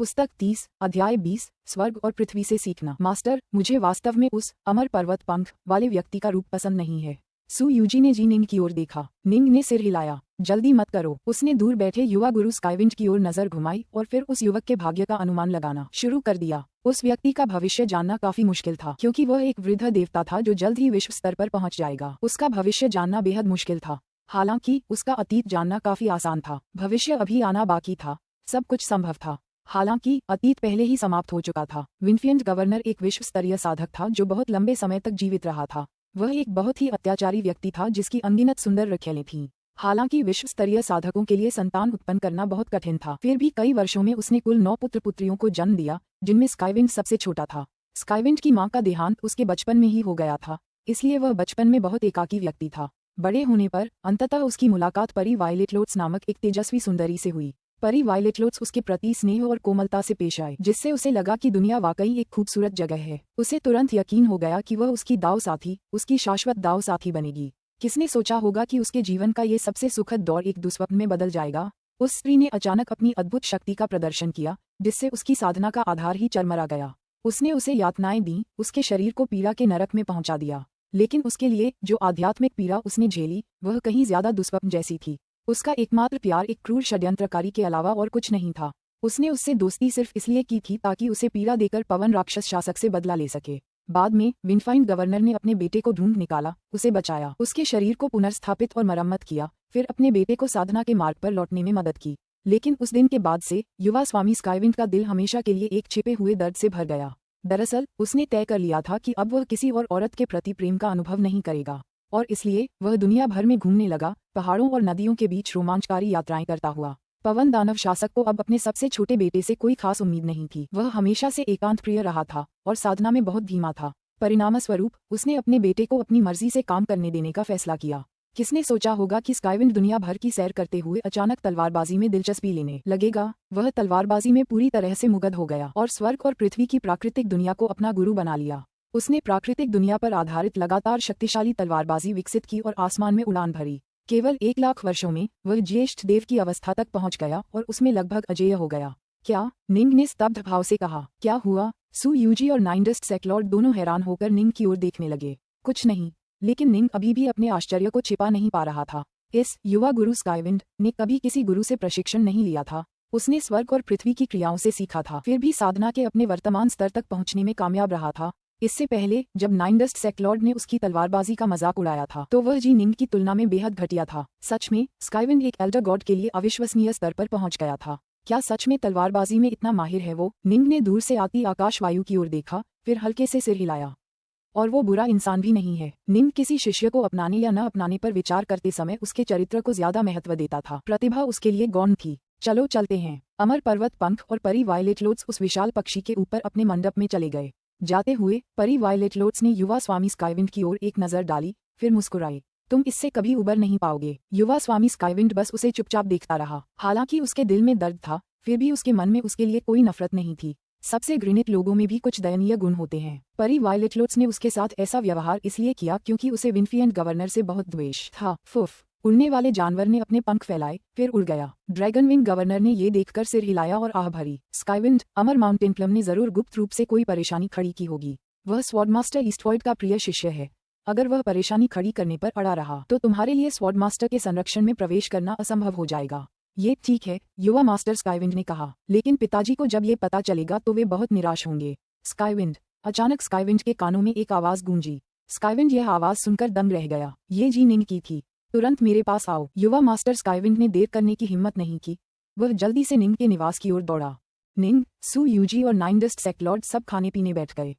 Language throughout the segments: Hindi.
पुस्तक 30, अध्याय 20, स्वर्ग और पृथ्वी से सीखना। मास्टर, मुझे वास्तव में उस अमर पर्वत पंख वाले व्यक्ति का रूप पसंद नहीं है। सु यूजी ने जी निंग की ओर देखा। निंग ने सिर हिलाया। जल्दी मत करो। उसने दूर बैठे युवा गुरु स्काईविंड की ओर नजर घुमाई और फिर उस युवक के भाग्य का अनुमान लगाना शुरू कर दिया। उस व्यक्ति का भविष्य जानना काफी मुश्किल था, क्योंकि वह एक वृद्ध देवता था जो जल्द ही विश्व स्तर पर पहुंच जाएगा। उसका भविष्य जानना बेहद मुश्किल था। हालांकि उसका अतीत जानना काफी आसान था। भविष्य अभी आना बाकी था। सब कुछ संभव था। हालांकि अतीत पहले ही समाप्त हो चुका था। विनफिएंट गवर्नर एक विश्व स्तरीय साधक था जो बहुत लंबे समय तक जीवित रहा था। वह एक बहुत ही अत्याचारी व्यक्ति था जिसकी अनगिनत सुंदर रखेलें थीं। हालांकि विश्व स्तरीय साधकों के लिए संतान उत्पन्न करना बहुत कठिन था, फिर भी कई वर्षों में उसने कुल 9 पुत्र पुत्रियों को जन्म दिया, जिनमें स्काईविंड सबसे छोटा था। स्काईविंड की मां का देहांत उसके बचपन में ही हो गया था, इसलिए वह बचपन में बहुत एकाकी व्यक्ति था। बड़े होने पर अंततः उसकी मुलाकात परी वायलेट लोट्स नामक एक तेजस्वी सुंदरी से हुई। परी वायलेट लोट्स उसके प्रति स्नेह और कोमलता से पेश आए, जिससे उसे लगा कि दुनिया वाकई एक खूबसूरत जगह है। उसे तुरंत यकीन हो गया कि वह उसकी दाव साथी, उसकी शाश्वत दाव साथी बनेगी। किसने सोचा होगा कि उसके जीवन का ये सबसे सुखद दौर एक दुस्वप्न में बदल जाएगा। उस स्त्री ने अचानक अपनी अद्भुत शक्ति का प्रदर्शन किया, जिससे उसकी साधना का आधार ही चरमरा गया। उसने उसे यातनाएं दी, उसके शरीर को पीड़ा के नरक में पहुंचा दिया, लेकिन उसके लिए जो आध्यात्मिक पीड़ा उसने झेली वह कहीं ज्यादा दुस्वप्न जैसी थी। उसका एकमात्र प्यार एक क्रूर षड्यंत्रकारी के अलावा और कुछ नहीं था। उसने उससे दोस्ती सिर्फ इसलिए की थी ताकि उसे पीड़ा देकर पवन राक्षस शासक से बदला ले सके। बाद में विनफाइंड गवर्नर ने अपने बेटे को ढूंढ निकाला, उसे बचाया, उसके शरीर को पुनर्स्थापित और मरम्मत किया, फिर अपने बेटे को साधना के मार्ग पर लौटने में मदद की। लेकिन उस दिन के बाद से युवा स्वामी स्काईविंड का दिल हमेशा के लिए एक छिपे हुए दर्द से भर गया। दरअसल उसने तय कर लिया था कि अब वह किसी और औरत के प्रति प्रेम का अनुभव नहीं करेगा, और इसलिए वह दुनिया भर में घूमने लगा, पहाड़ों और नदियों के बीच रोमांचकारी यात्राएं करता हुआ। पवन दानव शासक को अब अपने सबसे छोटे बेटे से कोई खास उम्मीद नहीं थी। वह हमेशा से एकांत प्रिय रहा था और साधना में बहुत धीमा था। परिणामस्वरूप उसने अपने बेटे को अपनी मर्जी से काम करने देने का फैसला किया। किसने सोचा होगा कि स्काईविंड दुनिया भर की सैर करते हुए अचानक तलवारबाजी में दिलचस्पी लेने लगेगा। वह तलवारबाजी में पूरी तरह से मुग्ध हो गया और स्वर्ग और पृथ्वी की प्राकृतिक दुनिया को अपना गुरु बना लिया। उसने प्राकृतिक दुनिया पर आधारित लगातार शक्तिशाली तलवारबाजी विकसित की और आसमान में उड़ान भरी। केवल 1 लाख वर्षों में वह ज्येष्ठ देव की अवस्था तक पहुंच गया और उसमें लगभग अजेय हो गया। क्या? निंग ने स्तब्ध भाव से कहा। क्या हुआ? सु यूजी और नाइनडस्ट सेक्लॉर्ड दोनों हैरान होकर निंग की ओर देखने लगे। कुछ नहीं, लेकिन निंग अभी भी अपने आश्चर्य को छिपा नहीं पा रहा था। इस युवा गुरु स्काईविंड ने कभी किसी गुरु से प्रशिक्षण नहीं लिया था। उसने स्वर्ग और पृथ्वी की क्रियाओं से सीखा था, फिर भी साधना के अपने वर्तमान स्तर तक पहुंचने में कामयाब रहा था। इससे पहले जब नाइनडस्ट सेक्लॉर्ड ने उसकी तलवारबाजी का मजाक उड़ाया था तो वह जी निंग की तुलना में बेहद घटिया था। सच में स्काईविंड एक एल्डर गॉड के लिए अविश्वसनीय स्तर पर पहुंच गया था। क्या सच में तलवारबाजी में इतना माहिर है वो? निंग ने दूर से आती आकाश वायु की ओर देखा, फिर हल्के से सिर हिलाया। और वो बुरा इंसान भी नहीं है। निंग किसी शिष्य को अपनाने या न अपनाने पर विचार करते समय उसके चरित्र को ज्यादा महत्व देता था। प्रतिभा उसके लिए गौण थी। चलो चलते हैं। अमर पर्वत पंख और परी वायलेट लोट्स उस विशाल पक्षी के ऊपर अपने मंडप में चले गए। जाते हुए परी वायलेट लोट्स ने युवा स्वामी स्काईविंड की ओर एक नजर डाली, फिर मुस्कुराई। तुम इससे कभी उबर नहीं पाओगे। युवा स्वामी स्काईविंड बस उसे चुपचाप देखता रहा। हालांकि उसके दिल में दर्द था, फिर भी उसके मन में उसके लिए कोई नफरत नहीं थी। सबसे घृणित लोगों में भी कुछ दयनीय गुण होते हैं। परी वायलेट लोट्स ने उसके साथ ऐसा व्यवहार इसलिए किया क्योंकि उसे विनफिएंट गवर्नर से बहुत द्वेष था। फुफ। उड़ने वाले जानवर ने अपने पंख फैलाए, फिर उड़ गया। ड्रैगन विंग गवर्नर ने ये देखकर सिर हिलाया और आह भरी। स्काईविंड, अमर माउंटेन प्लम ने जरूर गुप्त रूप से कोई परेशानी खड़ी की होगी। वह स्वॉर्डमास्टर ईस्टवॉइड का प्रिय शिष्य है। अगर वह परेशानी खड़ी करने पर अड़ा रहा तो तुम्हारे लिए स्वॉर्डमास्टर के संरक्षण में प्रवेश करना असंभव हो जाएगा। ये ठीक है, युवा मास्टर स्काईविंड ने कहा, लेकिन पिताजी को जब ये पता चलेगा तो वे बहुत निराश होंगे। स्काईविंड। अचानक स्काईविंड के कानों में एक आवाज गूंजी। स्काईविंड यह आवाज सुनकर दंग रह गया। ये जी निंग की थी। तुरंत मेरे पास आओ। युवा मास्टर स्काईविंड ने देर करने की हिम्मत नहीं की। वह जल्दी से निंग के निवास की ओर दौड़ा। निंग, सु यूजी और नाइनडस्ट सेक्लॉर्ड सब खाने पीने बैठ गए।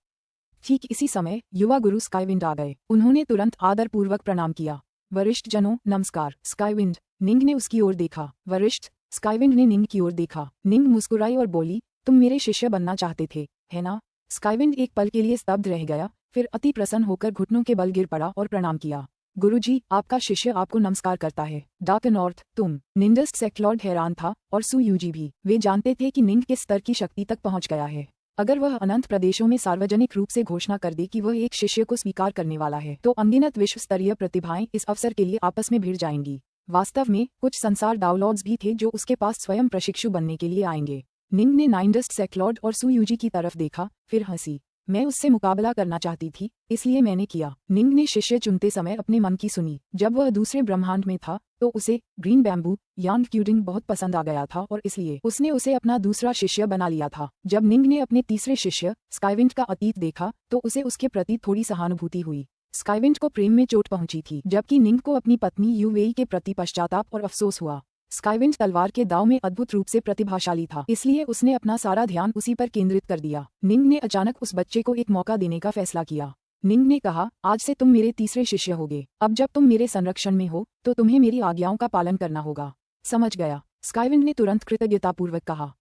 ठीक इसी समय युवा गुरु स्काईविंड आ गए। उन्होंने तुरंत आदरपूर्वक प्रणाम किया। वरिष्ठ जनों, नमस्कार। स्काईविंड। निंग ने उसकी ओर देखा। वरिष्ठ। स्काईविंड ने निंग की ओर देखा। निंग मुस्कुराई और बोली, तुम मेरे शिष्य बनना चाहते थे, है ना? स्काईविंड एक पल के लिए स्तब्ध रह गया, फिर अति प्रसन्न होकर घुटनों के बल गिर पड़ा और प्रणाम किया। गुरुजी, आपका शिष्य आपको नमस्कार करता है। डार्क नॉर्थ, तुम। निंडस्ट सेक्लॉर्ड हैरान था और सु यूजी भी। वे जानते थे कि निंग किस स्तर की शक्ति तक पहुंच गया है। अगर वह अनंत प्रदेशों में सार्वजनिक रूप से घोषणा कर दे कि वह एक शिष्य को स्वीकार करने वाला है तो अनगिनत विश्व स्तरीय प्रतिभाएं इस अवसर के लिए आपस में भिड़ जाएंगी। वास्तव में कुछ संसार डाउनलॉर्ड्स भी थे जो उसके पास स्वयं प्रशिक्षु बनने के लिए आएंगे। निंग ने नाइनडस्ट सेक्लॉर्ड और सू यूजी की तरफ देखा, फिर हंसी। मैं उससे मुकाबला करना चाहती थी, इसलिए मैंने किया। निंग ने शिष्य चुनते समय अपने मन की सुनी। जब वह दूसरे ब्रह्मांड में था तो उसे ग्रीन बैम्बू यांग क्यूडिंग बहुत पसंद आ गया था और इसलिए उसने उसे अपना दूसरा शिष्य बना लिया था। जब निंग ने अपने तीसरे शिष्य स्काईविंड का अतीत देखा तो उसे उसके प्रति थोड़ी सहानुभूति हुई। स्काईविंड को प्रेम में चोट पहुंची थी, जबकि निंग को अपनी पत्नी यूवेई के प्रति पश्चाताप और अफसोस हुआ। स्काईविंड तलवार के दांव में अद्भुत रूप से प्रतिभाशाली था, इसलिए उसने अपना सारा ध्यान उसी पर केंद्रित कर दिया। निंग ने अचानक उस बच्चे को एक मौका देने का फैसला किया। निंग ने कहा, आज से तुम मेरे तीसरे शिष्य होगे। अब जब तुम मेरे संरक्षण में हो तो तुम्हें मेरी आज्ञाओं का पालन करना होगा। समझ गया, स्काईविंड ने तुरंत कृतज्ञतापूर्वक कहा।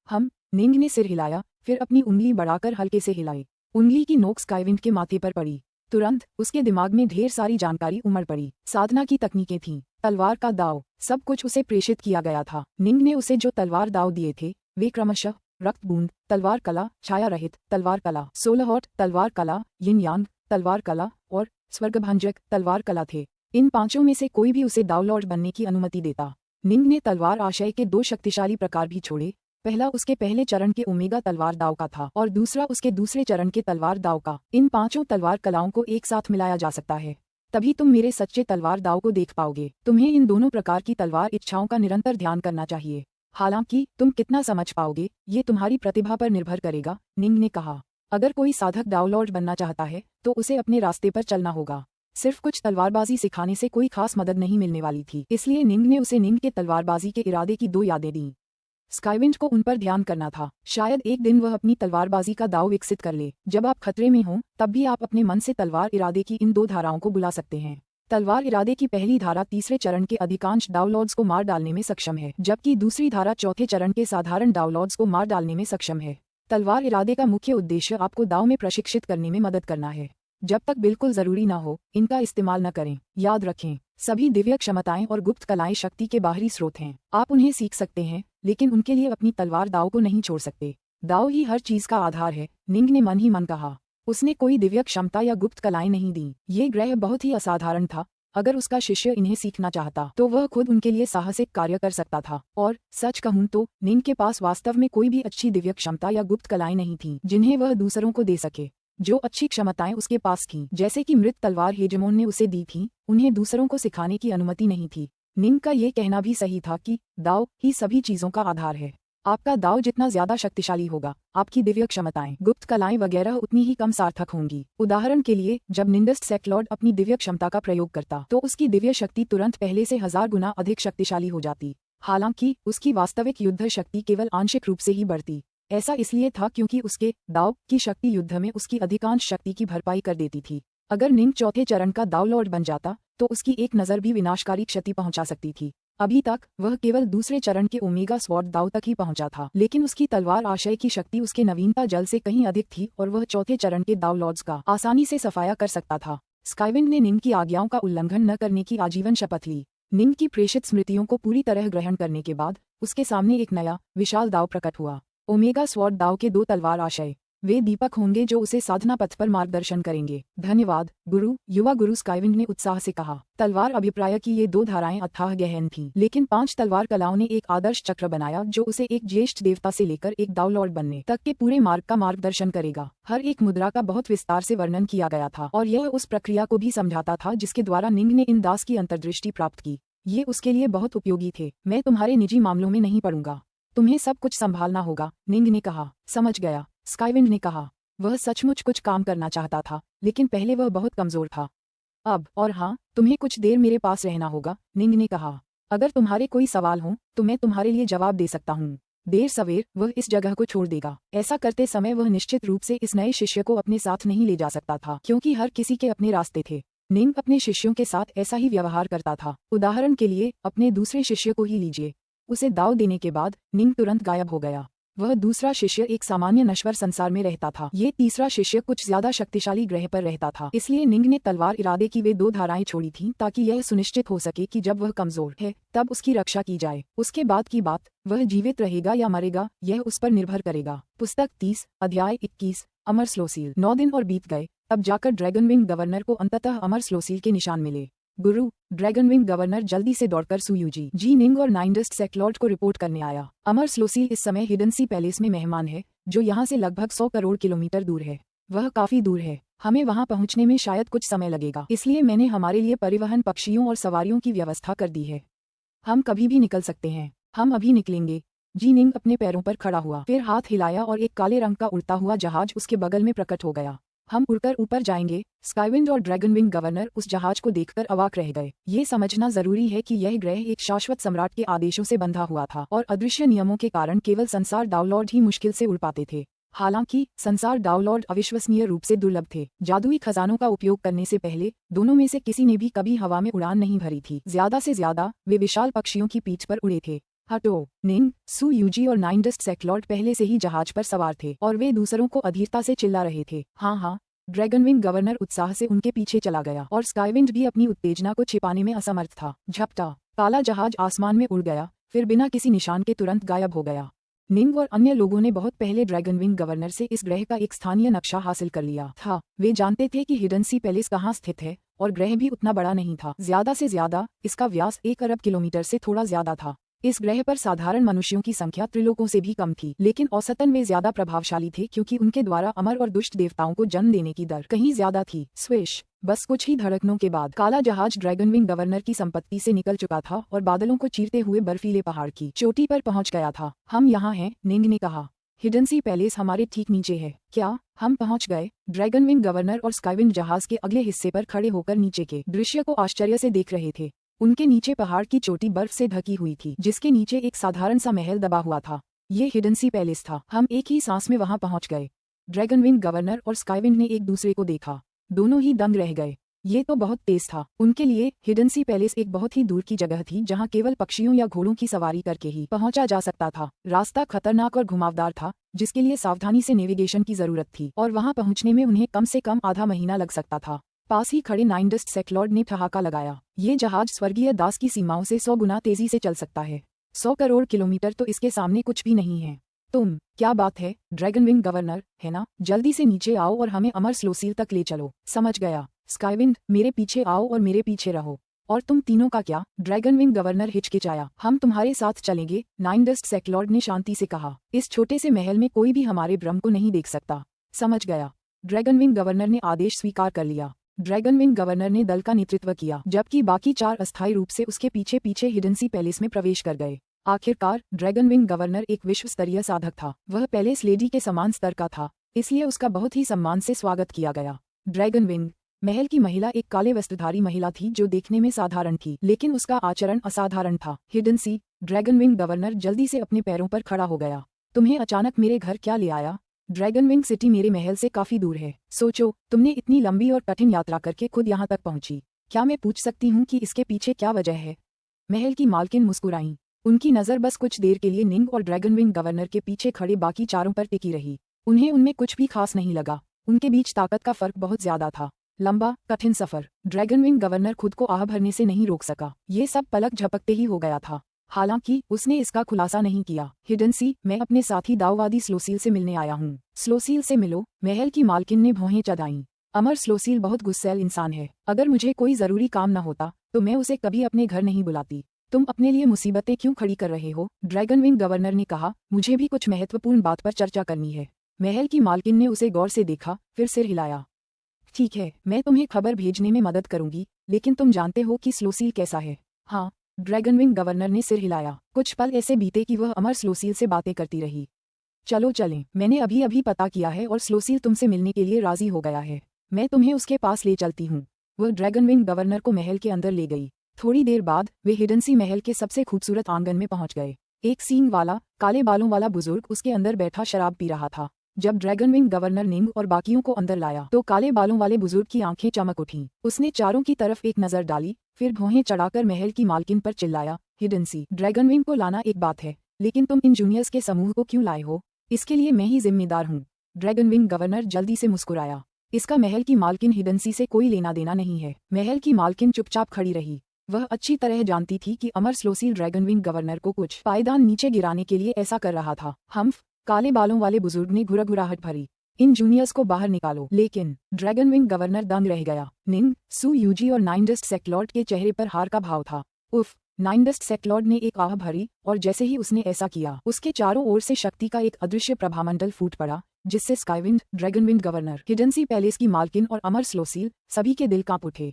निंग ने सिर हिलाया, फिर अपनी उंगली बढ़ाकर हल्के से हिलाई। उंगली की नोक स्काईविंड के माथे पर पड़ी। तुरंत उसके दिमाग में ढेर सारी जानकारी उमड़ पड़ी। साधना की तकनीकें थीं, तलवार का दाव, सब कुछ उसे प्रेषित किया गया था। निंग ने उसे जो तलवार दाव दिए थे वे क्रमशः रक्त बूंद तलवार कला, छाया रहित तलवार कला, 16 तलवार कला, यिन यांग तलवार कला और स्वर्गभंजक तलवार कला थे। इन पांचों में से कोई भी उसे दाव लॉर्ड बनने की अनुमति देता। निंग ने तलवार आशय के 2 शक्तिशाली प्रकार भी छोड़े। पहला उसके पहले चरण के ओमेगा तलवार दाव का था और दूसरा उसके दूसरे चरण के तलवार दाव का। इन पांचों तलवार कलाओं को एक साथ मिलाया जा सकता है, तभी तुम मेरे सच्चे तलवार दाव को देख पाओगे। तुम्हें इन दोनों प्रकार की तलवार इच्छाओं का निरंतर ध्यान करना चाहिए। हालांकि तुम कितना समझ पाओगे ये तुम्हारी प्रतिभा पर निर्भर करेगा, निंग ने कहा। अगर कोई साधक दाव लॉर्ड बनना चाहता है तो उसे अपने रास्ते पर चलना होगा। सिर्फ कुछ तलवारबाजी सिखाने से कोई खास मदद नहीं मिलने वाली थी, इसलिए निंग ने उसे निंग के तलवारबाजी के इरादे की 2 यादें दी। स्काईविंड को उन पर ध्यान करना था। शायद एक दिन वह अपनी तलवारबाजी का दाव विकसित कर ले। जब आप खतरे में हों तब भी आप अपने मन से तलवार इरादे की इन 2 धाराओं को बुला सकते हैं। तलवार इरादे की पहली धारा तीसरे चरण के अधिकांश दाव लॉर्ड्स को मार डालने में सक्षम है, जबकि दूसरी धारा चौथे चरण के साधारण दाव लॉर्ड्स को मार डालने में सक्षम है। तलवार इरादे का मुख्य उद्देश्य आपको दाव में प्रशिक्षित करने में मदद करना है। जब तक बिल्कुल जरूरी न हो इनका इस्तेमाल न करें। याद रखें, सभी दिव्य क्षमताएं और गुप्त कलाएं शक्ति के बाहरी स्रोत हैं। आप उन्हें सीख सकते हैं, लेकिन उनके लिए अपनी तलवार दाव को नहीं छोड़ सकते। दाव ही हर चीज का आधार है, निंग ने मन ही मन कहा। उसने कोई दिव्य क्षमता या गुप्त कलाएं नहीं दी। ये ग्रह बहुत ही असाधारण था। अगर उसका शिष्य इन्हें सीखना चाहता तो वह खुद उनके लिए साहसिक कार्य कर सकता था। और सच कहूं तो निंग के पास वास्तव में कोई भी अच्छी दिव्य क्षमता या गुप्त कलाएं नहीं थीं जिन्हें वह दूसरों को दे सके। जो अच्छी क्षमताएं उसके पास थीं, जैसे कि मृत तलवार हेजेमोन ने उसे दी थी, उन्हें दूसरों को सिखाने की अनुमति नहीं थी। निंग का ये कहना भी सही था कि दाव ही सभी चीजों का आधार है। आपका दाव जितना ज्यादा शक्तिशाली होगा, आपकी दिव्य क्षमताएं, गुप्त कलाएं वगैरह उतनी ही कम सार्थक होंगी। उदाहरण के लिए, जब निंडस्ट सेक्लॉर्ड अपनी दिव्य क्षमता का प्रयोग करता तो उसकी दिव्य शक्ति तुरंत पहले से 1000 गुना अधिक शक्तिशाली हो जाती। हालांकि उसकी वास्तविक युद्ध शक्ति केवल आंशिक रूप से ही बढ़ती। ऐसा इसलिए था क्योंकि उसके दाव की शक्ति युद्ध में उसकी अधिकांश शक्ति की भरपाई कर देती थी। अगर निंग चौथे चरण का दाव लॉर्ड बन जाता तो उसकी एक नज़र भी विनाशकारी क्षति पहुंचा सकती थी। अभी तक वह केवल दूसरे चरण के ओमेगा स्वॉर्ड दाव तक ही पहुंचा था, लेकिन उसकी तलवार आशय की शक्ति उसके नवीनता जल से कहीं अधिक थी और वह चौथे चरण के दाव लॉर्ड्स का आसानी से सफाया कर सकता था। स्काईविंड ने निंग की आज्ञाओं का उल्लंघन न करने की आजीवन शपथ ली। निंग की प्रेषित स्मृतियों को पूरी तरह ग्रहण करने के बाद उसके सामने एक नया विशाल दाव प्रकट हुआ। ओमेगा स्वॉर्ड दाव के 2 तलवार आशय, वे दीपक होंगे जो उसे साधना पथ पर मार्गदर्शन करेंगे। धन्यवाद गुरु, युवा गुरु स्काईविंड ने उत्साह से कहा। तलवार अभिप्राय की ये 2 धाराएं अथाह गहन थीं, लेकिन 5 तलवार कलाओं ने एक आदर्श चक्र बनाया जो उसे एक ज्येष्ठ देवता से लेकर एक दाव लॉर्ड बनने तक के पूरे मार्ग का मार्गदर्शन करेगा। हर एक मुद्रा का बहुत विस्तार से वर्णन किया गया था और यह उस प्रक्रिया को भी समझाता था जिसके द्वारा निंग ने इन दास की अंतर्दृष्टि प्राप्त की। ये उसके लिए बहुत उपयोगी थे। मैं तुम्हारे निजी मामलों में नहीं पड़ूंगा, तुम्हें सब कुछ संभालना होगा, निंग ने कहा। समझ गया, स्काईविंड ने कहा। वह सचमुच कुछ काम करना चाहता था, लेकिन पहले वह बहुत कमजोर था। अब और हाँ, तुम्हें कुछ देर मेरे पास रहना होगा, निंग ने कहा। अगर तुम्हारे कोई सवाल हो तो मैं तुम्हारे लिए जवाब दे सकता हूँ। देर सवेर वह इस जगह को छोड़ देगा। ऐसा करते समय वह निश्चित रूप से इस नए शिष्य को अपने साथ नहीं ले जा सकता था, क्योंकि हर किसी के अपने रास्ते थे। निंग अपने शिष्यों के साथ ऐसा ही व्यवहार करता था। उदाहरण के लिए अपने दूसरे शिष्य को ही लीजिए। उसे दाव देने के बाद निंग तुरंत गायब हो गया। वह दूसरा शिष्य एक सामान्य नश्वर संसार में रहता था। ये तीसरा शिष्य कुछ ज्यादा शक्तिशाली ग्रह पर रहता था। इसलिए निंग ने तलवार इरादे की वे 2 धाराएं छोड़ी थीं ताकि यह सुनिश्चित हो सके कि जब वह कमजोर है तब उसकी रक्षा की जाए। उसके बाद की बात, वह जीवित रहेगा या मरेगा यह उस पर निर्भर करेगा। पुस्तक 30 अध्याय 21 अमर स्लोसील। 9 दिन और बीत गए, तब जाकर ड्रैगनविंग गवर्नर को अंततः अमर स्लोसील के निशान मिले। गुरु, ड्रैगनविंग गवर्नर जल्दी से दौड़कर सुयूजी, जी निंग और नाइनडस्ट सेक्लॉर्ड को रिपोर्ट करने आया। अमर स्लोसील इस समय हिडन सी पैलेस में मेहमान है, जो यहाँ से लगभग 100 करोड़ किलोमीटर दूर है। वह काफी दूर है, हमें वहाँ पहुँचने में शायद कुछ समय लगेगा, इसलिए मैंने हमारे लिए परिवहन पक्षियों और सवारियों की व्यवस्था कर दी है। हम कभी भी निकल सकते हैं। हम अभी निकलेंगे। जी निंग अपने पैरों पर खड़ा हुआ, फिर हाथ हिलाया और एक काले रंग का उड़ता हुआ जहाज उसके बगल में प्रकट हो गया। हम उड़कर ऊपर जाएंगे। स्काईविंड और ड्रैगनविंग गवर्नर उस जहाज को देखकर अवाक रह गए। ये समझना जरूरी है कि यह ग्रह एक शाश्वत सम्राट के आदेशों से बंधा हुआ था और अदृश्य नियमों के कारण केवल संसार डाउनलॉर्ड ही मुश्किल से उड़ पाते थे। हालांकि संसार डाउनलॉर्ड अविश्वसनीय रूप से दुर्लभ थे। जादुई खजानों का उपयोग करने से पहले दोनों में से किसी ने भी कभी हवा में उड़ान नहीं भरी थी। ज्यादा से ज्यादा वे विशाल पक्षियों की पीठ पर उड़े थे। हटो, निंग, सू यूजी और नाइनडस्ट सेक्लॉर्ड पहले से ही जहाज पर सवार थे और वे दूसरों को अधीरता से चिल्ला रहे थे। हाँ हाँ, ड्रैगनविंग गवर्नर उत्साह से उनके पीछे चला गया और स्काईविंड भी अपनी उत्तेजना को छिपाने में असमर्थ था। झपटा, काला जहाज आसमान में उड़ गया, फिर बिना किसी निशान के तुरंत गायब हो गया। निंग और अन्य लोगों ने बहुत पहले ड्रैगनविंग गवर्नर से इस ग्रह का एक स्थानीय नक्शा हासिल कर लिया था। वे जानते थे कि हिडन सी पैलेस कहाँ स्थित है और ग्रह भी उतना बड़ा नहीं था। ज्यादा से ज्यादा इसका व्यास 1 अरब किलोमीटर से थोड़ा ज्यादा था। इस ग्रह पर साधारण मनुष्यों की संख्या त्रिलोकों से भी कम थी, लेकिन औसतन वे ज्यादा प्रभावशाली थे क्योंकि उनके द्वारा अमर और दुष्ट देवताओं को जन्म देने की दर कहीं ज्यादा थी। स्विश, बस कुछ ही धड़कनों के बाद काला जहाज ड्रैगनविंग गवर्नर की संपत्ति से निकल चुका था और बादलों को चीरते हुए बर्फीले पहाड़ की चोटी पर पहुंच गया था। हम यहाँ हैं, निंग ने कहा। हिडन सी पैलेस हमारे ठीक नीचे है। क्या हम पहुंच गए? ड्रैगनविंग गवर्नर और स्काईविंड जहाज के अगले हिस्से पर खड़े होकर नीचे के दृश्य को आश्चर्य से देख रहे थे। उनके नीचे पहाड़ की चोटी बर्फ से ढकी हुई थी, जिसके नीचे एक साधारण सा महल दबा हुआ था। ये हिडन सी पैलेस था। हम एक ही सांस में वहां पहुंच गए। ड्रैगनविंग गवर्नर और स्काईविंड ने एक दूसरे को देखा। दोनों ही दंग रह गए। ये तो बहुत तेज था। उनके लिए हिडन सी पैलेस एक बहुत ही दूर की जगह थी जहां केवल पक्षियों या घोड़ों की सवारी करके ही पहुंचा जा सकता था। रास्ता खतरनाक और घुमावदार था, जिसके लिए सावधानी से नेविगेशन की जरूरत थी और वहां पहुंचने में उन्हें कम से कम आधा महीना लग सकता था। पास ही खड़े नाइनडस्ट सेक्लॉर्ड ने ठहाका लगाया। ये जहाज स्वर्गीय दास की सीमाओं से 100 गुना तेजी से चल सकता है। 100 करोड़ किलोमीटर तो इसके सामने कुछ भी नहीं है। तुम, क्या बात है ड्रैगनविंग गवर्नर, है ना? जल्दी से नीचे आओ और हमें अमर स्लोसील तक ले चलो। समझ गया। स्काईविंड, मेरे पीछे आओ और मेरे पीछे रहो। और तुम तीनों का क्या? ड्रैगनविंग गवर्नर हिचकिचाया। हम तुम्हारे साथ चलेंगे, नाइनडस्ट सेक्लॉर्ड ने शांति से कहा। इस छोटे से महल में कोई भी हमारे भ्रम को नहीं देख सकता। समझ गया। ड्रैगनविंग गवर्नर ने आदेश स्वीकार कर लिया। ड्रैगनविंग गवर्नर ने दल का नेतृत्व किया, जबकि बाकी 4 अस्थायी रूप से उसके पीछे पीछे हिडन सी पैलेस में प्रवेश कर गए। आखिरकार ड्रैगनविंग गवर्नर एक विश्व स्तरीय साधक था। वह पैलेस लेडी के समान स्तर का था, इसलिए उसका बहुत ही सम्मान से स्वागत किया गया। ड्रैगनविंग महल की महिला एक काले वस्त्रधारी महिला थी जो देखने में साधारण थी, लेकिन उसका आचरण असाधारण था। हिडन सी, ड्रैगनविंग गवर्नर जल्दी से अपने पैरों पर खड़ा हो गया। तुम्हें अचानक मेरे घर क्या ले आया? ड्रैगनविंग सिटी मेरे महल से काफी दूर है। सोचो, तुमने इतनी लंबी और कठिन यात्रा करके खुद यहाँ तक पहुंची। क्या मैं पूछ सकती हूँ कि इसके पीछे क्या वजह है? महल की मालकिन मुस्कुराईं। उनकी नजर बस कुछ देर के लिए निंग और ड्रैगनविंग गवर्नर के पीछे खड़े बाकी चारों पर टिकी रही। उन्हें उनमें कुछ भी खास नहीं लगा। उनके बीच ताकत का फर्क बहुत ज्यादा था। लंबा, कठिन सफर। ड्रैगनविंग गवर्नर खुद को आह भरने से नहीं रोक सका। ये सब पलक झपकते ही हो गया था। हालांकि उसने इसका खुलासा नहीं किया। हिडन सी, मैं अपने साथी दाववादी स्लोसील से मिलने आया हूँ। स्लोसील से मिलो? महल की मालकिन ने भौहें चढ़ाईं। अमर स्लोसील बहुत गुस्सैल इंसान है। अगर मुझे कोई जरूरी काम न होता तो मैं उसे कभी अपने घर नहीं बुलाती। तुम अपने लिए मुसीबतें क्यों खड़ी कर रहे हो? ड्रैगनविंग गवर्नर ने कहा। मुझे भी कुछ महत्वपूर्ण बात पर चर्चा करनी है। महल की मालकिन ने उसे गौर से देखा, फिर सिर हिलाया। ठीक है, मैं तुम्हें खबर भेजने में मदद करूंगी, लेकिन तुम जानते हो कि स्लोसील कैसा है? हाँ, ड्रैगनविंग गवर्नर ने सिर हिलाया। कुछ पल ऐसे बीते कि वह अमर स्लोसील से बातें करती रही। चलो चलें, मैंने अभी अभी पता किया है और स्लोसील तुमसे मिलने के लिए राजी हो गया है। मैं तुम्हें उसके पास ले चलती हूँ। वह ड्रैगनविंग गवर्नर को महल के अंदर ले गई। थोड़ी देर बाद वे हिडन सी महल के सबसे खूबसूरत आंगन में पहुंच गए। एक सींग वाला, काले बालों वाला बुजुर्ग उसके अंदर बैठा शराब पी रहा था। जब ड्रैगनविंग गवर्नर निंग और बाकियों को अंदर लाया तो काले बालों वाले बुजुर्ग की आंखें चमक उठीं। उसने चारों की तरफ एक नजर डाली, फिर भौहें चढ़ाकर महल की मालकिन पर चिल्लाया। हिडन सी, ड्रैगनविंग को लाना एक बात है, लेकिन तुम इन जूनियर्स के समूह को क्यों लाए हो? इसके लिए मैं ही जिम्मेदार हूँ। ड्रैगनविंग गवर्नर जल्दी से मुस्कुराया। इसका महल की मालकिन हिडन सी से कोई लेना देना नहीं है। महल की मालकिन चुपचाप खड़ी रही। वह अच्छी तरह जानती थी कि अमर स्लोसील ड्रैगनविंग गवर्नर को कुछ पायदान नीचे गिराने के लिए ऐसा कर रहा था। हम्फ, काले बालों वाले बुजुर्ग ने घुरघुराहट भरी। इन जूनियर्स को बाहर निकालो। लेकिन ड्रैगनविंग गवर्नर दंग रह गया। निंग, सू यूजी और नाइनडस्ट सेक्लॉर्ड के चेहरे पर हार का भाव था। उफ! नाइनडस्ट सेक्लॉर्ड ने एक आह भरी और जैसे ही उसने ऐसा किया उसके चारों ओर से शक्ति का एक अदृश्य प्रभामंडल फूट पड़ा, जिससे स्काईविंड, ड्रैगनविंड गवर्नर, हिडन सी पैलेस की मालकिन और अमर स्लोसील सभी के दिल कांप उठे।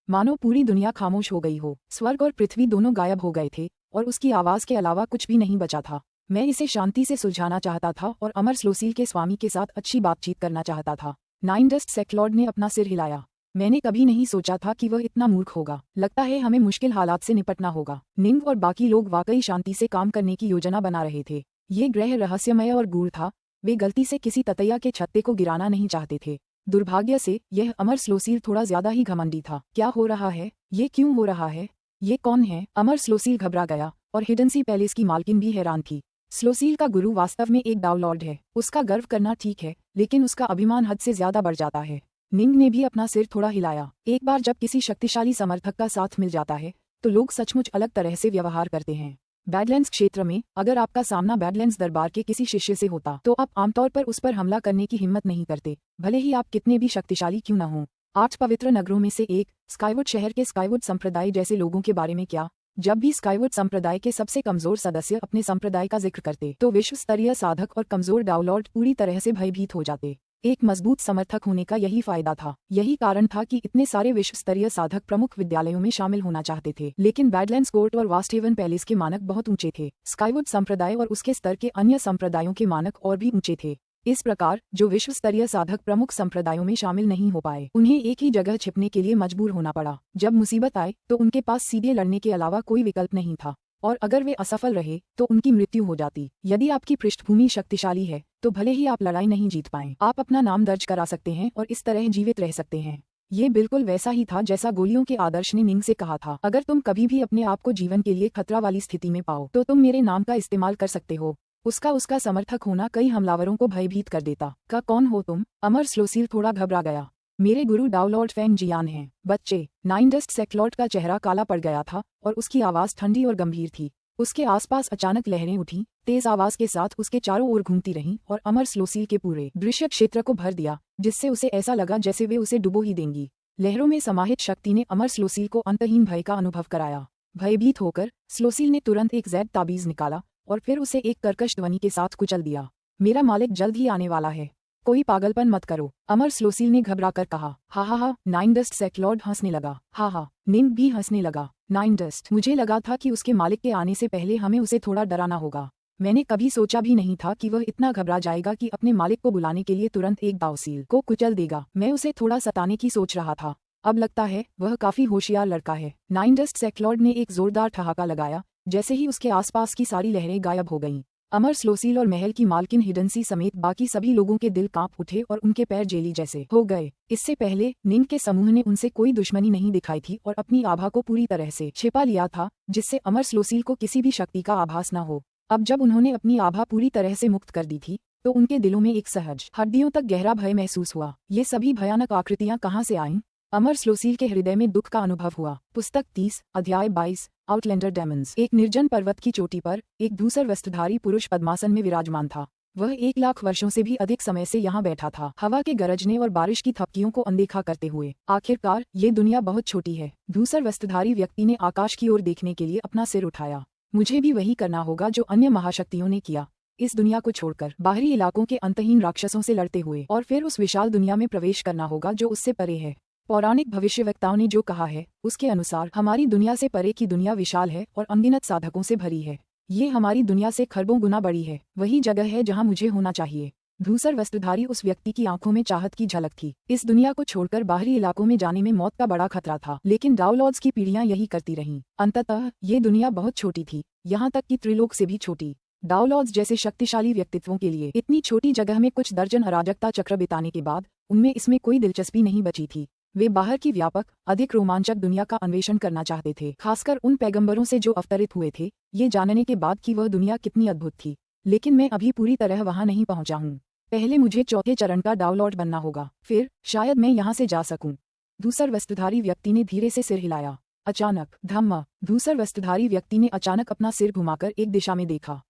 मानो पूरी दुनिया खामोश हो गई हो। स्वर्ग और पृथ्वी दोनों गायब हो गए थे और उसकी आवाज के अलावा कुछ भी नहीं बचा था। मैं इसे शांति से सुलझाना चाहता था और अमर स्लोसील के स्वामी के साथ अच्छी बातचीत करना चाहता था। नाइनडस्ट सेक्लॉर्ड ने अपना सिर हिलाया। मैंने कभी नहीं सोचा था कि वह इतना मूर्ख होगा। लगता है हमें मुश्किल हालात से निपटना होगा। निंग और बाकी लोग वाकई शांति से काम करने की योजना बना रहे थे। ये ग्रह रहस्यमय और गूढ़ था। वे गलती से किसी ततैया के छत्ते को गिराना नहीं चाहते थे। दुर्भाग्य से यह अमर स्लोसील थोड़ा ज्यादा ही घमंडी था। क्या हो रहा है? ये क्यों हो रहा है? ये कौन है? अमर स्लोसील घबरा गया और हिडन सी पैलेस की मालकिन भी हैरान थी। स्लोसील का गुरु वास्तव में एक डाउनलॉर्ड है। उसका गर्व करना ठीक है, लेकिन उसका अभिमान हद से ज्यादा बढ़ जाता है। निंग ने भी अपना सिर थोड़ा हिलाया। एक बार जब किसी शक्तिशाली समर्थक का साथ मिल जाता है तो लोग सचमुच अलग तरह से व्यवहार करते हैं। बैडलैंड्स क्षेत्र में अगर आपका सामना बैडलैंड्स दरबार के किसी शिष्य से होता तो आप आमतौर पर उस पर हमला करने की हिम्मत नहीं करते, भले ही आप कितने भी शक्तिशाली क्यों न हों। 8 पवित्र नगरों में से एक स्काईवुड शहर के स्काईवुड संप्रदाय जैसे लोगों के बारे में क्या? जब भी स्काईवुड संप्रदाय के सबसे कमजोर सदस्य अपने संप्रदाय का जिक्र करते तो विश्व स्तरीय साधक और कमजोर डाउनलॉर्ड पूरी तरह से भयभीत हो जाते। एक मजबूत समर्थक होने का यही फायदा था। यही कारण था कि इतने सारे विश्व स्तरीय साधक प्रमुख विद्यालयों में शामिल होना चाहते थे। लेकिन बैडलैंड्स कोर्ट और वास्टहेवन पैलेस के मानक बहुत ऊंचे थे। स्काईवुड संप्रदाय और उसके स्तर के अन्य संप्रदायों के मानक और भी ऊंचे थे। इस प्रकार जो विश्व स्तरीय साधक प्रमुख संप्रदायों में शामिल नहीं हो पाए, उन्हें एक ही जगह छिपने के लिए मजबूर होना पड़ा। जब मुसीबत आए तो उनके पास सीधे लड़ने के अलावा कोई विकल्प नहीं था, और अगर वे असफल रहे तो उनकी मृत्यु हो जाती। यदि आपकी पृष्ठभूमि शक्तिशाली है तो भले ही आप लड़ाई नहीं जीत पाएं, आप अपना नाम दर्ज करा सकते हैं और इस तरह जीवित रह सकते हैं। ये बिल्कुल वैसा ही था जैसा गोलियों के आदर्श ने निंग से कहा था। अगर तुम कभी भी अपने आप को जीवन के लिए खतरा वाली स्थिति में पाओ तो तुम मेरे नाम का इस्तेमाल कर सकते हो। उसका समर्थक होना कई हमलावरों को भयभीत कर देता। का कौन हो तुम? अमर स्लोसील थोड़ा घबरा गया। मेरे गुरु डाउलॉर्ड फैंग जियान हैं। बच्चे। नाइनडस्ट सेक्लॉर्ड का चेहरा काला पड़ गया था और उसकी आवाज ठंडी और गंभीर थी। उसके आसपास अचानक लहरें उठीं, तेज आवाज के साथ उसके चारों ओर घूमती रहीं और अमर स्लोसील के पूरे दृश्य क्षेत्र को भर दिया, जिससे उसे ऐसा लगा जैसे वे उसे डुबो ही देंगी। लहरों में समाहित शक्ति ने अमर स्लोसील को अंतहीन भय का अनुभव कराया। भयभीत होकर स्लोसील ने तुरंत एक जैद ताबीज निकाला और फिर उसे एक कर्कश ध्वनि के साथ कुचल दिया। मेरा मालिक जल्द ही आने वाला है, कोई पागलपन मत करो, अमर स्लोसील ने घबराकर कहा। हा हा हा। नाइनडस्ट सेक्लॉर्ड हंसने लगा। हा हा। निंग भी हंसने लगा। नाइनडस्ट, मुझे लगा था कि उसके मालिक के आने से पहले हमें उसे थोड़ा डराना होगा। मैंने कभी सोचा भी नहीं था कि वह इतना घबरा जाएगा कि अपने मालिक को बुलाने के लिए तुरंत एक दावसील को कुचल देगा। मैं उसे थोड़ा सताने की सोच रहा था। अब लगता है वह काफी होशियार लड़का है। नाइनडस्ट सेक्लॉर्ड ने एक जोरदार ठहाका लगाया जैसे ही उसके आसपास की सारी लहरें गायब हो गईं। अमर स्लोसील और महल की मालकिन हिडनसी समेत बाकी सभी लोगों के दिल कांप उठे और उनके पैर जेली जैसे हो गए। इससे पहले निंग के समूह ने उनसे कोई दुश्मनी नहीं दिखाई थी और अपनी आभा को पूरी तरह से छिपा लिया था, जिससे अमर स्लोसील को किसी भी शक्ति का आभास न हो। अब जब उन्होंने अपनी आभा पूरी तरह से मुक्त कर दी थी तो उनके दिलों में एक सहज, हड्डियों तक गहरा भय महसूस हुआ। ये सभी भयानक आकृतियां कहाँ से आईं? अमर स्लोसील के हृदय में दुख का अनुभव हुआ। पुस्तक 30, अध्याय 22, आउटलैंडर डेमन्स। एक निर्जन पर्वत की चोटी पर एक धूसर वस्त्रधारी पुरुष पद्मासन में विराजमान था। वह 1 लाख वर्षों से भी अधिक समय से यहाँ बैठा था, हवा के गरजने और बारिश की थपकियों को अनदेखा करते हुए। आखिरकार ये दुनिया बहुत छोटी है। धूसर वस्त्रधारी व्यक्ति ने आकाश की ओर देखने के लिए अपना सिर उठाया। मुझे भी वही करना होगा जो अन्य महाशक्तियों ने किया, इस दुनिया को छोड़कर बाहरी इलाकों के अंतहीन राक्षसों से लड़ते हुए, और फिर उस विशाल दुनिया में प्रवेश करना होगा जो उससे परे है। पौराणिक भविष्यवक्ताओं ने जो कहा है उसके अनुसार हमारी दुनिया से परे की दुनिया विशाल है और अनगिनत साधकों से भरी है। ये हमारी दुनिया से खरबों गुना बड़ी है। वही जगह है जहाँ मुझे होना चाहिए। धूसर वस्त्रधारी उस व्यक्ति की आंखों में चाहत की झलक थी। इस दुनिया को छोड़कर बाहरी इलाकों में जाने में मौत का बड़ा खतरा था, लेकिन डाउलॉर्ड्स की पीढ़ियां यही करती रहीं। अंततः ये दुनिया बहुत छोटी थी, यहाँ तक कि त्रिलोक से भी छोटी। डाउलॉर्ड्स जैसे शक्तिशाली व्यक्तित्वों के लिए इतनी छोटी जगह में कुछ दर्जन अराजकता चक्र बिताने के बाद उनमें इसमें कोई दिलचस्पी नहीं बची थी। वे बाहर की व्यापक, अधिक रोमांचक दुनिया का अन्वेषण करना चाहते थे, खासकर उन पैगंबरों से जो अवतरित हुए थे, ये जानने के बाद कि वह दुनिया कितनी अद्भुत थी। लेकिन मैं अभी पूरी तरह वहां नहीं पहुंचा हूँ। पहले मुझे चौथे चरण का डाउलॉर्ड बनना होगा, फिर शायद मैं यहाँ से जा सकूं। धूसर वस्त्रधारी व्यक्ति ने धीरे से सिर हिलाया। अचानक धम्म। धूसर वस्त्रधारी व्यक्ति ने अचानक अपना सिर घुमाकर एक दिशा में देखा।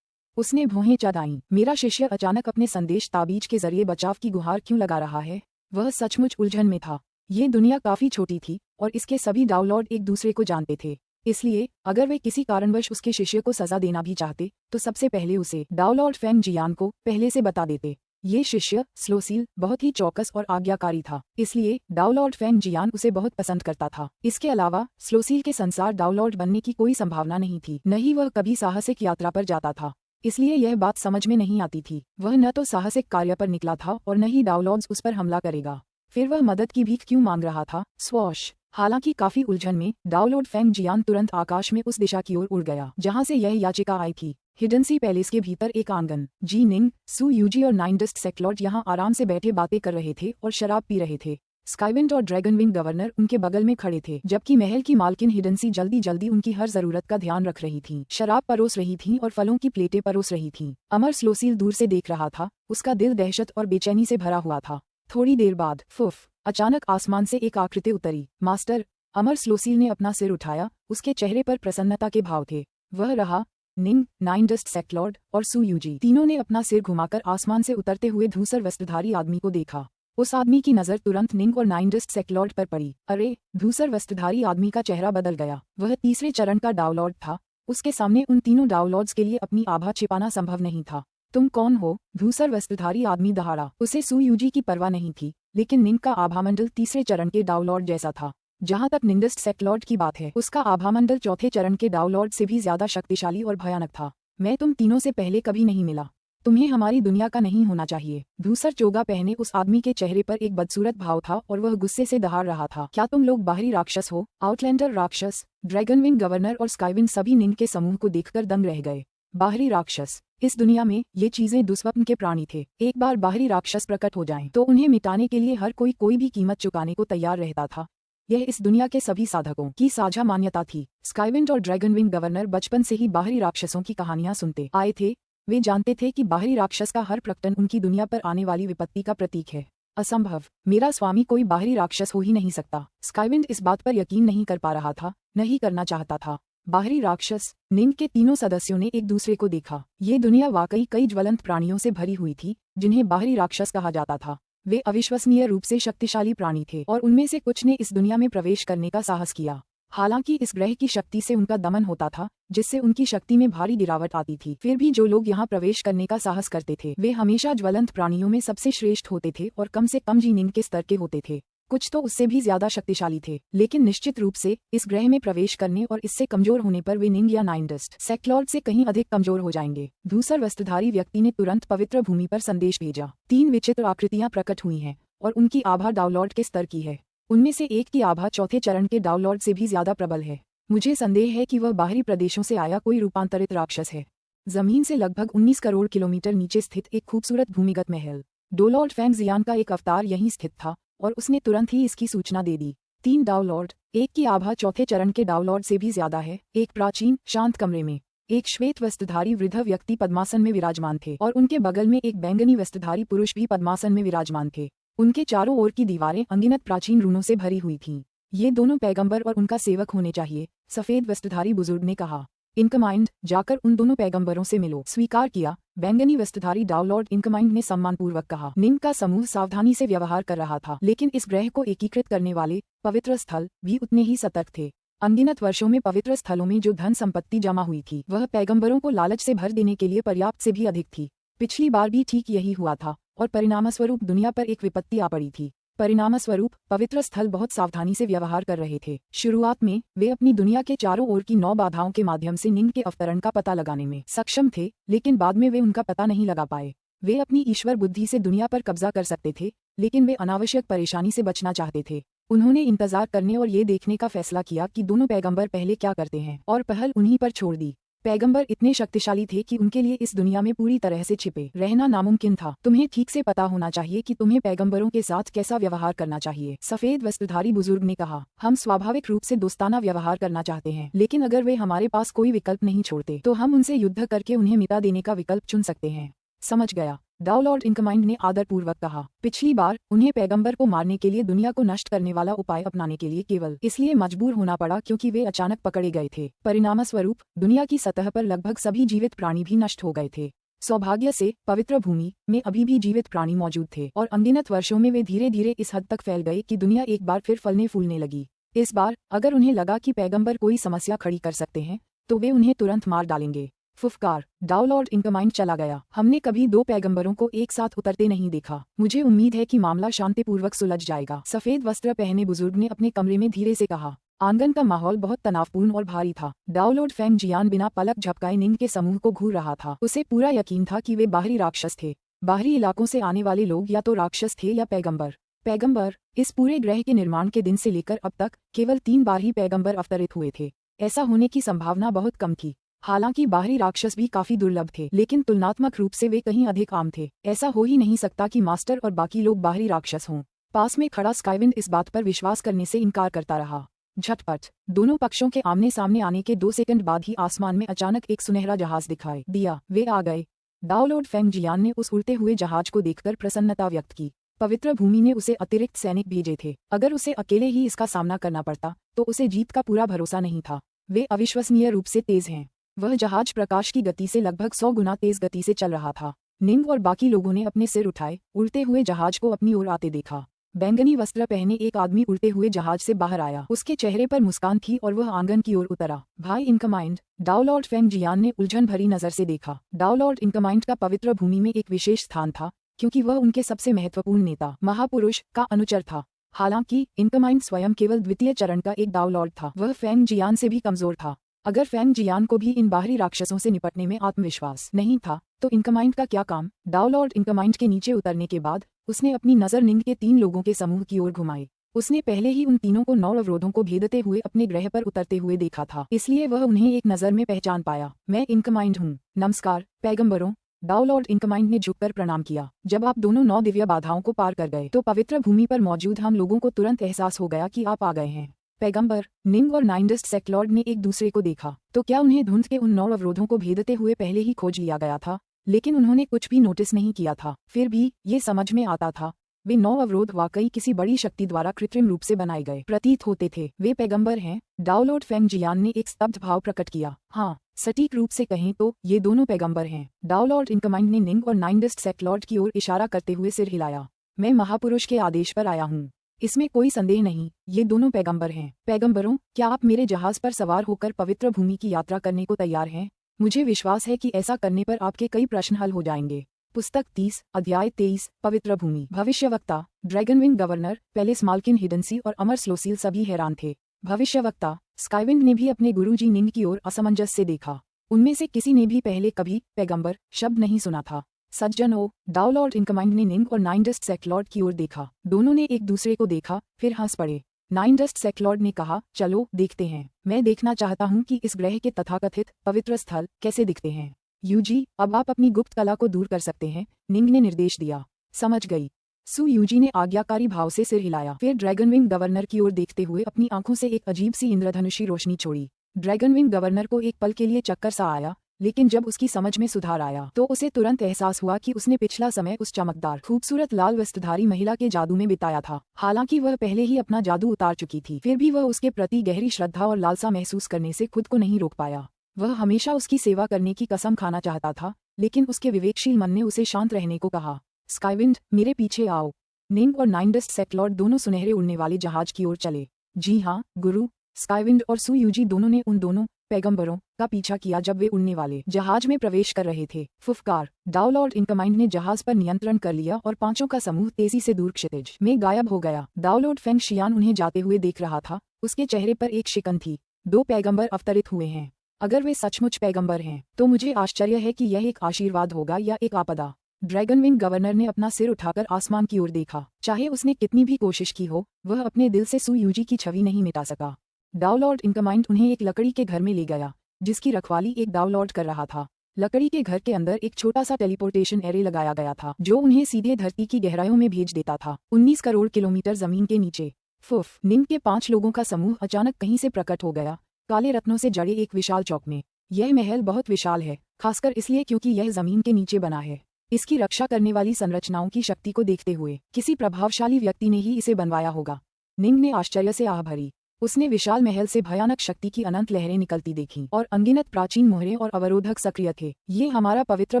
उसने भौहें चढ़ाईं। मेरा शिष्य अचानक अपने संदेश ताबीज के जरिए बचाव की गुहार क्यों लगा रहा है? वह सचमुच उलझन में था। ये दुनिया काफी छोटी थी और इसके सभी डाउनलॉर्ड एक दूसरे को जानते थे। इसलिए अगर वे किसी कारणवश उसके शिष्य को सजा देना भी चाहते तो सबसे पहले उसे डाउनलॉर्ड फेंग जियान को पहले से बता देते। ये शिष्य स्लोसील बहुत ही चौकस और आज्ञाकारी था, इसलिए डाउनलॉर्ड फेंग जियान उसे बहुत पसंद करता था। इसके अलावा स्लोसील के संसार डाउनलॉर्ड बनने की कोई संभावना नहीं थी, न ही वह कभी साहसिक यात्रा पर जाता था। इसलिए यह बात समझ में नहीं आती थी। वह न तो साहसिक कार्य पर निकला था और न ही डाउनलॉर्ड्स उस पर हमला करेगा। फिर वह मदद की भीख क्यों मांग रहा था? स्वॉश। हालांकि काफी उलझन में डाउनलॉर्ड फेंग जियान तुरंत आकाश में उस दिशा की ओर उड़ गया जहां से यह याचिका आई थी। हिडन सी पैलेस के भीतर एक आंगन। जी निंग, सू यूजी और नाइनडस्ट सेक्लॉर्ड यहाँ आराम से बैठे बातें कर रहे थे और शराब पी रहे थे। स्काईविंड और ड्रैगनविंग गवर्नर उनके बगल में खड़े थे, जबकि महल की मालकिन हिडन सी जल्दी जल्दी उनकी हर जरूरत का ध्यान रख रही थी। शराब परोस रही थी और फलों की प्लेटें परोस रही थी। अमर स्लोसील दूर से देख रहा था, उसका दिल दहशत और बेचैनी से भरा हुआ था। थोड़ी देर बाद फुफ, अचानक आसमान से एक आकृति उतरी। मास्टर, अमर स्लोसील ने अपना सिर उठाया, उसके चेहरे पर प्रसन्नता के भाव थे। वह रहा। निंग, नाइनडस्ट सेक्लॉर्ड और सू यूजी तीनों ने अपना सिर घुमाकर आसमान से उतरते हुए धूसर वस्त्रधारी आदमी को देखा। उस आदमी की नजर तुरंत निंग और नाइनडस्ट सेक्लॉर्ड पर पड़ी। अरे, धूसर वस्त्रधारी आदमी का चेहरा बदल गया। वह तीसरे चरण का डाउनलॉर्ड था। उसके सामने उन तीनों डाउनलॉर्ड्स के लिए अपनी आभा छिपाना संभव नहीं था। तुम कौन हो? धूसर वस्त्रधारी आदमी दहाड़ा। उसे सू यूजी की परवाह नहीं थी, लेकिन निंग का आभामंडल तीसरे चरण के डाउनलॉर्ड जैसा था। जहां तक निंडस्ट सेक्लॉर्ड की बात है, उसका आभामंडल चौथे चरण के डाउनलॉर्ड से भी ज्यादा शक्तिशाली और भयानक था। मैं तुम तीनों से पहले कभी नहीं मिला। तुम्हें हमारी दुनिया का नहीं होना चाहिए। धूसर चोगा पहने उस आदमी के चेहरे पर एक बदसूरत भाव था और वह गुस्से से दहाड़ रहा था। क्या तुम लोग बाहरी राक्षस हो? आउटलैंडर राक्षस, ड्रैगनविंग गवर्नर और स्काईविंग सभी निंग के समूह को देखकर दंग रह गए। बाहरी राक्षस? इस दुनिया में ये चीजें दुस्वप्न के प्राणी थे। एक बार बाहरी राक्षस प्रकट हो जाएं, तो उन्हें मिटाने के लिए हर कोई भी कीमत चुकाने को तैयार रहता था। यह इस दुनिया के सभी साधकों की साझा मान्यता थी। स्काईविंड और ड्रैगनविंग गवर्नर बचपन से ही बाहरी राक्षसों की कहानियां सुनते आए थे। वे जानते थे कि बाहरी राक्षस का हर प्रकटन उनकी दुनिया पर आने वाली विपत्ति का प्रतीक है। असंभव, मेरा स्वामी कोई बाहरी राक्षस हो ही नहीं सकता। स्काईविंड इस बात पर यकीन नहीं कर पा रहा था, न ही करना चाहता था। बाहरी राक्षस? निंग के तीनों सदस्यों ने एक दूसरे को देखा। ये दुनिया वाकई कई ज्वलंत प्राणियों से भरी हुई थी, जिन्हें बाहरी राक्षस कहा जाता था। वे अविश्वसनीय रूप से शक्तिशाली प्राणी थे और उनमें से कुछ ने इस दुनिया में प्रवेश करने का साहस किया। हालांकि इस ग्रह की शक्ति से उनका दमन होता था, जिससे उनकी शक्ति में भारी गिरावट आती थी। फिर भी जो लोग यहाँ प्रवेश करने का साहस करते थे, वे हमेशा ज्वलंत प्राणियों में सबसे श्रेष्ठ होते थे और कम से कम जीनिंग के स्तर के होते थे। कुछ तो उससे भी ज्यादा शक्तिशाली थे, लेकिन निश्चित रूप से इस ग्रह में प्रवेश करने और इससे कमजोर होने पर वे निंग या नाइनडस्ट सेक्लॉर्ड से कहीं अधिक कमजोर हो जाएंगे। धूसर वस्त्रधारी व्यक्ति ने तुरंत पवित्र भूमि पर संदेश भेजा। 3 विचित्र आकृतियां प्रकट हुई हैं और उनकी आभा डाउनलॉर्ड के स्तर की है। उनमें से एक की आभा चौथे चरण के डाउनलॉर्ड से भी ज्यादा प्रबल है। मुझे संदेह है कि वह बाहरी प्रदेशों से आया कोई रूपांतरित राक्षस है। जमीन से लगभग 19 करोड़ किलोमीटर नीचे स्थित एक खूबसूरत भूमिगत महल। डाउनलॉर्ड फेंग जियान का एक अवतार यहीं स्थित था और उसने तुरंत ही इसकी सूचना दे दी। 3 डाउनलॉर्ड, एक की आभा चौथे चरण के डाउनलॉर्ड से भी ज्यादा है। एक प्राचीन शांत कमरे में एक श्वेत वस्त्रधारी वृद्ध व्यक्ति पद्मासन में विराजमान थे और उनके बगल में एक बैंगनी वस्त्रधारी पुरुष भी पद्मासन में विराजमान थे। उनके चारों ओर की दीवारें अनगिनत प्राचीन रूनों से भरी हुई थीं। ये दोनों पैगंबर और उनका सेवक होने चाहिए, सफेद वस्त्रधारी बुजुर्ग ने कहा। इनकमाइंड, जाकर उन दोनों पैगंबरों से मिलो। स्वीकार किया, बैंगनी वस्त्रधारी डाउनलॉर्ड इनकमाइंड ने सम्मानपूर्वक कहा। निंग का समूह सावधानी से व्यवहार कर रहा था, लेकिन इस ग्रह को एकीकृत करने वाले पवित्र स्थल भी उतने ही सतर्क थे। अनगिनत वर्षों में पवित्र स्थलों में जो धन संपत्ति जमा हुई थी, वह पैगंबरों को लालच से भर देने के लिए पर्याप्त से भी अधिक थी। पिछली बार भी ठीक यही हुआ था और परिणामस्वरूप दुनिया पर एक विपत्ति आ पड़ी थी। परिणामस्वरूप पवित्र स्थल बहुत सावधानी से व्यवहार कर रहे थे। शुरुआत में वे अपनी दुनिया के चारों ओर की 9 बाधाओं के माध्यम से निंग के अवतरण का पता लगाने में सक्षम थे, लेकिन बाद में वे उनका पता नहीं लगा पाए। वे अपनी ईश्वर बुद्धि से दुनिया पर कब्जा कर सकते थे, लेकिन वे अनावश्यक परेशानी से बचना चाहते थे। उन्होंने इंतजार करने और ये देखने का फैसला किया कि दोनों पैगंबर पहले क्या करते हैं और पहल उन्हीं पर छोड़ दी। पैगंबर इतने शक्तिशाली थे कि उनके लिए इस दुनिया में पूरी तरह से छिपे रहना नामुमकिन था। तुम्हें ठीक से पता होना चाहिए कि तुम्हें पैगंबरों के साथ कैसा व्यवहार करना चाहिए, सफेद वस्त्रधारी बुजुर्ग ने कहा। हम स्वाभाविक रूप से दोस्ताना व्यवहार करना चाहते हैं, लेकिन अगर वे हमारे पास कोई विकल्प नहीं छोड़ते तो हम उनसे युद्ध करके उन्हें मिटा देने का विकल्प चुन सकते हैं। समझ गया। डाउलॉर्ड इनकमाइंड ने आदरपूर्वक कहा। पिछली बार उन्हें पैगंबर को मारने के लिए दुनिया को नष्ट करने वाला उपाय अपनाने के लिए केवल इसलिए मजबूर होना पड़ा क्योंकि वे अचानक पकड़े गए थे। परिणामस्वरूप दुनिया की सतह पर लगभग सभी जीवित प्राणी भी नष्ट हो गए थे। सौभाग्य से पवित्र भूमि में अभी भी जीवित प्राणी मौजूद थे और अनगिनत वर्षों में वे धीरे धीरे इस हद तक फैल गए कि दुनिया एक बार फिर फलने फूलने लगी। इस बार अगर उन्हें लगा कि पैगंबर कोई समस्या खड़ी कर सकते हैं तो वे उन्हें तुरंत मार डालेंगे। फुफकार, डाउलॉर्ड इनकमाइंड चला गया। हमने कभी दो पैगंबरों को एक साथ उतरते नहीं देखा। मुझे उम्मीद है कि मामला शांतिपूर्वक सुलझ जाएगा। सफेद वस्त्र पहने बुजुर्ग ने अपने कमरे में धीरे से कहा। आंगन का माहौल बहुत तनावपूर्ण और भारी था। डाउलॉर्ड फेंग जियान बिना पलक झपकाए निंग के समूह को घूर रहा था। उसे पूरा यकीन था कि वे बाहरी राक्षस थे। बाहरी इलाकों से आने वाले लोग या तो राक्षस थे या पैगंबर। पैगंबर, इस पूरे ग्रह के निर्माण के दिन से लेकर अब तक केवल 3 बार ही पैगंबर अवतरित हुए थे। ऐसा होने की संभावना बहुत कम थी। हालांकि बाहरी राक्षस भी काफी दुर्लभ थे, लेकिन तुलनात्मक रूप से वे कहीं अधिक आम थे। ऐसा हो ही नहीं सकता कि मास्टर और बाकी लोग बाहरी राक्षस हों। पास में खड़ा स्काईविंड इस बात पर विश्वास करने से इनकार करता रहा। झटपट दोनों पक्षों के आमने सामने आने के 2 सेकंड बाद ही आसमान में अचानक एक सुनहरा जहाज दिखाई दिया। वे आ गए। डाउलॉर्ड फेंग जियान ने उस उड़ते हुए जहाज को देखकर प्रसन्नता व्यक्त की। पवित्र भूमि ने उसे अतिरिक्त सैनिक भेजे थे। अगर उसे अकेले ही इसका सामना करना पड़ता तो उसे जीत का पूरा भरोसा नहीं था। वे अविश्वसनीय रूप से तेज हैं। वह जहाज प्रकाश की गति से लगभग 100 गुना तेज गति से चल रहा था। निंग और बाकी लोगों ने अपने सिर उठाए, उड़ते हुए जहाज को अपनी ओर आते देखा। बैंगनी वस्त्र पहने एक आदमी उड़ते हुए जहाज से बाहर आया। उसके चेहरे पर मुस्कान थी और वह आंगन की ओर उतरा। भाई इनकमाइंड, डाउलॉर्ड फेंग जियान ने उलझन भरी नजर से देखा। डाउलॉर्ड इनकमाइंड का पवित्र भूमि में एक विशेष स्थान था क्योंकि वह उनके सबसे महत्वपूर्ण नेता महापुरुष का अनुचर था। हालांकि इनकमाइंड स्वयं केवल द्वितीय चरण का एक डाउलॉर्ड था। वह फेंग जियान से भी कमजोर था। अगर फेंग जियान को भी इन बाहरी राक्षसों से निपटने में आत्मविश्वास नहीं था तो इनकमाइंड का क्या काम। डाउलॉर्ड इनकमाइंड के नीचे उतरने के बाद उसने अपनी नजर निंग के 3 लोगों के समूह की ओर घुमाई। उसने पहले ही उन तीनों को 9 अवरोधों को भेदते हुए अपने ग्रह पर उतरते हुए देखा था, इसलिए वह उन्हें एक नजर में पहचान पाया। मैं इनकमाइंड हूँ। नमस्कार पैगंबरों। डाउलॉर्ड इनकमाइंड ने झुककर प्रणाम किया। जब आप दोनों 9 दिव्य बाधाओं को पार कर गए तो पवित्र भूमि पर मौजूद हम लोगों को तुरंत एहसास हो गया कि आप आ गए हैं। पैगंबर, निंग और नाइनडस्ट सेक्लॉर्ड ने एक दूसरे को देखा। तो क्या उन्हें धुंध के उन 9 अवरोधों को भेदते हुए पहले ही खोज लिया गया था? लेकिन उन्होंने कुछ भी नोटिस नहीं किया था। फिर भी ये समझ में आता था वे 9 अवरोध वाकई किसी बड़ी शक्ति द्वारा कृत्रिम रूप से बनाए गए प्रतीत होते थे। वे पैगंबर हैं। डाउलॉर्ड फेंग जियान ने एक स्तब्ध भाव प्रकट किया। हाँ, सटीक रूप से कहें तो ये दोनों पैगंबर हैं। डाउलॉर्ड इनकमाइंड ने निंग और नाइनडस्ट सेक्लॉर्ड की ओर इशारा करते हुए सिर हिलाया। मैं महापुरुष के आदेश पर आया हूँ। इसमें कोई संदेह नहीं, ये दोनों पैगंबर हैं। पैगंबरों, क्या आप मेरे जहाज पर सवार होकर पवित्र भूमि की यात्रा करने को तैयार हैं? मुझे विश्वास है कि ऐसा करने पर आपके कई प्रश्न हल हो जाएंगे। पुस्तक 30, अध्याय 23, पवित्र भूमि। भविष्यवक्ता, ड्रैगनविंग गवर्नर, पेलेस माल्किन हिडनसी और अमर स्लोसील सभी हैरान थे। भविष्यवक्ता, स्काईविंड ने भी अपने गुरुजी निंग की ओर असमंजस से देखा। उनमें से किसी ने भी पहले कभी पैगंबर शब्द नहीं सुना था। सज्जनों, डाउलॉर्ड इनकमाइंड ने निंग और नाइनडस्ट सेक्लॉर्ड की ओर देखा। दोनों ने एक दूसरे को देखा, फिर हंस पड़े। नाइनडस्ट सेक्लॉर्ड ने कहा, चलो देखते हैं। मैं देखना चाहता हूं कि इस ग्रह के तथाकथित पवित्र स्थल कैसे दिखते हैं। यूजी, अब आप अपनी गुप्त कला को दूर कर सकते हैं, निंग ने निर्देश दिया। समझ गई। सु यूजी ने आज्ञाकारी भाव से सिर हिलाया। फिर ड्रैगनविंग गवर्नर की ओर देखते हुए अपनी आंखों से एक अजीब सी इंद्रधनुषी रोशनी छोड़ी। ड्रैगनविंग गवर्नर को एक पल के लिए चक्कर सा आया, लेकिन जब उसकी समझ में सुधार आया तो उसे तुरंत एहसास हुआ कि उसने पिछला समय उस चमकदार खूबसूरत लाल वस्त्रधारी महिला के जादू में बिताया था। हालांकि वह पहले ही अपना जादू उतार चुकी थी, फिर भी वह उसके प्रति गहरी श्रद्धा और लालसा महसूस करने से खुद को नहीं रोक पाया। वह हमेशा उसकी सेवा करने की कसम खाना चाहता था, लेकिन उसके विवेकशील मन ने उसे शांत रहने को कहा। स्काईविंड, मेरे पीछे आओ। निंग और नाइनडस्ट सेक्लॉर्ड दोनों सुनहरे उड़ने वाले जहाज की ओर चले। जी हाँ गुरु। स्काईविंड और सु यूजी दोनों ने उन दोनों पैगंबरों का पीछा किया जब वे उड़ने वाले जहाज में प्रवेश कर रहे थे। फुफकार, डाउलॉर्ड इनकमाइंड ने जहाज पर नियंत्रण कर लिया और पांचों का समूह तेजी से दूर क्षितिज में गायब हो गया। डाउलॉर्ड फेंग शियान उन्हें जाते हुए देख रहा था। उसके चेहरे पर एक शिकन थी। 2 पैगंबर अवतरित हुए हैं। अगर वे सचमुच पैगंबर हैं तो मुझे आश्चर्य है कि यह एक आशीर्वाद होगा या एक आपदा। ड्रैगनविंग गवर्नर ने अपना सिर उठाकर आसमान की ओर देखा। चाहे उसने कितनी भी कोशिश की हो, वह अपने दिल से सु यूजी की छवि नहीं मिटा सका। डाउलॉर्ड इनकमाइंड उन्हें एक लकड़ी के घर में ले गया, जिसकी रखवाली एक डाउलॉर्ड कर रहा था। लकड़ी के घर के अंदर एक छोटा सा टेलीपोर्टेशन एरे लगाया गया था, जो उन्हें सीधे धरती की गहराइयों में भेज देता था, 19 करोड़ किलोमीटर जमीन के नीचे। फुफ, निंग के 5 लोगों का समूह अचानक कहीं से प्रकट हो गया, काले रत्नों से जड़े एक विशाल चौक में। यह महल बहुत विशाल है, खासकर इसलिए क्योंकि यह जमीन के नीचे बना है। इसकी रक्षा करने वाली संरचनाओं की शक्ति को देखते हुए किसी प्रभावशाली व्यक्ति ने ही इसे बनवाया होगा। निंग ने आश्चर्य से आह भरी। उसने विशाल महल से भयानक शक्ति की अनंत लहरें निकलती देखीं और अनगिनत प्राचीन मोहरें और अवरोधक सक्रिय थे। ये हमारा पवित्र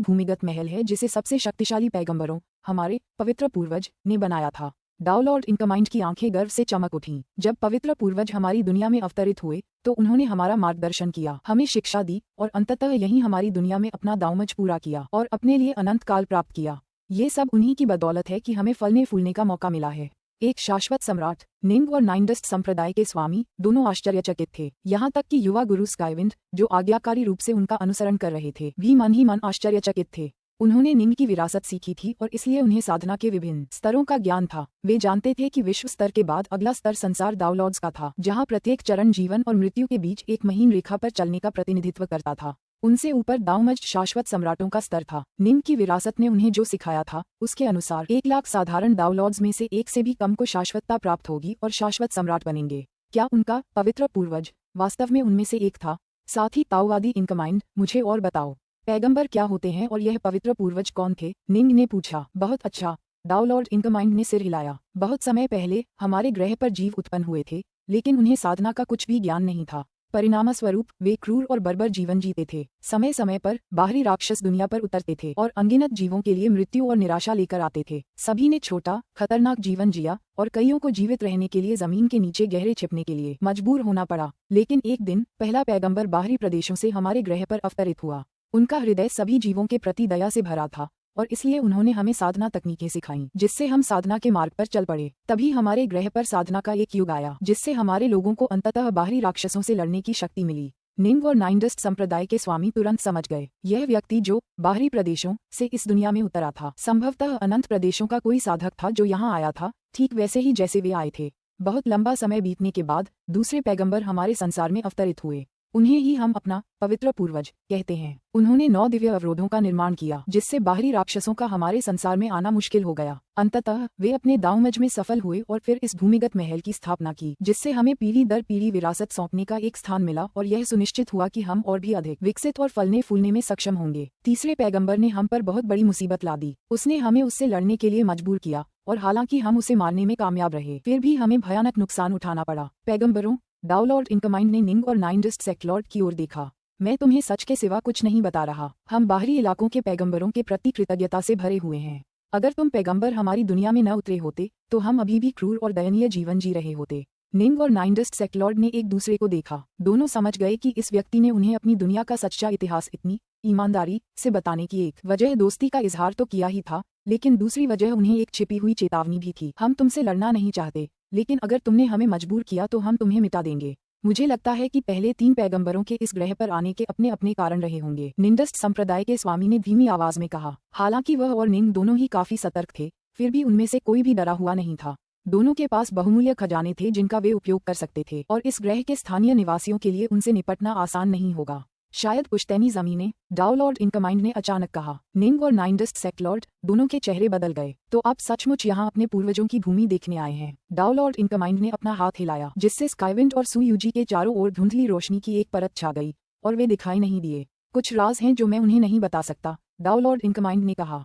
भूमिगत महल है जिसे सबसे शक्तिशाली पैगंबरों, हमारे पवित्र पूर्वज, ने बनाया था। डाउलॉर्ड इनकमाइंड की आंखें गर्व से चमक उठीं। जब पवित्र पूर्वज हमारी दुनिया में अवतरित हुए तो उन्होंने हमारा मार्गदर्शन किया, हमें शिक्षा दी और अंततः यहीं हमारी दुनिया में अपना दावमज पूरा किया और अपने लिए अनंत काल प्राप्त किया। ये सब उन्हीं की बदौलत है कि हमें फलने फूलने का मौका मिला है। एक शाश्वत सम्राट, निंग और नाइनडस्ट संप्रदाय के स्वामी दोनों आश्चर्यचकित थे। यहाँ तक कि युवा गुरु स्काईविंड, जो आज्ञाकारी रूप से उनका अनुसरण कर रहे थे, भी मन ही मन आश्चर्यचकित थे। उन्होंने निंग की विरासत सीखी थी और इसलिए उन्हें साधना के विभिन्न स्तरों का ज्ञान था। वे जानते थे कि विश्व स्तर के बाद अगला स्तर संसार दावलॉर्ड्स का था, जहाँ प्रत्येक चरण जीवन और मृत्यु के बीच एक महीन रेखा पर चलने का प्रतिनिधित्व करता था। उनसे ऊपर दावमज शाश्वत सम्राटों का स्तर था। निंग की विरासत ने उन्हें जो सिखाया था उसके अनुसार 1 लाख साधारण दावलॉर्ड्स में से एक से भी कम को शाश्वतता प्राप्त होगी और शाश्वत सम्राट बनेंगे। क्या उनका पवित्र पूर्वज वास्तव में उनमें से एक था? साथ ही ताओवादी इनकमाइंड, मुझे और बताओ, पैगंबर क्या होते हैं और यह पवित्र पूर्वज कौन थे? निंग ने पूछा। बहुत अच्छा, डाउलॉर्ड इनकमाइंड ने सिर हिलाया। बहुत समय पहले हमारे ग्रह पर जीव उत्पन्न हुए थे, लेकिन उन्हें साधना का कुछ भी ज्ञान नहीं था। परिणामस्वरूप वे क्रूर और बर्बर जीवन जीते थे। समय समय पर बाहरी राक्षस दुनिया पर उतरते थे और अनगिनत जीवों के लिए मृत्यु और निराशा लेकर आते थे। सभी ने छोटा खतरनाक जीवन जिया और कईयों को जीवित रहने के लिए जमीन के नीचे गहरे छिपने के लिए मजबूर होना पड़ा। लेकिन एक दिन पहला पैगंबर बाहरी प्रदेशों से हमारे ग्रह पर अवतरित हुआ। उनका हृदय सभी जीवों के प्रति दया से भरा था और इसलिए उन्होंने हमें साधना तकनीकें सिखाईं, जिससे हम साधना के मार्ग पर चल पड़े। तभी हमारे ग्रह पर साधना का एक युग आया, जिससे हमारे लोगों को अंततः बाहरी राक्षसों से लड़ने की शक्ति मिली। निंग और नाइनडस्ट संप्रदाय के स्वामी तुरंत समझ गए, यह व्यक्ति जो बाहरी प्रदेशों से इस दुनिया में उतरा था, संभवतः अनंत प्रदेशों का कोई साधक था जो यहाँ आया था, ठीक वैसे ही जैसे वे आए थे। बहुत लंबा समय बीतने के बाद दूसरे पैगंबर हमारे संसार में अवतरित हुए। उन्हें ही हम अपना पवित्र पूर्वज कहते हैं। उन्होंने 9 दिव्य अवरोधों का निर्माण किया, जिससे बाहरी राक्षसों का हमारे संसार में आना मुश्किल हो गया। अंततः वे अपने दावमज में सफल हुए और फिर इस भूमिगत महल की स्थापना की, जिससे हमें पीढ़ी दर पीढ़ी विरासत सौंपने का एक स्थान मिला और यह सुनिश्चित हुआ कि हम और भी अधिक विकसित और फलने फूलने में सक्षम होंगे। तीसरे पैगंबर ने हम पर बहुत बड़ी मुसीबत ला दी। उसने हमें उससे लड़ने के लिए मजबूर किया और हालांकि हम उसे मारने में कामयाब रहे, फिर भी हमें भयानक नुकसान उठाना पड़ा। पैगंबरों, डाउलॉर्ड इनकमाइंड ने निंग और नाइनडस्ट सेक्लॉर्ड की ओर देखा। मैं तुम्हें सच के सिवा कुछ नहीं बता रहा। हम बाहरी इलाकों के पैगंबरों के प्रति कृतज्ञता से भरे हुए हैं। अगर तुम पैगंबर हमारी दुनिया में न उतरे होते तो हम अभी भी क्रूर और दयनीय जीवन जी रहे होते। निंग और नाइनडस्ट सेक्लॉर्ड ने एक दूसरे को देखा। दोनों समझ गए कि इस व्यक्ति ने उन्हें अपनी दुनिया का सच्चा इतिहास इतनी ईमानदारी से बताने की एक वजह दोस्ती का इजहार तो किया ही था, लेकिन दूसरी वजह उन्हें एक छिपी हुई चेतावनी भी थी। हम तुमसे लड़ना नहीं चाहते, लेकिन अगर तुमने हमें मजबूर किया तो हम तुम्हें मिटा देंगे। मुझे लगता है कि पहले 3 पैगंबरों के इस ग्रह पर आने के अपने अपने कारण रहे होंगे, निंडस्ट संप्रदाय के स्वामी ने धीमी आवाज में कहा। हालांकि वह और निंग दोनों ही काफी सतर्क थे, फिर भी उनमें से कोई भी डरा हुआ नहीं था। दोनों के पास बहुमूल्य खजाने थे जिनका वे उपयोग कर सकते थे और इस ग्रह के स्थानीय निवासियों के लिए उनसे निपटना आसान नहीं होगा। शायद पुश्तैनी जमीनें, डाउलॉर्ड इनकमाइंड ने अचानक कहा। निंग और नाइनडस्ट सेक्लॉर्ड दोनों के चेहरे बदल गए। तो आप सचमुच यहाँ अपने पूर्वजों की भूमि देखने आए हैं? डाउलॉर्ड इनकमाइंड ने अपना हाथ हिलाया, जिससे स्काईविंड और सुयूजी के चारों ओर धुंधली रोशनी की एक परत छा गई और वे दिखाई नहीं दिए। कुछ राज हैं जो मैं उन्हें नहीं बता सकता, डाउलॉर्ड इनकमाइंड ने कहा।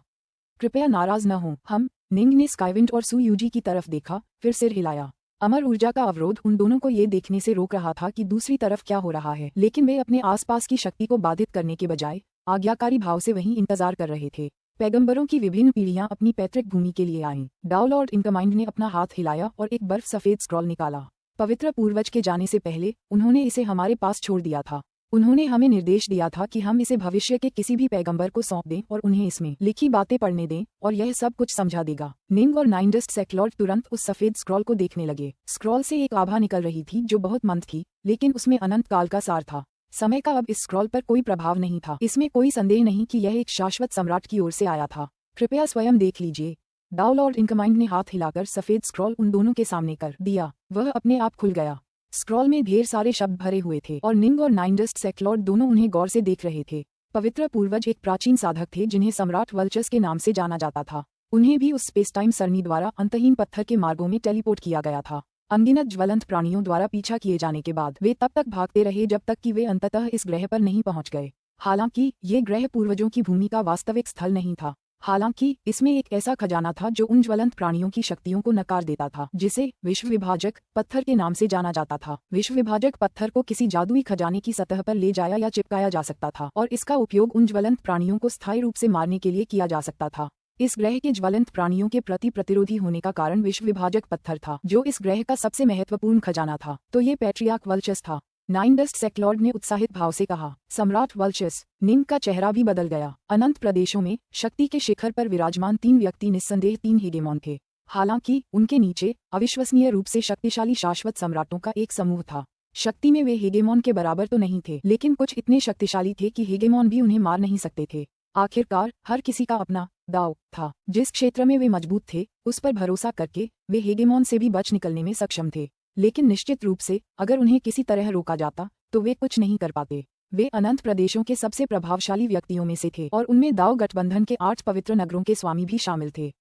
कृपया नाराज न हो। हम, निंग ने स्काईविंड और सुयूजी की तरफ देखा, फिर सिर हिलाया। अमर ऊर्जा का अवरोध उन दोनों को ये देखने से रोक रहा था कि दूसरी तरफ क्या हो रहा है, लेकिन वे अपने आसपास की शक्ति को बाधित करने के बजाय आज्ञाकारी भाव से वहीं इंतजार कर रहे थे। पैगंबरों की विभिन्न पीढ़ियां अपनी पैतृक भूमि के लिए आईं। डाउलॉर्ड इनकमाइंड ने अपना हाथ हिलाया और एक बर्फ सफेद स्क्रॉल निकाला। पवित्र पूर्वज के जाने से पहले उन्होंने इसे हमारे पास छोड़ दिया था। उन्होंने हमें निर्देश दिया था कि हम इसे भविष्य के किसी भी पैगंबर को सौंप दें और उन्हें इसमें लिखी बातें पढ़ने दें और यह सब कुछ समझा देगा। निंग और नाइनडस्ट सेक्लॉर्ड तुरंत उस सफेद स्क्रॉल को देखने लगे। स्क्रॉल से एक आभा निकल रही थी जो बहुत मंद थी, लेकिन उसमें अनंत काल का सार था। समय का अब इस स्क्रॉल पर कोई प्रभाव नहीं था। इसमें कोई संदेह नहीं कि यह एक शाश्वत सम्राट की ओर से आया था। कृपया स्वयं देख लीजिए। डाउलॉर्ड इनकमाइंड ने हाथ हिलाकर सफेद स्क्रॉल उन दोनों के सामने कर दिया। वह अपने आप खुल गया। स्क्रॉल में ढेर सारे शब्द भरे हुए थे और निंग और नाइनडस्ट सेक्लॉर्ड दोनों उन्हें गौर से देख रहे थे। पवित्र पूर्वज एक प्राचीन साधक थे जिन्हें सम्राट वल्चस के नाम से जाना जाता था। उन्हें भी उस स्पेस टाइम सरणी द्वारा अंतहीन पत्थर के मार्गों में टेलीपोर्ट किया गया था। अनगिनत ज्वलंत प्राणियों द्वारा पीछा किए जाने के बाद वे तब तक भागते रहे जब तक कि वे अंततः इस ग्रह पर नहीं पहुंच गए। हालांकि ये ग्रह पूर्वजों की भूमि का वास्तविक स्थल नहीं था। हालांकि इसमें एक ऐसा खजाना था जो उन ज्वलंत प्राणियों की शक्तियों को नकार देता था, जिसे विश्व विभाजक पत्थर के नाम से जाना जाता था। विश्व विभाजक पत्थर को किसी जादुई खजाने की सतह पर ले जाया या चिपकाया जा सकता था और इसका उपयोग उन ज्वलंत प्राणियों को स्थायी रूप से मारने के लिए किया जा सकता था। इस ग्रह के ज्वलंत प्राणियों के प्रति प्रतिरोधी होने का कारण विश्व विभाजक पत्थर था, जो इस ग्रह का सबसे महत्वपूर्ण खजाना था। तो ये पैट्रियार्क वल्चस था। नाइन डस्ट सेक्लॉर्ड ने उत्साहित भाव से कहा। सम्राट वल्चस। निंग का चेहरा भी बदल गया। अनंत प्रदेशों में शक्ति के शिखर पर विराजमान 3 व्यक्ति निस्संदेह 3 हेगेमॉन थे। हालांकि उनके नीचे अविश्वसनीय रूप से शक्तिशाली शाश्वत सम्राटों का एक समूह था। शक्ति में वे हेगेमॉन के बराबर तो नहीं थे, लेकिन कुछ इतने शक्तिशाली थे कि हेगेमॉन भी उन्हें मार नहीं सकते थे। आखिरकार हर किसी का अपना दांव था। जिस क्षेत्र में वे मजबूत थे, उस पर भरोसा करके वे हेगेमॉन से भी बच निकलने में सक्षम थे। लेकिन निश्चित रूप से अगर उन्हें किसी तरह रोका जाता तो वे कुछ नहीं कर पाते। वे अनंत प्रदेशों के सबसे प्रभावशाली व्यक्तियों में से थे और उनमें दाव गठबंधन के 8 पवित्र नगरों के स्वामी भी शामिल थे।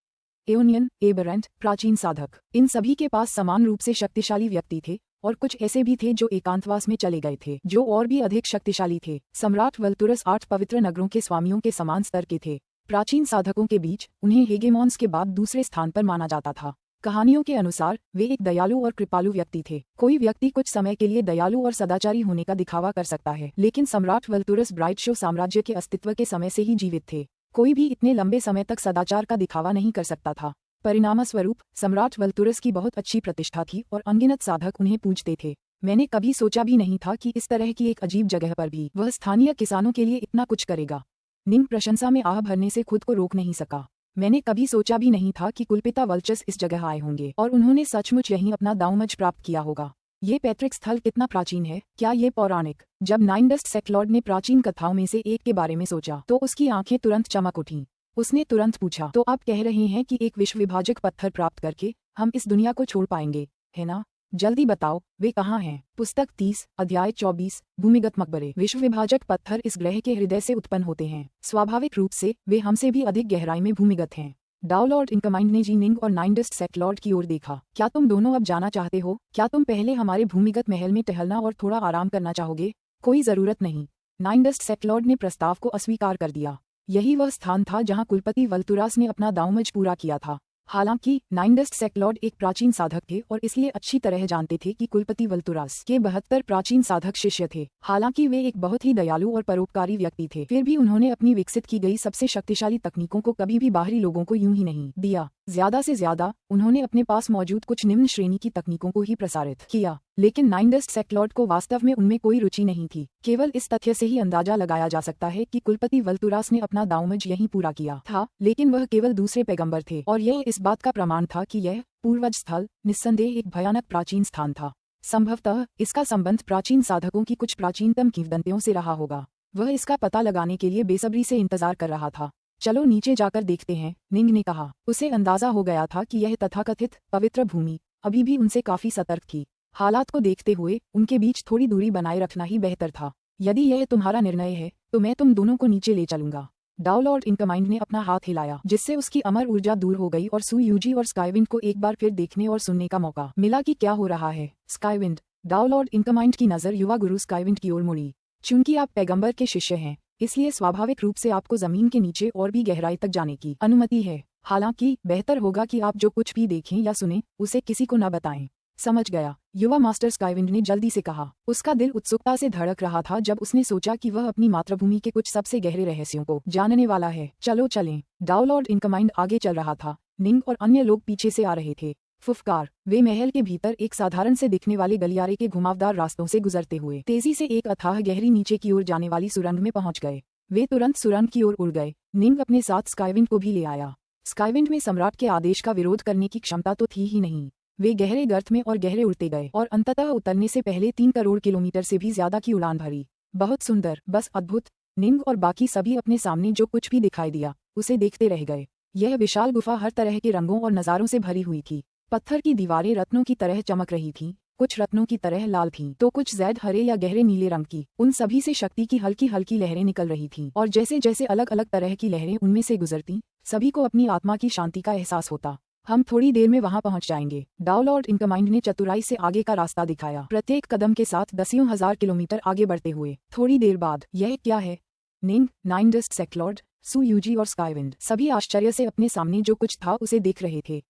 एओनियन, एबरेंट, प्राचीन साधक, इन सभी के पास समान रूप से शक्तिशाली व्यक्ति थे और कुछ ऐसे भी थे जो एकांतवास में चले गए थे, जो और भी अधिक शक्तिशाली थे। सम्राट वल्तुरस 8 पवित्र नगरों के स्वामियों के समान स्तर के थे। प्राचीन साधकों के बीच उन्हें हेगेमॉन्स के बाद दूसरे स्थान पर माना जाता था। कहानियों के अनुसार वे एक दयालु और कृपालु व्यक्ति थे। कोई व्यक्ति कुछ समय के लिए दयालु और सदाचारी होने का दिखावा कर सकता है, लेकिन सम्राट वल्तुरस ब्राइट शो साम्राज्य के अस्तित्व के समय से ही जीवित थे। कोई भी इतने लंबे समय तक सदाचार का दिखावा नहीं कर सकता था। परिणामस्वरूप सम्राट वल्तुरस की बहुत अच्छी प्रतिष्ठा थी और अनगिनत साधक उन्हें पूजते थे। मैंने कभी सोचा भी नहीं था कि इस तरह की एक अजीब जगह पर भी वह स्थानीय किसानों के लिए इतना कुछ करेगा। निंग प्रशंसा में आह भरने से खुद को रोक नहीं सका। मैंने कभी सोचा भी नहीं था कि कुलपिता वल्चस इस जगह आए होंगे और उन्होंने सचमुच यहीं अपना दांवमज प्राप्त किया होगा। ये पैट्रिक स्थल कितना प्राचीन है, क्या ये पौराणिक? जब नाइन डस्ट सेक्लॉर्ड ने प्राचीन कथाओं में से एक के बारे में सोचा तो उसकी आंखें तुरंत चमक उठीं। उसने तुरंत पूछा, तो आप कह रहे हैं कि एक विश्व विभाजक पत्थर प्राप्त करके हम इस दुनिया को छोड़ पाएंगे, है ना? जल्दी बताओ, वे कहाँ हैं? पुस्तक 30, अध्याय 24, भूमिगत मकबरे। विश्व विभाजक पत्थर इस ग्रह के हृदय से उत्पन्न होते हैं। स्वाभाविक रूप से वे हमसे भी अधिक गहराई में भूमिगत हैं। डाउलॉर्ड इनकमाइंड ने जी निंग और नाइन डस्ट सेक्लॉर्ड की ओर देखा। क्या तुम दोनों अब जाना चाहते हो? क्या तुम पहले हमारे भूमिगत महल में टहलना और थोड़ा आराम करना चाहोगे? कोई जरूरत नहीं। नाइन डस्ट सेक्लॉर्ड ने प्रस्ताव को अस्वीकार कर दिया। यही वह स्थान था जहां कुलपति वल्तुरास ने अपना दांवमज पूरा किया था। हालांकि नाइन डस्ट सेक्लॉर्ड एक प्राचीन साधक थे और इसलिए अच्छी तरह जानते थे कि कुलपति वल्तुरास के 72 प्राचीन साधक शिष्य थे। हालांकि वे एक बहुत ही दयालु और परोपकारी व्यक्ति थे, फिर भी उन्होंने अपनी विकसित की गई सबसे शक्तिशाली तकनीकों को कभी भी बाहरी लोगों को यूं ही नहीं दिया। ज्यादा से ज्यादा उन्होंने अपने पास मौजूद कुछ निम्न श्रेणी की तकनीकों को ही प्रसारित किया। लेकिन नाइन डस्ट सेक्लॉर्ड को वास्तव में उनमें कोई रुचि नहीं थी। केवल इस तथ्य से ही अंदाजा लगाया जा सकता है कि कुलपति वल्तुरास ने अपना दांवमज यहीं पूरा किया था, लेकिन वह केवल दूसरे पैगंबर थे और यह इस बात का प्रमाण था कि यह पूर्वज स्थल निस्संदेह एक भयानक प्राचीन स्थान था। संभवतः इसका संबंध प्राचीन साधकों की कुछ प्राचीनतम किंवदंतियों से रहा होगा। वह इसका पता लगाने के लिए बेसब्री से इंतजार कर रहा था। चलो नीचे जाकर देखते हैं, निंग ने कहा। उसे अंदाजा हो गया था कि यह तथाकथित पवित्र भूमि अभी भी उनसे काफी सतर्क थी। हालात को देखते हुए उनके बीच थोड़ी दूरी बनाए रखना ही बेहतर था। यदि यह तुम्हारा निर्णय है तो मैं तुम दोनों को नीचे ले चलूंगा। डाउलॉर्ड इनकमाइंड ने अपना हाथ हिलाया, जिससे उसकी अमर ऊर्जा दूर हो गई और सू यूजी और स्काईविंड को एक बार फिर देखने और सुनने का मौका मिला कि क्या हो रहा है। स्काईविंड। डाउलॉर्ड इनकमाइंड की नजर युवा गुरु स्काईविंड की ओर मुड़ी। चूंकि आप पैगंबर के शिष्य हैं, इसलिए स्वाभाविक रूप से आपको जमीन के नीचे और भी गहराई तक जाने की अनुमति है। हालांकि बेहतर होगा कि आप जो कुछ भी देखें या सुने उसे किसी को न बताएं। समझ गया, युवा मास्टर स्काईविंड ने जल्दी से कहा। उसका दिल उत्सुकता से धड़क रहा था जब उसने सोचा कि वह अपनी मातृभूमि के कुछ सबसे गहरे रहस्यों को जानने वाला है। चलो चलें। डाउलॉर्ड इनकमाइंड आगे चल रहा था। निंग और अन्य लोग पीछे से आ रहे थे। फुफकार। वे महल के भीतर एक साधारण से दिखने वाले गलियारे के घुमावदार रास्तों से गुजरते हुए तेजी से एक अथाह गहरी नीचे की ओर जाने वाली सुरंग में पहुंच गए। वे तुरंत सुरंग की ओर उड़ गए। निंग अपने साथ स्काईविंड को भी ले आया। स्काईविंड में सम्राट के आदेश का विरोध करने की क्षमता तो थी ही नहीं। वे गहरे गर्त में और गहरे उड़ते गए और अंततः उतरने से पहले 3 करोड़ किलोमीटर से भी ज्यादा की उड़ान भरी। बहुत सुंदर, बस अद्भुत। निंग और बाकी सभी अपने सामने जो कुछ भी दिखाई दिया उसे देखते रह गए। यह विशाल गुफा हर तरह के रंगों और नजारों से भरी हुई थी। पत्थर की दीवारें रत्नों की तरह चमक रही थीं, कुछ रत्नों की तरह लाल थीं, तो कुछ जैद हरे या गहरे नीले रंग की। उन सभी से शक्ति की हल्की हल्की लहरें निकल रही थीं और जैसे जैसे अलग अलग तरह की लहरें उनमें से गुजरती, सभी को अपनी आत्मा की शांति का एहसास होता। हम थोड़ी देर में वहां पहुंच जाएंगे। डाउलॉर्ड इनकमाइंड ने चतुराई से आगे का रास्ता दिखाया, प्रत्येक कदम के साथ दसियों हजार किलोमीटर आगे बढ़ते हुए। थोड़ी देर बाद, यह क्या है? निंग, नाइन डस्ट सेक्लॉर्ड, सू यूजी और स्काईविंड सभी आश्चर्य से अपने सामने जो कुछ था उसे देख रहे थे।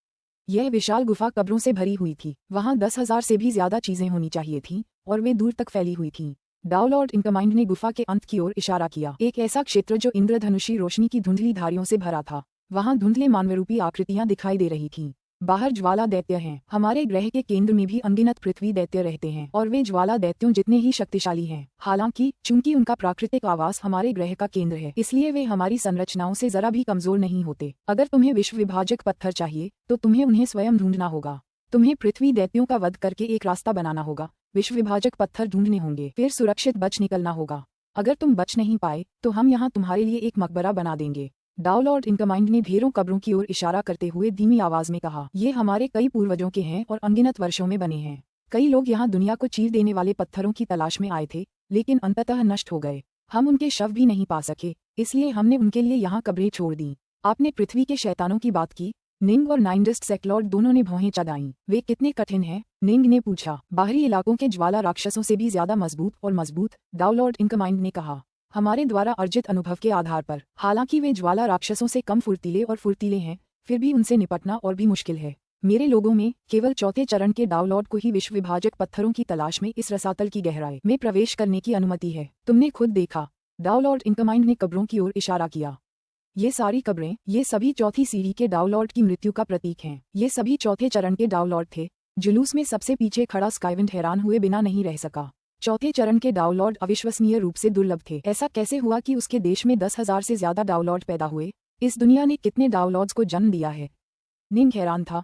यह विशाल गुफा कब्रों से भरी हुई थी। वहां 10,000 से भी ज्यादा चीजें होनी चाहिए थीं और वे दूर तक फैली हुई थीं। डाउलॉर्ड इनकमाइंड ने गुफा के अंत की ओर इशारा किया। एक ऐसा क्षेत्र जो इंद्रधनुषी रोशनी की धुंधली धारियों से भरा था। वहां धुंधले मानवरूपी आकृतियां दिखाई दे रही थीं। बाहर ज्वाला दैत्य हैं। हमारे ग्रह के केंद्र में भी अनगिनत पृथ्वी दैत्य रहते हैं और वे ज्वाला दैत्यों जितने ही शक्तिशाली हैं। हालांकि चूंकि उनका प्राकृतिक आवास हमारे ग्रह का केंद्र है, इसलिए वे हमारी संरचनाओं से जरा भी कमजोर नहीं होते। अगर तुम्हें विश्व विभाजक पत्थर चाहिए तो तुम्हें उन्हें स्वयं ढूंढना होगा। तुम्हें पृथ्वी दैत्यों का वध करके एक रास्ता बनाना होगा, विश्व विभाजक पत्थर ढूंढने होंगे, फिर सुरक्षित बच निकलना होगा। अगर तुम बच नहीं पाए तो हम यहाँ तुम्हारे लिए एक मकबरा बना देंगे। डाउलॉर्ड इनकमाइंड ने ढेरों कब्रों की ओर इशारा करते हुए धीमी आवाज में कहा। ये हमारे कई पूर्वजों के हैं और अनगिनत वर्षों में बने हैं। कई लोग यहाँ दुनिया को चीर देने वाले पत्थरों की तलाश में आए थे, लेकिन अंततः नष्ट हो गए। हम उनके शव भी नहीं पा सके, इसलिए हमने उनके लिए यहाँ कब्रें छोड़ दी। आपने पृथ्वी के शैतानों की बात की। निंग और नाइनडस्ट सेक्लॉर्ड दोनों ने भौहें चढ़ाईं। वे कितने कठिन हैं? निंग ने पूछा। बाहरी इलाकों के ज्वाला राक्षसों से भी ज्यादा मजबूत और मजबूत, डाउलॉर्ड इनकमाइंड ने कहा। हमारे द्वारा अर्जित अनुभव के आधार पर। हालांकि वे ज्वाला राक्षसों से कम फुर्तीले हैं, फिर भी उनसे निपटना और भी मुश्किल है। मेरे लोगों में केवल चौथे चरण के डाउलॉर्ड को ही विश्व विभाजक पत्थरों की तलाश में इस रसातल की गहराई में प्रवेश करने की अनुमति है। तुमने खुद देखा। डाउलॉर्ड इनकमाइंड ने कब्रों की ओर इशारा किया। ये सारी कब्रें, ये सभी चौथी सीढ़ी के डाउलॉर्ड की मृत्यु का प्रतीक हैं। ये सभी चौथे चरण के डाउलॉर्ड थे। जुलूस में सबसे पीछे खड़ा स्काईविंड हैरान हुए बिना नहीं रह सका। चौथे चरण के डाउलॉर्ड अविश्वसनीय रूप से दुर्लभ थे। ऐसा कैसे हुआ कि उसके देश में 10,000 से ज्यादा डाउलॉर्ड पैदा हुए? इस दुनिया ने कितने डाउलॉर्ड्स को जन्म दिया है? निंग हैरान था।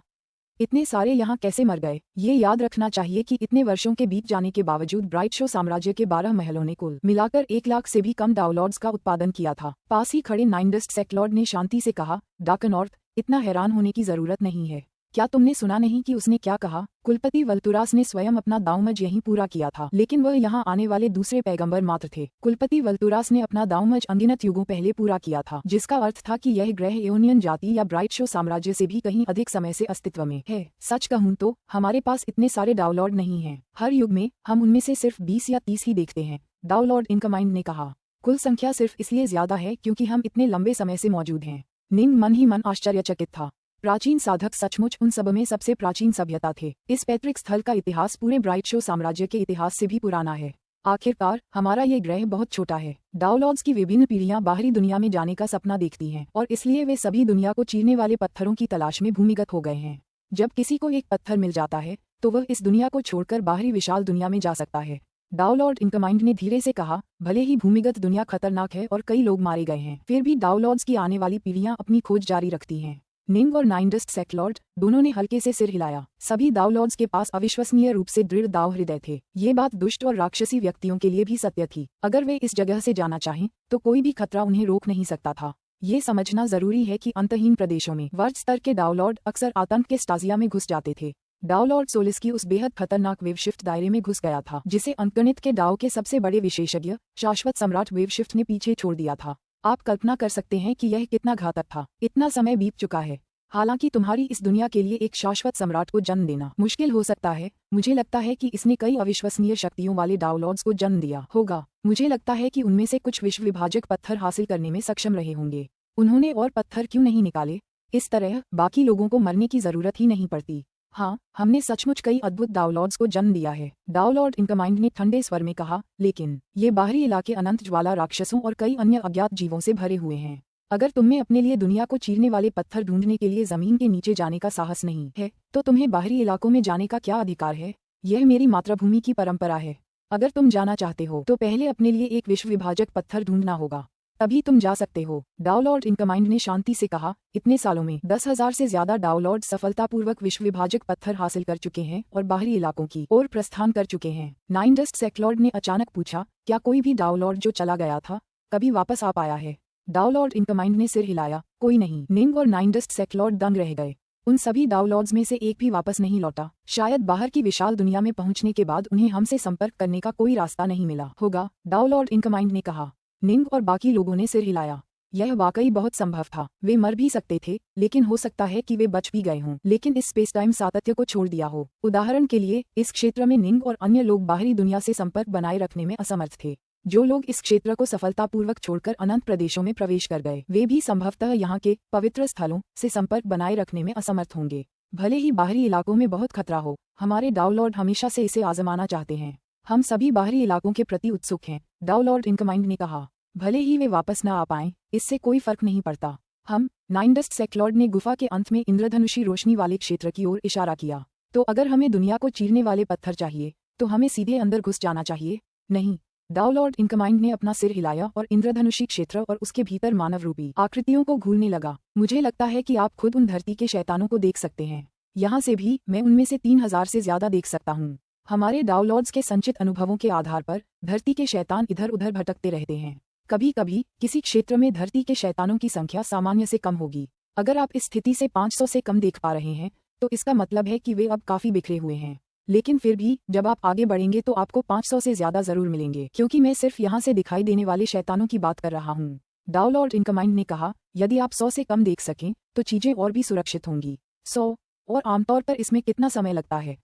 इतने सारे यहाँ कैसे मर गए? ये याद रखना चाहिए कि इतने वर्षों के बीत जाने के बावजूद ब्राइट शो साम्राज्य के 12 महलों ने कुल मिलाकर 1 लाख से भी कम डाउलॉर्ड्स का उत्पादन किया था। पास ही खड़े नाइनडस्ट सेक्लॉर्ड ने शांति से कहा, डार्कनॉर्थ, इतना हैरान होने की जरूरत नहीं है। क्या तुमने सुना नहीं कि उसने क्या कहा? कुलपति वल्तुरास ने स्वयं अपना दाऊमज यहीं पूरा किया था, लेकिन वह यहाँ आने वाले दूसरे पैगंबर मात्र थे। कुलपति वल्तुरास ने अपना दाऊमज अनगिनत युगों पहले पूरा किया था, जिसका अर्थ था कि यह ग्रह एओनियन जाति या ब्राइट शो साम्राज्य से भी कहीं अधिक समय से अस्तित्व में है। सच कहूँ तो हमारे पास इतने सारे डाउलॉर्ड नहीं हैं। हर युग में हम उनमें से सिर्फ 20 या 30 ही देखते हैं, डाउलॉर्ड इनकमाइंड ने कहा। कुल संख्या सिर्फ इसलिए ज्यादा है क्योंकि हम इतने लंबे समय से मौजूद हैं। निंग मन ही मन आश्चर्यचकित था। प्राचीन साधक सचमुच उन सब में सबसे प्राचीन सभ्यता थे। इस पैतृक स्थल का इतिहास पूरे ब्राइट शो साम्राज्य के इतिहास से भी पुराना है। आखिरकार हमारा ये ग्रह बहुत छोटा है। डाउलॉर्ड्स की विभिन्न पीढ़ियां बाहरी दुनिया में जाने का सपना देखती हैं और इसलिए वे सभी दुनिया को चीरने वाले पत्थरों की तलाश में भूमिगत हो गए हैं। जब किसी को एक पत्थर मिल जाता है तो वह इस दुनिया को छोड़कर बाहरी विशाल दुनिया में जा सकता है। डाउलॉर्ड इनकमाइंड ने धीरे से कहा, भले ही भूमिगत दुनिया खतरनाक है और कई लोग मारे गए हैं, फिर भी डाउलॉर्ड्स की आने वाली पीढ़ियां अपनी खोज जारी रखती हैं। निंग और नाइनडस्ट सेक्लॉर्ड दोनों ने हल्के से सिर हिलाया। सभी डाउलॉर्ड्स के पास अविश्वसनीय रूप से दृढ़ दाव हृदय थे। ये बात दुष्ट और राक्षसी व्यक्तियों के लिए भी सत्य थी। अगर वे इस जगह से जाना चाहें तो कोई भी खतरा उन्हें रोक नहीं सकता था। ये समझना जरूरी है कि अंतहीन प्रदेशों में वर्ग स्तर के डाउलॉर्ड अक्सर आतंक के स्टाजिया में घुस जाते थे। डाउलॉर्ड सोलिस की उस बेहद खतरनाक वेवशिफ्ट दायरे में घुस गया था, जिसे अंकगणित के डाउ के सबसे बड़े विशेषज्ञ शाश्वत सम्राट वेवशिफ्ट ने पीछे छोड़ दिया था। आप कल्पना कर सकते हैं कि यह कितना घातक था। इतना समय बीत चुका है। हालांकि तुम्हारी इस दुनिया के लिए एक शाश्वत सम्राट को जन्म देना मुश्किल हो सकता है। मुझे लगता है कि इसने कई अविश्वसनीय शक्तियों वाले डाउलॉर्ड्स को जन्म दिया होगा। मुझे लगता है कि उनमें से कुछ विश्व विभाजक पत्थर हासिल करने में सक्षम रहे होंगे। उन्होंने और पत्थर क्यों नहीं निकाले? इस तरह बाकी लोगों को मरने की जरूरत ही नहीं पड़ती। हाँ, हमने सचमुच कई अद्भुत डाउलॉर्ड्स को जन्म दिया है, डाउलॉर्ड इनकमाइंड ने ठंडे स्वर में कहा, लेकिन ये बाहरी इलाके अनंत ज्वाला राक्षसों और कई अन्य अज्ञात जीवों से भरे हुए हैं। अगर तुम्हें अपने लिए दुनिया को चीरने वाले पत्थर ढूंढने के लिए जमीन के नीचे जाने का साहस नहीं है तो तुम्हें बाहरी इलाकों में जाने का क्या अधिकार है? यह मेरी मातृभूमि की परंपरा है। अगर तुम जाना चाहते हो तो पहले अपने लिए एक विश्व विभाजक पत्थर ढूंढना होगा, तभी तुम जा सकते हो। डाउलॉर्ड इनकमाइंड ने शांति से कहा, इतने सालों में 10,000 से ज्यादा डाउलॉर्ड सफलतापूर्वक विश्व विभाजक पत्थर हासिल कर चुके हैं और बाहरी इलाकों की ओर प्रस्थान कर चुके हैं। नाइनडस्ट सेक्लॉर्ड ने अचानक पूछा, क्या कोई भी डाउलॉर्ड जो चला गया था कभी वापस आ पाया है? डाउलॉर्ड इनकमाइंड ने सिर हिलाया, कोई नहीं। निंग और नाइनडस्ट सेक्लॉर्ड दंग रह गए। उन सभी डाउलॉर्ड्स में से एक भी वापस नहीं लौटा। शायद बाहर की विशाल दुनिया में पहुंचने के बाद उन्हें हमसे संपर्क करने का कोई रास्ता नहीं मिला होगा, डाउलॉर्ड इनकमाइंड ने कहा। निंग और बाकी लोगों ने सिर हिलाया। यह वाकई बहुत संभव था। वे मर भी सकते थे, लेकिन हो सकता है कि वे बच भी गए हों, लेकिन इस स्पेस टाइम सातत्य को छोड़ दिया हो। उदाहरण के लिए, इस क्षेत्र में निंग और अन्य लोग बाहरी दुनिया से संपर्क बनाए रखने में असमर्थ थे। जो लोग इस क्षेत्र को सफलतापूर्वक छोड़कर अनंत प्रदेशों में प्रवेश कर गए वे भी संभवतः यहाँ के पवित्र स्थलों से संपर्क बनाए रखने में असमर्थ होंगे। भले ही बाहरी इलाकों में बहुत खतरा हो, हमारे डाउनलॉर्ड हमेशा से इसे आजमाना चाहते हैं। हम सभी बाहरी इलाकों के प्रति उत्सुक हैं, डाउनलॉर्ड इनकमाइंड ने कहा। भले ही वे वापस न आ पाएं, इससे कोई फर्क नहीं पड़ता। हम नाइनडस्ट सेक्लॉर्ड ने गुफा के अंत में इंद्रधनुषी रोशनी वाले क्षेत्र की ओर इशारा किया। तो अगर हमें दुनिया को चीरने वाले पत्थर चाहिए तो हमें सीधे अंदर घुस जाना चाहिए? नहीं। डाउनलॉर्ड इनकमाइंड ने अपना सिर हिलाया और इंद्रधनुषी क्षेत्र और उसके भीतर मानव रूपी आकृतियों को घूरने लगा। मुझे लगता है कि आप खुद उन धरती के शैतानों को देख सकते हैं। यहाँ से भी मैं उनमें से 3000 से ज्यादा देख सकता हूँ। हमारे डाउनलॉर्ड्स के संचित अनुभवों के आधार पर धरती के शैतान इधर उधर भटकते रहते हैं। कभी कभी किसी क्षेत्र में धरती के शैतानों की संख्या सामान्य से कम होगी। अगर आप इस स्थिति से 500 से कम देख पा रहे हैं तो इसका मतलब है कि वे अब काफी बिखरे हुए हैं। लेकिन फिर भी जब आप आगे बढ़ेंगे तो आपको 500 से ज्यादा जरूर मिलेंगे, क्योंकि मैं सिर्फ यहाँ से दिखाई देने वाले शैतानों की बात कर रहा हूँ। डाउनलॉर्ड इनकमाइंड ने कहा, यदि आप 100 से कम देख सकें तो चीजें और भी सुरक्षित होंगी। 100 और आमतौर पर इसमें कितना समय लगता है?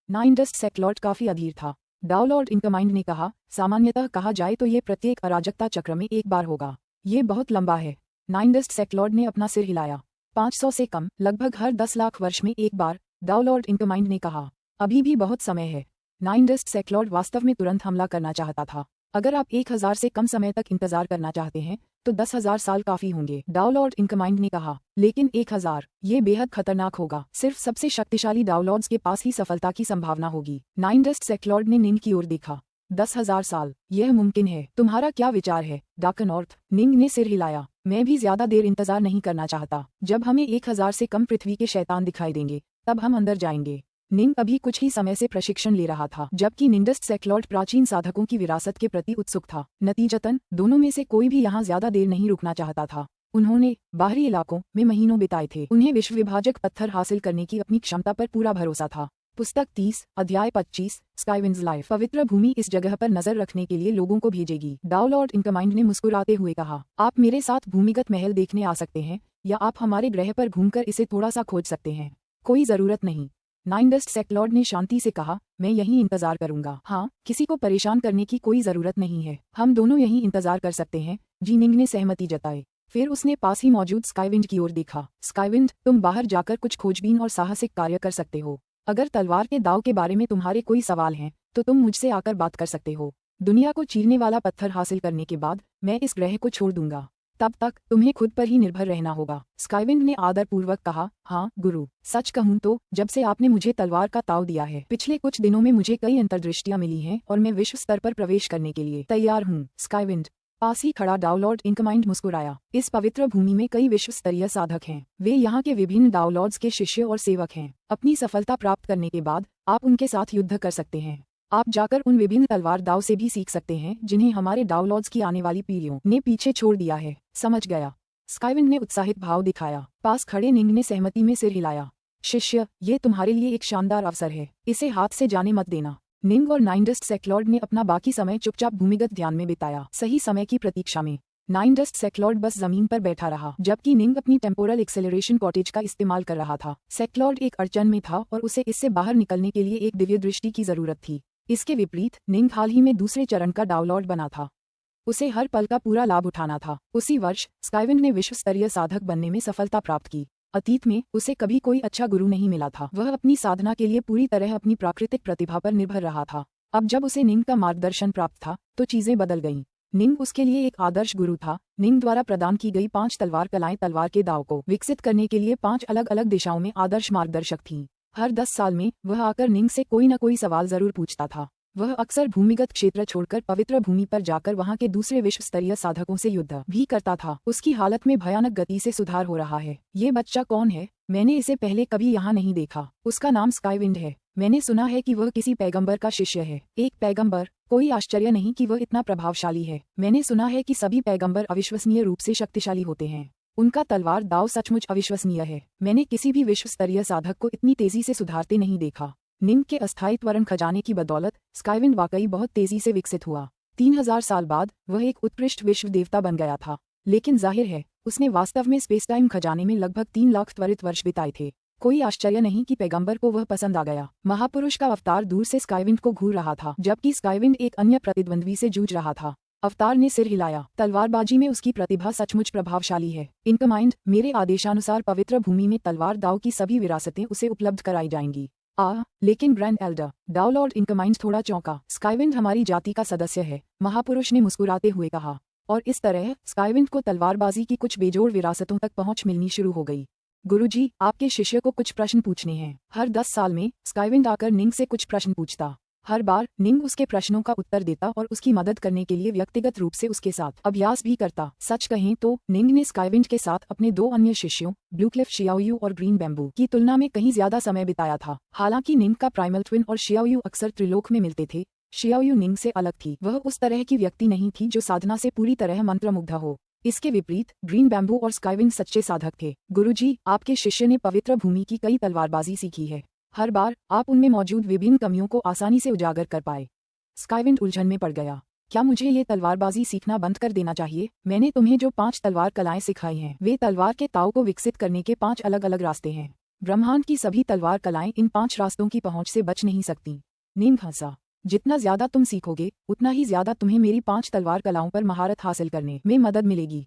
नाइनडस्ट सेक्लॉर्ड काफी अधीर था। डाउनलॉर्ड इनकमाइंड ने कहा, सामान्यतः कहा जाए तो ये प्रत्येक अराजकता चक्र में एक बार होगा। ये बहुत लंबा है। नाइनडस्ट सेक्लॉर्ड ने अपना सिर हिलाया। 500 से कम, लगभग हर 10 लाख वर्ष में एक बार, डाउनलॉर्ड इनकमाइंड ने कहा। अभी भी बहुत समय है। नाइनडस्ट सेक्लॉर्ड वास्तव में तुरंत हमला करना चाहता था। अगर आप 1000 से कम समय तक इंतजार करना चाहते हैं तो 10,000 साल काफी होंगे, डाउनलॉर्ड इनकमाइंड ने कहा। लेकिन 1000, ये बेहद खतरनाक होगा। सिर्फ सबसे शक्तिशाली डाउनलॉर्ड्स के पास ही सफलता की संभावना होगी। नाइनडस्ट सेक्लॉर्ड ने निंग की ओर देखा। 10,000 साल, यह मुमकिन है। तुम्हारा क्या विचार है, डार्कनॉर्थ? निंग ने सिर हिलाया। मैं भी ज्यादा देर इंतजार नहीं करना चाहता। जब हमें 1000 से कम पृथ्वी के शैतान दिखाई देंगे तब हम अंदर जाएंगे। निंग अभी कुछ ही समय से प्रशिक्षण ले रहा था, जबकि निंडस्ट सेक्लॉर्ड प्राचीन साधकों की विरासत के प्रति उत्सुक था। नतीजतन दोनों में से कोई भी यहाँ ज्यादा देर नहीं रुकना चाहता था। उन्होंने बाहरी इलाकों में महीनों बिताए थे। उन्हें विश्व विभाजक पत्थर हासिल करने की अपनी क्षमता पर पूरा भरोसा था। पुस्तक 30, अध्याय 25, स्काईविंड्स लाइफ। पवित्र भूमि इस जगह पर नजर रखने के लिए लोगों को भेजेगी। डाउनलॉर्ड इनकमाइंड ने मुस्कुराते हुए कहा, आप मेरे साथ भूमिगत महल देखने आ सकते हैं, या आप हमारे ग्रह पर घूमकर इसे थोड़ा सा खोज सकते हैं। कोई जरूरत नहीं। नाइनडस्ट सेक्लॉर्ड ने शांति से कहा, मैं यहीं इंतजार करूंगा। हाँ, किसी को परेशान करने की कोई जरूरत नहीं है। हम दोनों यहीं इंतजार कर सकते हैं। निंग ने सहमति जताई। फिर उसने पास ही मौजूद स्काईविंड की ओर देखा। स्काईविंड, तुम बाहर जाकर कुछ खोजबीन और साहसिक कार्य कर सकते हो। अगर तलवार के दाव के बारे में तुम्हारे कोई सवाल हैं तो तुम मुझसे आकर बात कर सकते हो। दुनिया को चीरने वाला पत्थर हासिल करने के बाद मैं इस ग्रह को छोड़ दूंगा। तब तक तुम्हें खुद पर ही निर्भर रहना होगा। स्काईविंड ने आदरपूर्वक कहा, हाँ गुरु, सच कहूँ तो जब से आपने मुझे तलवार का ताव दिया है, पिछले कुछ दिनों में मुझे कई अंतर्दृष्टियां मिली हैं और मैं विश्व स्तर पर प्रवेश करने के लिए तैयार हूँ। स्काईविंड, पास ही खड़ा डाउनलॉर्ड इनकमाइंड मुस्कुराया। इस पवित्र भूमि में कई विश्व स्तरीय साधक हैं। वे यहाँ के विभिन्न डाउनलॉर्ड्स के शिष्य और सेवक हैं। अपनी सफलता प्राप्त करने के बाद आप उनके साथ युद्ध कर सकते हैं। आप जाकर उन विभिन्न तलवार दाव से भी सीख सकते हैं जिन्हें हमारे डाउनलॉर्ड्स की आने वाली पीढ़ियों ने पीछे छोड़ दिया है। समझ गया। स्काईविंड ने उत्साहित भाव दिखाया। पास खड़े निंग ने सहमति में सिर हिलाया। शिष्य, ये तुम्हारे लिए एक शानदार अवसर है, इसे हाथ से जाने मत देना। निंग और नाइनडस्ट सेक्लॉर्ड ने अपना बाकी समय चुपचाप भूमिगत ध्यान में बिताया, सही समय की प्रतीक्षा में। नाइनडस्ट सेक्लॉर्ड बस जमीन पर बैठा रहा, जबकि निंग अपनी टेम्पोरल एक्सेलरेशन कॉटेज का इस्तेमाल कर रहा था। सेक्लॉर्ड एक अड़चन में था और उसे इससे बाहर निकलने के लिए एक दिव्य दृष्टि की जरूरत थी। इसके विपरीत निंग हाल ही में दूसरे चरण का डाउनलॉर्ड बना था। उसे हर पल का पूरा लाभ उठाना था। उसी वर्ष स्काईविंड ने विश्व स्तरीय साधक बनने में सफलता प्राप्त की। अतीत में उसे कभी कोई अच्छा गुरु नहीं मिला था। वह अपनी साधना के लिए पूरी तरह अपनी प्राकृतिक प्रतिभा पर निर्भर रहा था। अब जब उसे निंग का मार्गदर्शन प्राप्त था तो चीजें बदल गईं। निंग उसके लिए एक आदर्श गुरु था। निंग द्वारा प्रदान की गई 5 तलवार कलाएं तलवार के दाव को विकसित करने के लिए 5 अलग अलग दिशाओं में आदर्श मार्गदर्शक थीं। हर 10 साल में वह आकर निंग से कोई न कोई सवाल जरूर पूछता था। वह अक्सर भूमिगत क्षेत्र छोड़कर पवित्र भूमि पर जाकर वहां के दूसरे विश्व स्तरीय साधकों से युद्ध भी करता था। उसकी हालत में भयानक गति से सुधार हो रहा है। ये बच्चा कौन है? मैंने इसे पहले कभी यहाँ नहीं देखा। उसका नाम स्काईविंड है। मैंने सुना है कि वह किसी पैगंबर का शिष्य है। एक पैगंबर? कोई आश्चर्य नहीं कि वह इतना प्रभावशाली है। मैंने सुना है कि सभी पैगंबर अविश्वसनीय रूप से शक्तिशाली होते हैं। उनका तलवार दाव सचमुच अविश्वसनीय है। मैंने किसी भी विश्व स्तरीय साधक को इतनी तेजी से सुधारते नहीं देखा। निंग के अस्थायी त्वरण खजाने की बदौलत स्काईविंड वाकई बहुत तेजी से विकसित हुआ। 3000 साल बाद वह एक उत्कृष्ट विश्व देवता बन गया था। लेकिन जाहिर है उसने वास्तव में स्पेस टाइम खजाने में लगभग 3 लाख त्वरित वर्ष बिताए थे। कोई आश्चर्य नहीं कि पैगंबर को वह पसंद आ गया। महापुरुष का अवतार दूर से स्काईविंड को घूर रहा था, जबकि स्काईविंड एक अन्य प्रतिद्वंद्वी से जूझ रहा था। अवतार ने सिर हिलाया। तलवारबाजी में उसकी प्रतिभा सचमुच प्रभावशाली है। इनकमाइंड, मेरे आदेशानुसार पवित्र भूमि में तलवार दाव की सभी विरासतें उसे उपलब्ध कराई जाएंगी। लेकिन ग्रैंड एल्डर डाउ लॉर्ड इनकमाइंड थोड़ा चौंका। स्काईविंड हमारी जाति का सदस्य है, महापुरुष ने मुस्कुराते हुए कहा। और इस तरह स्काईविंड को तलवारबाजी की कुछ बेजोड़ विरासतों तक पहुंच मिलनी शुरू हो गई। गुरुजी, आपके शिष्य को कुछ प्रश्न पूछने हैं। हर 10 साल में स्काईविंड आकर निंग से कुछ प्रश्न पूछता। हर बार निंग उसके प्रश्नों का उत्तर देता और उसकी मदद करने के लिए व्यक्तिगत रूप से उसके साथ अभ्यास भी करता। सच कहें तो निंग ने स्काईविंड के साथ अपने 2 अन्य शिष्यों ब्लूक्लिफ शियाओयू और ग्रीन बैम्बू की तुलना में कहीं ज्यादा समय बिताया था। हालांकि निंग का प्राइमल ट्विन और शियाओयू अक्सर त्रिलोक में मिलते थे, शियाओयू निंग से अलग थी। वह उस तरह की व्यक्ति नहीं थी जो साधना से पूरी तरह मंत्रमुग्ध हो। इसके विपरीत ग्रीन बैम्बू और स्काईविंड सच्चे साधक थे। गुरुजी, आपके शिष्य ने पवित्र भूमि की कई तलवारबाजी सीखी है। हर बार आप उनमें मौजूद विभिन्न कमियों को आसानी से उजागर कर पाए। स्काईविंड उलझन में पड़ गया। क्या मुझे ये तलवारबाजी सीखना बंद कर देना चाहिए? मैंने तुम्हें जो 5 तलवार कलाएं सिखाई हैं, वे तलवार के ताव को विकसित करने के 5 अलग अलग रास्ते हैं। ब्रह्मांड की सभी तलवार कलाएं इन 5 रास्तों की पहुंच से बच नहीं सकती। नीम हंसा। जितना ज्यादा तुम सीखोगे, उतना ही ज्यादा तुम्हें मेरी 5 तलवार कलाओं पर महारत हासिल करने में मदद मिलेगी।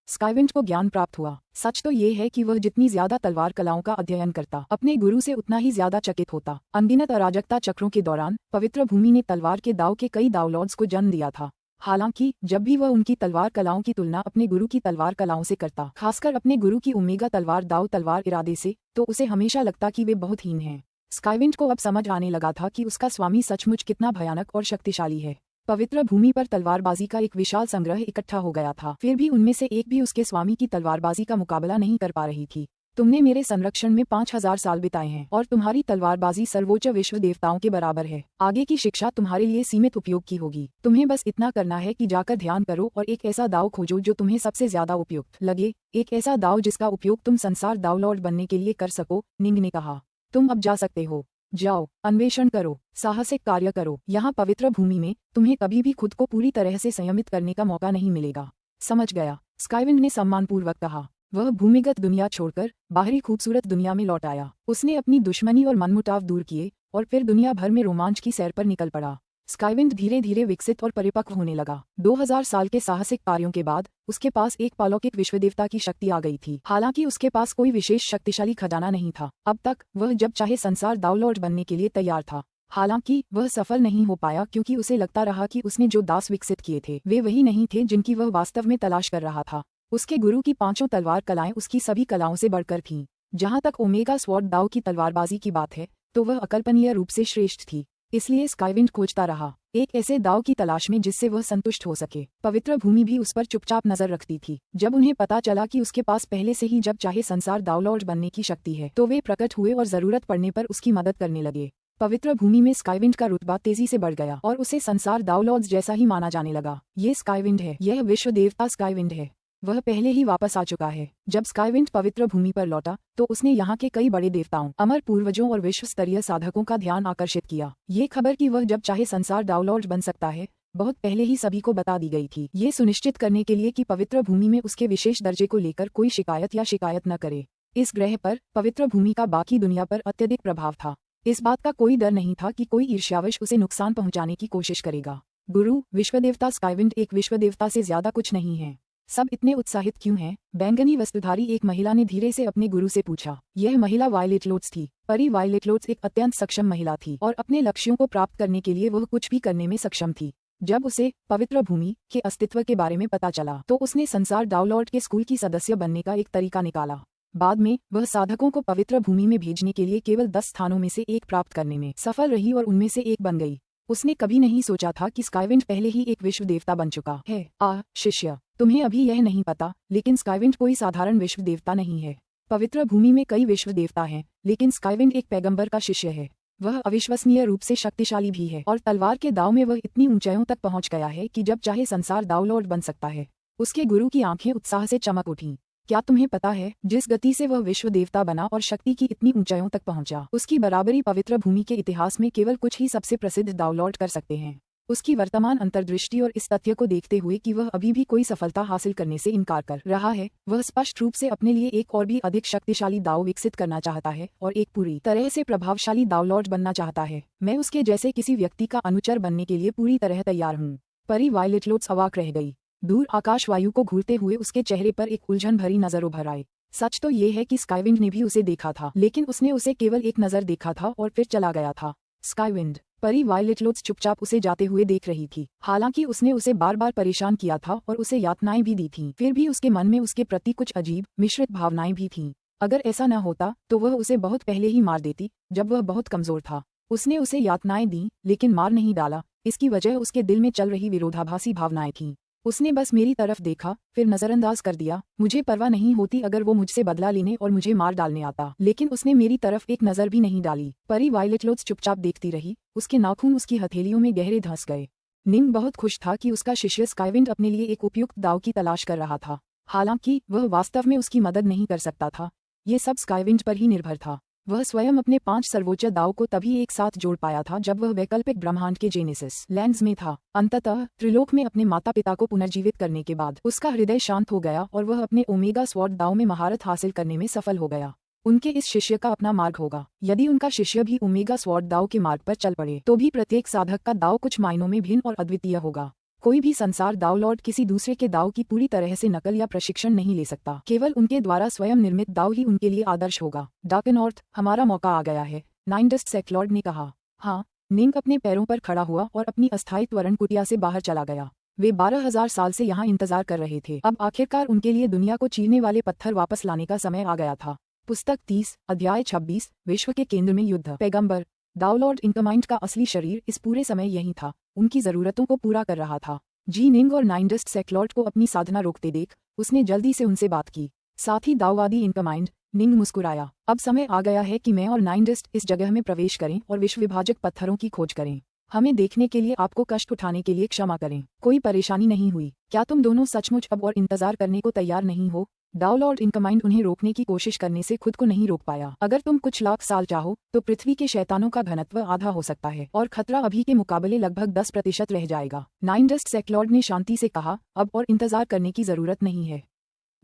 स्काईविंड को ज्ञान प्राप्त हुआ। सच तो ये है कि वह जितनी ज्यादा तलवार कलाओं का अध्ययन करता, अपने गुरु से उतना ही ज्यादा चकित होता। अनगिनत अराजकता चक्रों के दौरान पवित्र भूमि ने तलवार के दाव के कई दाव लॉर्ड्स को जन्म दिया था। हालांकि जब भी वह उनकी तलवार कलाओं की तुलना अपने गुरु की तलवार कलाओं से करता, खासकर अपने गुरु की ओमेगा तलवार दाव तलवार इरादे से, तो उसे हमेशा लगता कि वे बहुत हीन हैं। स्काईविंड को अब समझ आने लगा था कि उसका स्वामी सचमुच कितना भयानक और शक्तिशाली है। पवित्र भूमि पर तलवारबाजी का एक विशाल संग्रह इकट्ठा हो गया था, फिर भी उनमें से एक भी उसके स्वामी की तलवारबाजी का मुकाबला नहीं कर पा रही थी। तुमने मेरे संरक्षण में 5000 साल बिताए हैं और तुम्हारी तलवारबाजी सर्वोच्च विश्व देवताओं के बराबर है। आगे की शिक्षा तुम्हारे लिए सीमित उपयोग की होगी। तुम्हें बस इतना करना है कि जाकर ध्यान करो और एक ऐसा दाव खोजो जो तुम्हें सबसे ज्यादा उपयुक्त लगे, एक ऐसा दाव जिसका उपयोग तुम संसार दाव लॉर्ड बनने के लिए कर सको। निंग ने कहा। तुम अब जा सकते हो। जाओ, अन्वेषण करो, साहसिक कार्य करो। यहाँ पवित्र भूमि में तुम्हें कभी भी खुद को पूरी तरह से संयमित करने का मौका नहीं मिलेगा। समझ गया, स्काईविंड ने सम्मानपूर्वक कहा। वह भूमिगत दुनिया छोड़कर बाहरी खूबसूरत दुनिया में लौट आया। उसने अपनी दुश्मनी और मनमुटाव दूर किए और फिर दुनिया भर में रोमांच की सैर पर निकल पड़ा। स्काईविंड धीरे धीरे विकसित और परिपक्व होने लगा। 2000 साल के साहसिक कार्यों के बाद उसके पास एक अलौकिक विश्वदेवता की शक्ति आ गई थी। हालांकि उसके पास कोई विशेष शक्तिशाली खजाना नहीं था। अब तक वह जब चाहे संसार दाव लॉर्ड बनने के लिए तैयार था। हालांकि वह सफल नहीं हो पाया क्योंकि उसे लगता रहा कि उसने जो दास विकसित किए थे वे वही नहीं थे जिनकी वह वास्तव में तलाश कर रहा था। उसके गुरु की 5 तलवार कलाएं उसकी सभी कलाओं से बढ़कर थीं। जहां तक ओमेगा स्वॉर्ड दाव की तलवारबाजी की बात है तो वह अकल्पनीय रूप से श्रेष्ठ थी। इसलिए स्काईविंड खोजता रहा एक ऐसे दाव की तलाश में जिससे वह संतुष्ट हो सके। पवित्र भूमि भी उस पर चुपचाप नजर रखती थी। जब उन्हें पता चला कि उसके पास पहले से ही जब चाहे संसार दाव लॉर्ड बनने की शक्ति है तो वे प्रकट हुए और जरूरत पड़ने पर उसकी मदद करने लगे। पवित्र भूमि में स्काईविंड का रुतबा तेजी से बढ़ गया और उसे संसार दाव लॉर्ड्स जैसा ही माना जाने लगा। ये स्काईविंड है, यह विश्व देवता स्काईविंड है। वह पहले ही वापस आ चुका है। जब स्काईविंड पवित्र भूमि पर लौटा तो उसने यहाँ के कई बड़े देवताओं, अमर पूर्वजों और विश्व स्तरीय साधकों का ध्यान आकर्षित किया। ये खबर कि वह जब चाहे संसार दाव लॉर्ड बन सकता है बहुत पहले ही सभी को बता दी गई थी, ये सुनिश्चित करने के लिए कि पवित्र भूमि में उसके विशेष दर्जे को लेकर कोई शिकायत न करे। इस ग्रह पर पवित्र भूमि का बाकी दुनिया पर अत्यधिक प्रभाव था। इस बात का कोई डर नहीं था कि कोई ईर्ष्यावश उसे नुकसान पहुंचाने की कोशिश करेगा। गुरु, विश्वदेवता स्काईविंड एक विश्वदेवता से ज्यादा कुछ नहीं है। सब इतने उत्साहित क्यों हैं? बैंगनी वस्त्रधारी एक महिला ने धीरे से अपने गुरु से पूछा। यह महिला वायलेट लोट्स थी। परी वायलेट लोट्स एक अत्यंत सक्षम महिला थी और अपने लक्ष्यों को प्राप्त करने के लिए वह कुछ भी करने में सक्षम थी। जब उसे पवित्र भूमि के अस्तित्व के बारे में पता चला तो उसने संसार दाव लॉर्ड के स्कूल की सदस्य बनने का एक तरीका निकाला। बाद में वह साधकों को पवित्र भूमि में भेजने के लिए केवल 10 स्थानों में से एक प्राप्त करने में सफल रही और उनमें से एक बन गई। उसने कभी नहीं सोचा था कि स्काईविंड पहले ही एक विश्व देवता बन चुका है। शिष्य, तुम्हें अभी यह नहीं पता, लेकिन स्काईविंड कोई साधारण विश्व देवता नहीं है। पवित्र भूमि में कई विश्व देवता हैं, लेकिन स्काईविंड एक पैगंबर का शिष्य है। वह अविश्वसनीय रूप से शक्तिशाली भी है और तलवार के दाव में वह इतनी ऊंचाइयों तक पहुंच गया है कि जब चाहे संसार दाव लॉर्ड बन सकता है। उसके गुरु की आंखें उत्साह से चमक उठीं। क्या तुम्हें पता है, जिस गति से वह विश्व देवता बना और शक्ति की इतनी ऊंचाइयों तक पहुंचा, उसकी बराबरी पवित्र भूमि के इतिहास में केवल कुछ ही सबसे प्रसिद्ध दाव लॉर्ड कर सकते हैं। उसकी वर्तमान अंतर्दृष्टि और इस तथ्य को देखते हुए कि वह अभी भी कोई सफलता हासिल करने से इनकार कर रहा है, वह स्पष्ट रूप से अपने लिए एक और भी अधिक शक्तिशाली दाव विकसित करना चाहता है और एक पूरी तरह से प्रभावशाली दाव लॉर्ड बनना चाहता है। मैं उसके जैसे किसी व्यक्ति का अनुचर बनने के लिए पूरी तरह तैयार हूँ। परी वायलेट लोट्स अवाक रह गई। दूर आकाश वायु को घूरते हुए उसके चेहरे पर एक उलझन भरी नजर उभर आई। सच तो ये है कि स्काईविंड ने भी उसे देखा था, लेकिन उसने उसे केवल एक नजर देखा था और फिर चला गया था। स्काईविंड, परी वायलेट लोट्स चुपचाप उसे जाते हुए देख रही थी। हालांकि उसने उसे बार बार परेशान किया था और उसे यातनाएं भी दी थीं, फिर भी उसके मन में उसके प्रति कुछ अजीब मिश्रित भावनाएं भी थीं। अगर ऐसा न होता तो वह उसे बहुत पहले ही मार देती, जब वह बहुत कमजोर था। उसने उसे यातनाएं दी लेकिन मार नहीं डाला। इसकी वजह उसके दिल में चल रही विरोधाभासी भावनाएं थीं। उसने बस मेरी तरफ देखा, फिर नजरअंदाज कर दिया। मुझे परवाह नहीं होती अगर वो मुझसे बदला लेने और मुझे मार डालने आता, लेकिन उसने मेरी तरफ एक नजर भी नहीं डाली। परी वायलेट लोट्स चुपचाप देखती रही। उसके नाखून उसकी हथेलियों में गहरे धंस गए। निंग बहुत खुश था कि उसका शिष्य स्काईविंड अपने लिए एक उपयुक्त दाव की तलाश कर रहा था। हालांकि वह वास्तव में उसकी मदद नहीं कर सकता था। ये सब स्काईविंड पर ही निर्भर था। वह स्वयं अपने 5 सर्वोच्च दाव को तभी एक साथ जोड़ पाया था जब वह वैकल्पिक ब्रह्मांड के जेनेसिस लैंड्स में था। अंततः त्रिलोक में अपने माता पिता को पुनर्जीवित करने के बाद उसका हृदय शांत हो गया और वह अपने ओमेगा स्वॉर्ड दाव में महारत हासिल करने में सफल हो गया। उनके इस शिष्य का अपना मार्ग होगा। यदि उनका शिष्य भी ओमेगा स्वॉर्ड दाव के मार्ग पर चल पड़े तो भी प्रत्येक साधक का दाव कुछ मायनों में भिन्न और अद्वितीय होगा। कोई भी संसार दाव लॉर्ड किसी दूसरे के दाव की पूरी तरह से नकल या प्रशिक्षण नहीं ले सकता। केवल उनके द्वारा स्वयं निर्मित दाव ही उनके लिए आदर्श होगा। डार्कनॉर्थ, हमारा मौका आ गया है, नाइनडस्ट सेक्लॉर्ड ने कहा। हाँ, निंग अपने पैरों पर खड़ा हुआ और अपनी अस्थायी त्वरण कुटिया से बाहर चला गया। वे 12,000 साल से यहाँ इंतजार कर रहे थे। अब आखिरकार उनके लिए दुनिया को चीरने वाले पत्थर वापस लाने का समय आ गया था। पुस्तक 30, अध्याय 26, विश्व के केंद्र में युद्ध। पैगंबर, दाव लॉर्ड इनकमाइंड का असली शरीर इस पूरे समय यहीं था, उनकी जरूरतों को पूरा कर रहा था। जी निंग और नाइनडस्ट सेक्लॉर्ड को अपनी साधना रोकते देख उसने जल्दी से उनसे बात की। साथ ही दाववादी इनकमाइंड, निंग मुस्कुराया। अब समय आ गया है कि मैं और नाइनडस्ट इस जगह में प्रवेश करें और विश्व विभाजक पत्थरों की खोज करें। हमें देखने के लिए आपको कष्ट उठाने के लिए क्षमा करें। कोई परेशानी नहीं हुई। क्या तुम दोनों सचमुच अब और इंतजार करने को तैयार नहीं हो? दाव लॉर्ड इनकमाइंड उन्हें रोकने की कोशिश करने से खुद को नहीं रोक पाया। अगर तुम कुछ लाख साल चाहो तो पृथ्वी के शैतानों का घनत्व आधा हो सकता है और खतरा अभी के मुकाबले लगभग 10% रह जाएगा। नाइनडस्ट सेक्लॉर्ड ने शांति से कहा, अब और इंतजार करने की जरूरत नहीं है।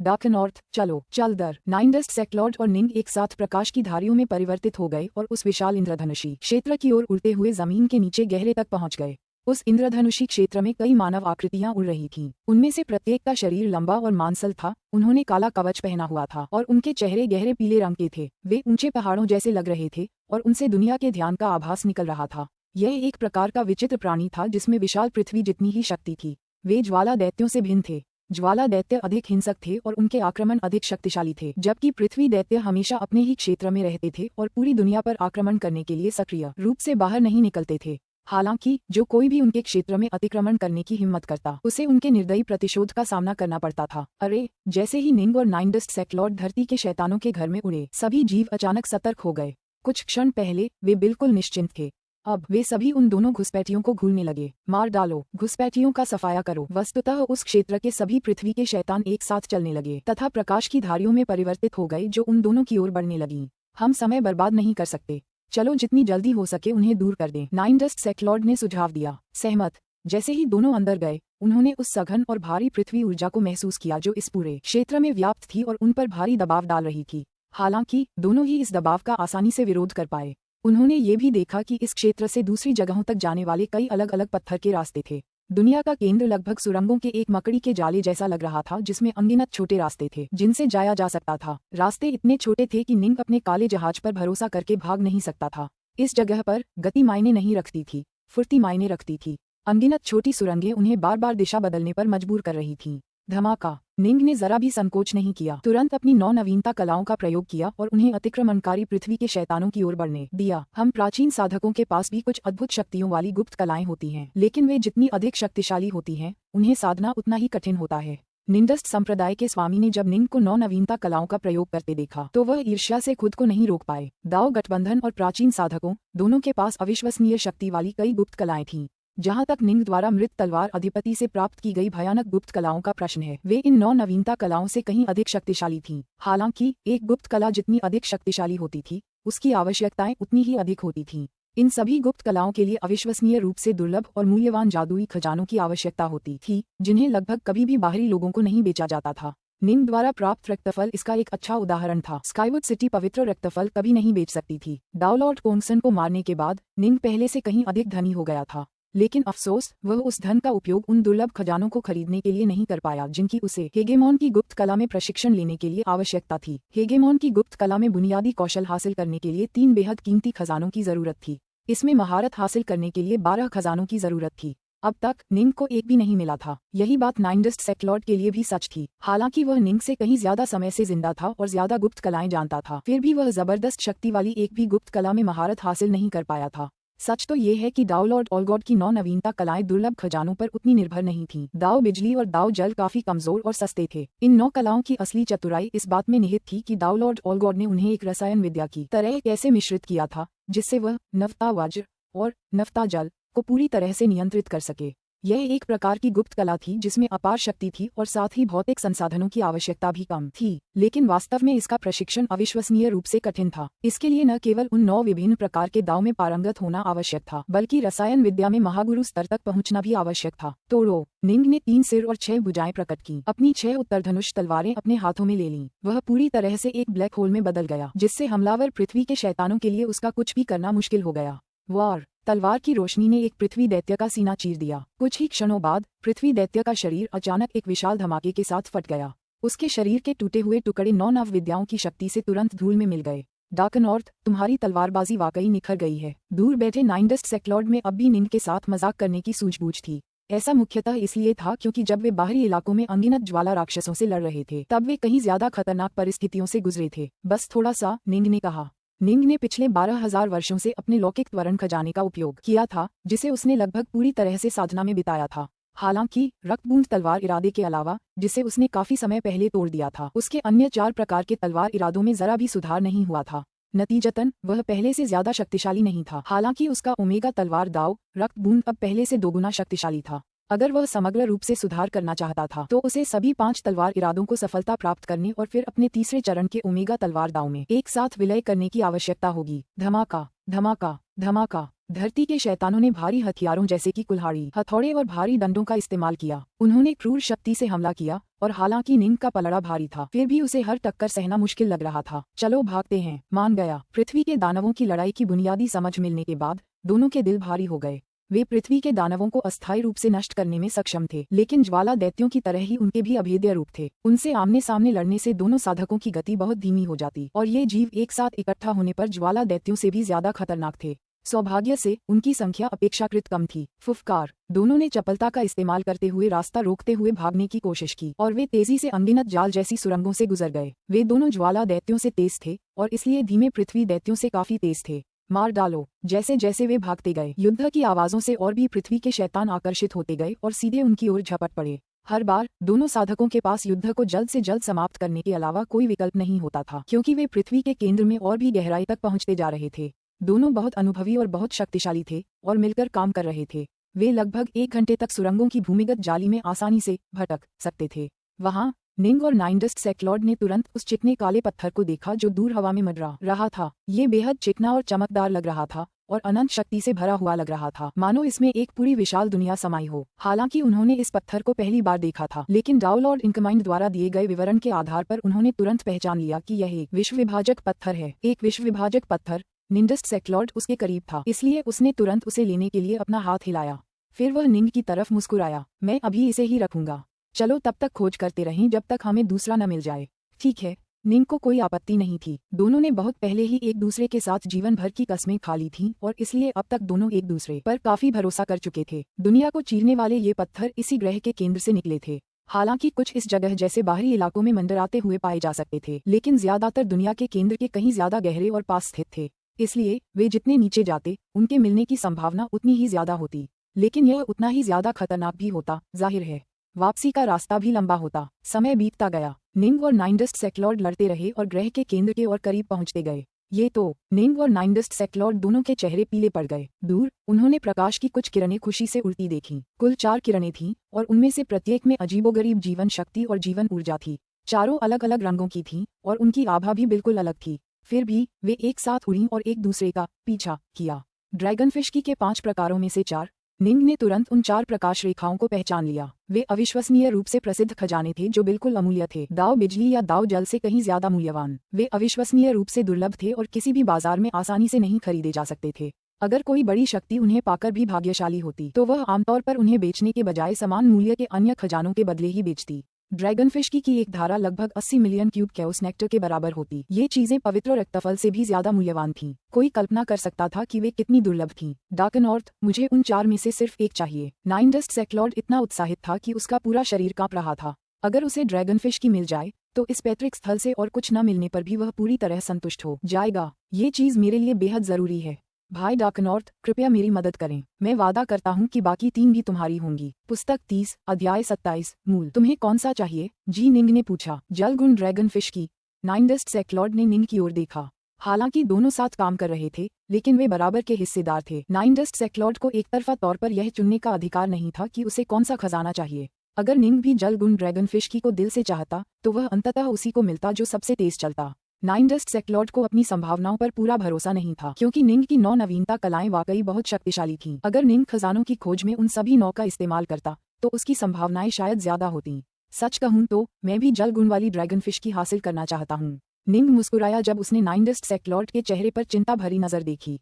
डार्कनॉर्थ, चलो, चल दर। नाइनडस्ट सेक्लॉर्ड और निंग एक साथ प्रकाश की धारियों में परिवर्तित हो गए और उस विशाल इंद्रधनुषी क्षेत्र की ओर उड़ते हुए जमीन के नीचे गहरे तक पहुंच गए। उस इंद्रधनुषी क्षेत्र में कई मानव आकृतियां उड़ रही थीं। उनमें से प्रत्येक का शरीर लंबा और मांसल था। उन्होंने काला कवच पहना हुआ था और उनके चेहरे गहरे पीले रंग के थे। वे ऊंचे पहाड़ों जैसे लग रहे थे और उनसे दुनिया के ध्यान का आभास निकल रहा था। यह एक प्रकार का विचित्र प्राणी था जिसमें विशाल पृथ्वी जितनी ही शक्ति थी। वे ज्वाला दैत्यों से भिन्न थे। ज्वाला दैत्य अधिक हिंसक थे और उनके आक्रमण अधिक शक्तिशाली थे, जबकि पृथ्वी दैत्य हमेशा अपने ही क्षेत्र में रहते थे और पूरी दुनिया पर आक्रमण करने के लिए सक्रिय रूप से बाहर नहीं निकलते थे। हालांकि जो कोई भी उनके क्षेत्र में अतिक्रमण करने की हिम्मत करता उसे उनके निर्दयी प्रतिशोध का सामना करना पड़ता था। अरे, जैसे ही निंग और नाइनडस्ट सेक्लॉर्ड धरती के शैतानों के घर में उड़े, सभी जीव अचानक सतर्क हो गए। कुछ क्षण पहले वे बिल्कुल निश्चिंत थे। अब वे सभी उन दोनों घुसपैठियों को घूरने लगे। मार डालो, घुसपैठियों का सफाया करो। वस्तुतः उस क्षेत्र के सभी पृथ्वी के शैतान एक साथ चलने लगे तथा प्रकाश की धारियों में परिवर्तित हो गए जो उन दोनों की ओर बढ़ने लगीं। हम समय बर्बाद नहीं कर सकते। चलो, जितनी जल्दी हो सके उन्हें दूर कर दें, नाइनडस्ट सेक्लॉर्ड ने सुझाव दिया। सहमत। जैसे ही दोनों अंदर गए, उन्होंने उस सघन और भारी पृथ्वी ऊर्जा को महसूस किया जो इस पूरे क्षेत्र में व्याप्त थी और उन पर भारी दबाव डाल रही थी। हालांकि दोनों ही इस दबाव का आसानी से विरोध कर पाए। उन्होंने ये भी देखा कि इस क्षेत्र से दूसरी जगहों तक जाने वाले कई अलग अलग पत्थर के रास्ते थे। दुनिया का केंद्र लगभग सुरंगों के एक मकड़ी के जाले जैसा लग रहा था जिसमें अनगिनत छोटे रास्ते थे जिनसे जाया जा सकता था। रास्ते इतने छोटे थे कि निंग अपने काले जहाज पर भरोसा करके भाग नहीं सकता था। इस जगह पर गति मायने नहीं रखती थी, फुर्ती मायने रखती थी। अनगिनत छोटी सुरंगें उन्हें बार बार दिशा बदलने पर मजबूर कर रही थीं। धमाका। निंग ने जरा भी संकोच नहीं किया, तुरंत अपनी नवनवीनता कलाओं का प्रयोग किया और उन्हें अतिक्रमणकारी पृथ्वी के शैतानों की ओर बढ़ने दिया। हम प्राचीन साधकों के पास भी कुछ अद्भुत शक्तियों वाली गुप्त कलाएं होती हैं, लेकिन वे जितनी अधिक शक्तिशाली होती हैं, उन्हें साधना उतना ही कठिन होता है। निंडस्ट संप्रदाय के स्वामी ने जब निंग को नवनवीनता कलाओं का प्रयोग करते देखा तो वह ईर्ष्या से खुद को नहीं रोक पाए। दाव गठबंधन और प्राचीन साधकों दोनों के पास अविश्वसनीय शक्ति वाली कई गुप्त कलाएं थीं। जहां तक निंग द्वारा मृत तलवार अधिपति से प्राप्त की गई भयानक गुप्त कलाओं का प्रश्न है, वे इन नवनवीनता कलाओं से कहीं अधिक शक्तिशाली थीं। हालांकि एक गुप्त कला जितनी अधिक शक्तिशाली होती थी, उसकी आवश्यकताएं उतनी ही अधिक होती थीं। इन सभी गुप्त कलाओं के लिए अविश्वसनीय रूप से दुर्लभ और मूल्यवान जादुई खजानों की आवश्यकता होती थी, जिन्हें लगभग कभी भी बाहरी लोगों को नहीं बेचा जाता था। निंग द्वारा प्राप्त रक्तफल इसका एक अच्छा उदाहरण था। स्काईवुड सिटी पवित्र रक्तफल कभी नहीं बेच सकती थी। डाउ लॉर्ड कोंगसन को मारने के बाद निंग पहले से कहीं अधिक धनी हो गया था, लेकिन अफसोस वह उस धन का उपयोग उन दुर्लभ खजानों को खरीदने के लिए नहीं कर पाया जिनकी उसे हेगेमॉन की गुप्त कला में प्रशिक्षण लेने के लिए आवश्यकता थी। हेगेमॉन की गुप्त कला में बुनियादी कौशल हासिल करने के लिए 3 बेहद कीमती खजानों की जरूरत थी। इसमें महारत हासिल करने के लिए 12 खजानों की जरूरत थी। अब तक निंग को एक भी नहीं मिला था। यही बात नाइनडस्ट सेक्लॉर्ड के लिए भी सच थी। हालांकि वह निंग से कहीं ज्यादा समय से जिंदा था और ज्यादा गुप्त कलाएं जानता था, फिर भी वह जबरदस्त शक्ति वाली एक भी गुप्त कला में महारत हासिल नहीं कर पाया था। सच तो ये है कि दाओ लॉर्ड ओलगॉड की 9 नवीनता कलाएं दुर्लभ खजानों पर उतनी निर्भर नहीं थीं। दाओ बिजली और दाओ जल काफी कमजोर और सस्ते थे। इन 9 कलाओं की असली चतुराई इस बात में निहित थी कि दाओ लॉर्ड ओलगॉड ने उन्हें एक रसायन विद्या की तरह कैसे मिश्रित किया था, जिससे वह नवता वज्र और नवता जल को पूरी तरह से नियंत्रित कर सके। यह एक प्रकार की गुप्त कला थी जिसमें अपार शक्ति थी और साथ ही भौतिक संसाधनों की आवश्यकता भी कम थी, लेकिन वास्तव में इसका प्रशिक्षण अविश्वसनीय रूप से कठिन था। इसके लिए न केवल उन 9 विभिन्न प्रकार के दाव में पारंगत होना आवश्यक था, बल्कि रसायन विद्या में महागुरु स्तर तक पहुंचना भी आवश्यक था। तोड़ो निंग ने 3 सिर और 6 भुजाएं प्रकट की। अपनी 6 उत्तरधनुष तलवारें अपने हाथों में ले लीं। वह पूरी तरह से एक ब्लैक होल में बदल गया, जिससे हमलावर पृथ्वी के शैतानों के लिए उसका कुछ भी करना मुश्किल हो गया। वार तलवार की रोशनी ने एक पृथ्वी दैत्य का सीना चीर दिया। कुछ ही क्षणों बाद पृथ्वी दैत्य का शरीर अचानक एक विशाल धमाके के साथ फट गया। उसके शरीर के टूटे हुए टुकड़े 9 नव विद्याओं की शक्ति से तुरंत धूल में मिल गए। डार्कनॉर्थ, तुम्हारी तलवारबाजी वाकई निखर गई है। दूर बैठे नाइनडस्ट सेक्लॉर्ड में अब भी निंग के साथ मजाक करने की सूझबूझ थी। ऐसा मुख्यतः इसलिए था क्योंकि जब वे बाहरी इलाकों में अनगिनत ज्वाला राक्षसों से लड़ रहे थे, तब वे कहीं ज्यादा खतरनाक परिस्थितियों से गुजरे थे। बस थोड़ा सा, निंग ने कहा। निंग ने पिछले 12,000 वर्षों से अपने लौकिक त्वरण खजाने का उपयोग किया था, जिसे उसने लगभग पूरी तरह से साधना में बिताया था। हालांकि रक्तबूंद तलवार इरादे के अलावा, जिसे उसने काफी समय पहले तोड़ दिया था, उसके अन्य 4 प्रकार के तलवार इरादों में जरा भी सुधार नहीं हुआ था। नतीजतन वह पहले से ज्यादा शक्तिशाली नहीं था। हालांकि उसका ओमेगा तलवार दाव रक्तबूंद अब पहले से 2 गुना शक्तिशाली था। अगर वह समग्र रूप से सुधार करना चाहता था तो उसे सभी 5 तलवार इरादों को सफलता प्राप्त करने और फिर अपने तीसरे चरण के ओमेगा तलवार दाव में एक साथ विलय करने की आवश्यकता होगी। धमाका धमाका धमाका। धरती के शैतानों ने भारी हथियारों जैसे कि कुल्हाड़ी, हथौड़े और भारी डंडों का इस्तेमाल किया। उन्होंने क्रूर शक्ति से हमला किया और हालांकि निंग का पलड़ा भारी था, फिर भी उसे हर टक्कर सहना मुश्किल लग रहा था। चलो भागते हैं, मान गया। पृथ्वी के दानवों की लड़ाई की बुनियादी समझ मिलने के बाद दोनों के दिल भारी हो गए। वे पृथ्वी के दानवों को अस्थायी रूप से नष्ट करने में सक्षम थे, लेकिन ज्वाला दैत्यों की तरह ही उनके भी अभेद्य रूप थे। उनसे आमने सामने लड़ने से दोनों साधकों की गति बहुत धीमी हो जाती और ये जीव एक साथ इकट्ठा होने पर ज्वाला दैत्यों से भी ज्यादा खतरनाक थे। सौभाग्य से उनकी संख्या अपेक्षाकृत कम थी। फुफकार। दोनों ने चपलता का इस्तेमाल करते हुए रास्ता रोकते हुए भागने की कोशिश की और वे तेजी से अनगिनत जाल जैसी सुरंगों से गुजर गए। वे दोनों ज्वाला दैत्यों से तेज थे और इसलिए धीमे पृथ्वी दैत्यों से काफी तेज थे। मार डालो। जैसे जैसे वे भागते गए, युद्ध की आवाजों से और भी पृथ्वी के शैतान आकर्षित होते गए और सीधे उनकी ओर झपट पड़े। हर बार दोनों साधकों के पास युद्ध को जल्द से जल्द समाप्त करने के अलावा कोई विकल्प नहीं होता था, क्योंकि वे पृथ्वी के केंद्र में और भी गहराई तक पहुंचते जा रहे थे। दोनों बहुत अनुभवी और बहुत शक्तिशाली थे और मिलकर काम कर रहे थे। वे लगभग 1 घंटे तक सुरंगों की भूमिगत जाली में आसानी से भटक सकते थे। वहाँ निंग और नाइनडस्ट सेक्लॉर्ड ने तुरंत उस चिकने काले पत्थर को देखा जो दूर हवा में मंडरा रहा था। ये बेहद चिकना और चमकदार लग रहा था और अनंत शक्ति से भरा हुआ लग रहा था, मानो इसमें एक पूरी विशाल दुनिया समाई हो। हालांकि उन्होंने इस पत्थर को पहली बार देखा था, लेकिन डाउ लॉर्ड इनकमाइंड द्वारा दिए गए विवरण के आधार पर उन्होंने तुरंत पहचान लिया कि यह एक विश्व विभाजक पत्थर है। एक विश्व विभाजक पत्थर। निंडस्ट सेक्लॉर्ड उसके करीब था, इसलिए उसने तुरंत उसे लेने के लिए अपना हाथ हिलाया। फिर वह निंग की तरफ मुस्कुराया। मैं अभी इसे ही रखूंगा। चलो तब तक खोज करते रहें जब तक हमें दूसरा न मिल जाए। ठीक है। निंग को कोई आपत्ति नहीं थी। दोनों ने बहुत पहले ही एक दूसरे के साथ जीवन भर की कस्में खा ली थीं और इसलिए अब तक दोनों एक दूसरे पर काफी भरोसा कर चुके थे। दुनिया को चीरने वाले ये पत्थर इसी ग्रह के केंद्र से निकले थे। हालांकि कुछ इस जगह जैसे बाहरी इलाकों में मंडराते हुए पाए जा सकते थे, लेकिन ज्यादातर दुनिया के केंद्र के कहीं ज्यादा गहरे और पास स्थित थे। इसलिए वे जितने नीचे जाते, उनके मिलने की संभावना उतनी ही ज्यादा होती, लेकिन यह उतना ही ज्यादा खतरनाक भी होता। जाहिर है वापसी का रास्ता भी लंबा होता। समय बीतता गया। निंग और नाइनडस्ट सेक्लॉर्ड लड़ते रहे और ग्रह के केंद्र के और करीब पहुंचते गए। ये तो निंग और नाइनडस्ट सेक्लॉर्ड दोनों के चेहरे पीले पड़ गए। दूर उन्होंने प्रकाश की कुछ किरणें खुशी से उड़ती देखीं। कुल 4 किरणें थीं और उनमें से प्रत्येक में अजीबोगरीब जीवन शक्ति और जीवन ऊर्जा थी। चारों अलग अलग रंगों की थीं और उनकी आभा भी बिल्कुल अलग थी। फिर भी वे एक साथ उड़ीं और एक दूसरे का पीछा किया। ड्रैगनफिश की के 5 प्रकारों में से 4। निंग ने तुरंत उन 4 प्रकाश रेखाओं को पहचान लिया। वे अविश्वसनीय रूप से प्रसिद्ध खजाने थे जो बिल्कुल अमूल्य थे। दाव बिजली या दाव जल से कहीं ज्यादा मूल्यवान। वे अविश्वसनीय रूप से दुर्लभ थे और किसी भी बाजार में आसानी से नहीं खरीदे जा सकते थे। अगर कोई बड़ी शक्ति उन्हें पाकर भी भाग्यशाली होती तो वह आमतौर पर उन्हें बेचने के बजाय समान मूल्य के अन्य खजानों के बदले ही बेचती। ड्रैगनफिश की एक धारा लगभग 80 मिलियन क्यूब कैओस नेक्टर के बराबर होती। ये चीजें पवित्र रक्तफल से भी ज्यादा मूल्यवान थीं। कोई कल्पना कर सकता था कि वे कितनी दुर्लभ थीं। डार्कनॉर्थ, मुझे उन 4 में से सिर्फ एक चाहिए। नाइनडस्ट सेक्लॉर्ड इतना उत्साहित था कि उसका पूरा शरीर कांप रहा था। अगर उसे ड्रैगनफिश की मिल जाए तो इस पैतृक स्थल से और कुछ न मिलने पर भी वह पूरी तरह संतुष्ट हो जाएगा। ये चीज मेरे लिए बेहद जरूरी है। भाई डार्कनॉर्थ, कृपया मेरी मदद करें। मैं वादा करता हूँ कि बाकी 3 भी तुम्हारी होंगी। पुस्तक 30, अध्याय 27, मूल। तुम्हें कौन सा चाहिए? जी निंग ने पूछा। जल गुण ड्रैगनफिश की। नाइनडस्ट सेक्लॉर्ड ने निंग की ओर देखा। हालांकि दोनों साथ काम कर रहे थे, लेकिन वे बराबर के हिस्सेदार थे। नाइनडस्ट सेक्लॉर्ड को एकतरफा तौर पर यह चुनने का अधिकार नहीं था कि उसे कौन सा खजाना चाहिए। अगर निंग भी जल गुण ड्रैगनफिश की को दिल से चाहता तो वह अंततः उसी को मिलता जो सबसे तेज चलता। नाइनडस्ट सेक्लॉर्ड को अपनी संभावनाओं पर पूरा भरोसा नहीं था, क्योंकि निंग की 9 नवीनता कलाएं वाकई बहुत शक्तिशाली थीं। अगर निंग खजानों की खोज में उन सभी 9 का इस्तेमाल करता तो उसकी संभावनाएं शायद ज्यादा होती। सच कहूं तो मैं भी जल गुण वाली ड्रैगनफिश की हासिल करना चाहता हूं। निंग मुस्कुराया जब उसने नाइनडस्ट सेक्लॉर्ड के चेहरे पर चिंता भरी नजर देखी।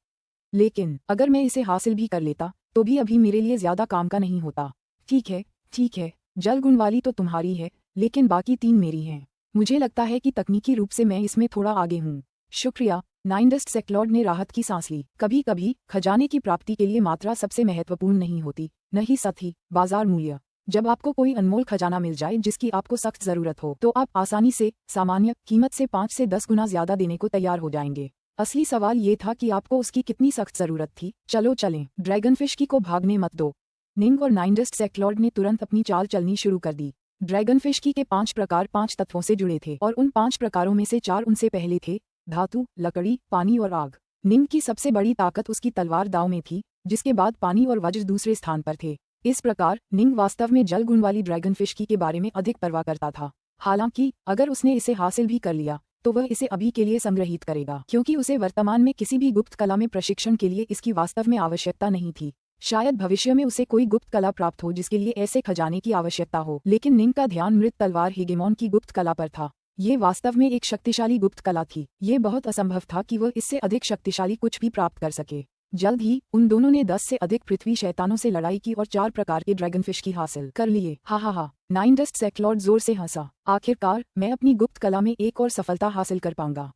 लेकिन अगर मैं इसे हासिल भी कर लेता तो भी अभी मेरे लिए ज्यादा काम का नहीं होता। ठीक है, जल गुण वाली तो तुम्हारी है, लेकिन बाकी 3 मेरी हैं। मुझे लगता है कि तकनीकी रूप से मैं इसमें थोड़ा आगे हूँ। शुक्रिया। नाइनडस्ट सेक्लॉर्ड ने राहत की सांस ली। कभी कभी खजाने की प्राप्ति के लिए मात्रा सबसे महत्वपूर्ण नहीं होती, न ही साथ ही बाजार मूल्य। जब आपको कोई अनमोल खजाना मिल जाए जिसकी आपको सख्त जरूरत हो तो आप आसानी से सामान्य कीमत से 5 से 10 गुना ज्यादा देने को तैयार हो जाएंगे। असली सवाल ये था कि आपको उसकी कितनी सख्त जरूरत थी। चलो चलें, ड्रैगनफिश की को भागने मत दो। निंग और नाइनडस्ट सेक्लॉर्ड ने तुरंत अपनी चाल चलनी शुरू कर दी। ड्रैगनफिश की के 5 प्रकार 5 तत्वों से जुड़े थे और उन 5 प्रकारों में से 4 उनसे पहले थे: धातु, लकड़ी, पानी और आग। निंग की सबसे बड़ी ताकत उसकी तलवार दाव में थी, जिसके बाद पानी और वज्र दूसरे स्थान पर थे। इस प्रकार निंग वास्तव में जल गुण वाली ड्रैगनफिश की के बारे में अधिक परवाह करता था। हालांकि अगर उसने इसे हासिल भी कर लिया तो वह इसे अभी के लिए संग्रहित करेगा, क्योंकि उसे वर्तमान में किसी भी गुप्त कला में प्रशिक्षण के लिए इसकी वास्तव में आवश्यकता नहीं थी। शायद भविष्य में उसे कोई गुप्त कला प्राप्त हो जिसके लिए ऐसे खजाने की आवश्यकता हो, लेकिन निंग का ध्यान मृत तलवार हिगेमॉन की गुप्त कला पर था। ये वास्तव में एक शक्तिशाली गुप्त कला थी। ये बहुत असंभव था कि वह इससे अधिक शक्तिशाली कुछ भी प्राप्त कर सके। जल्द ही उन दोनों ने 10 से अधिक पृथ्वी शैतानों से लड़ाई की और 4 प्रकार के ड्रैगनफिश की हासिल कर लिए। हा। नाइनडस्ट सेक्लॉर्ड जोर से हंसा। आखिरकार मैं अपनी गुप्त कला में एक और सफलता हासिल कर पाऊंगा।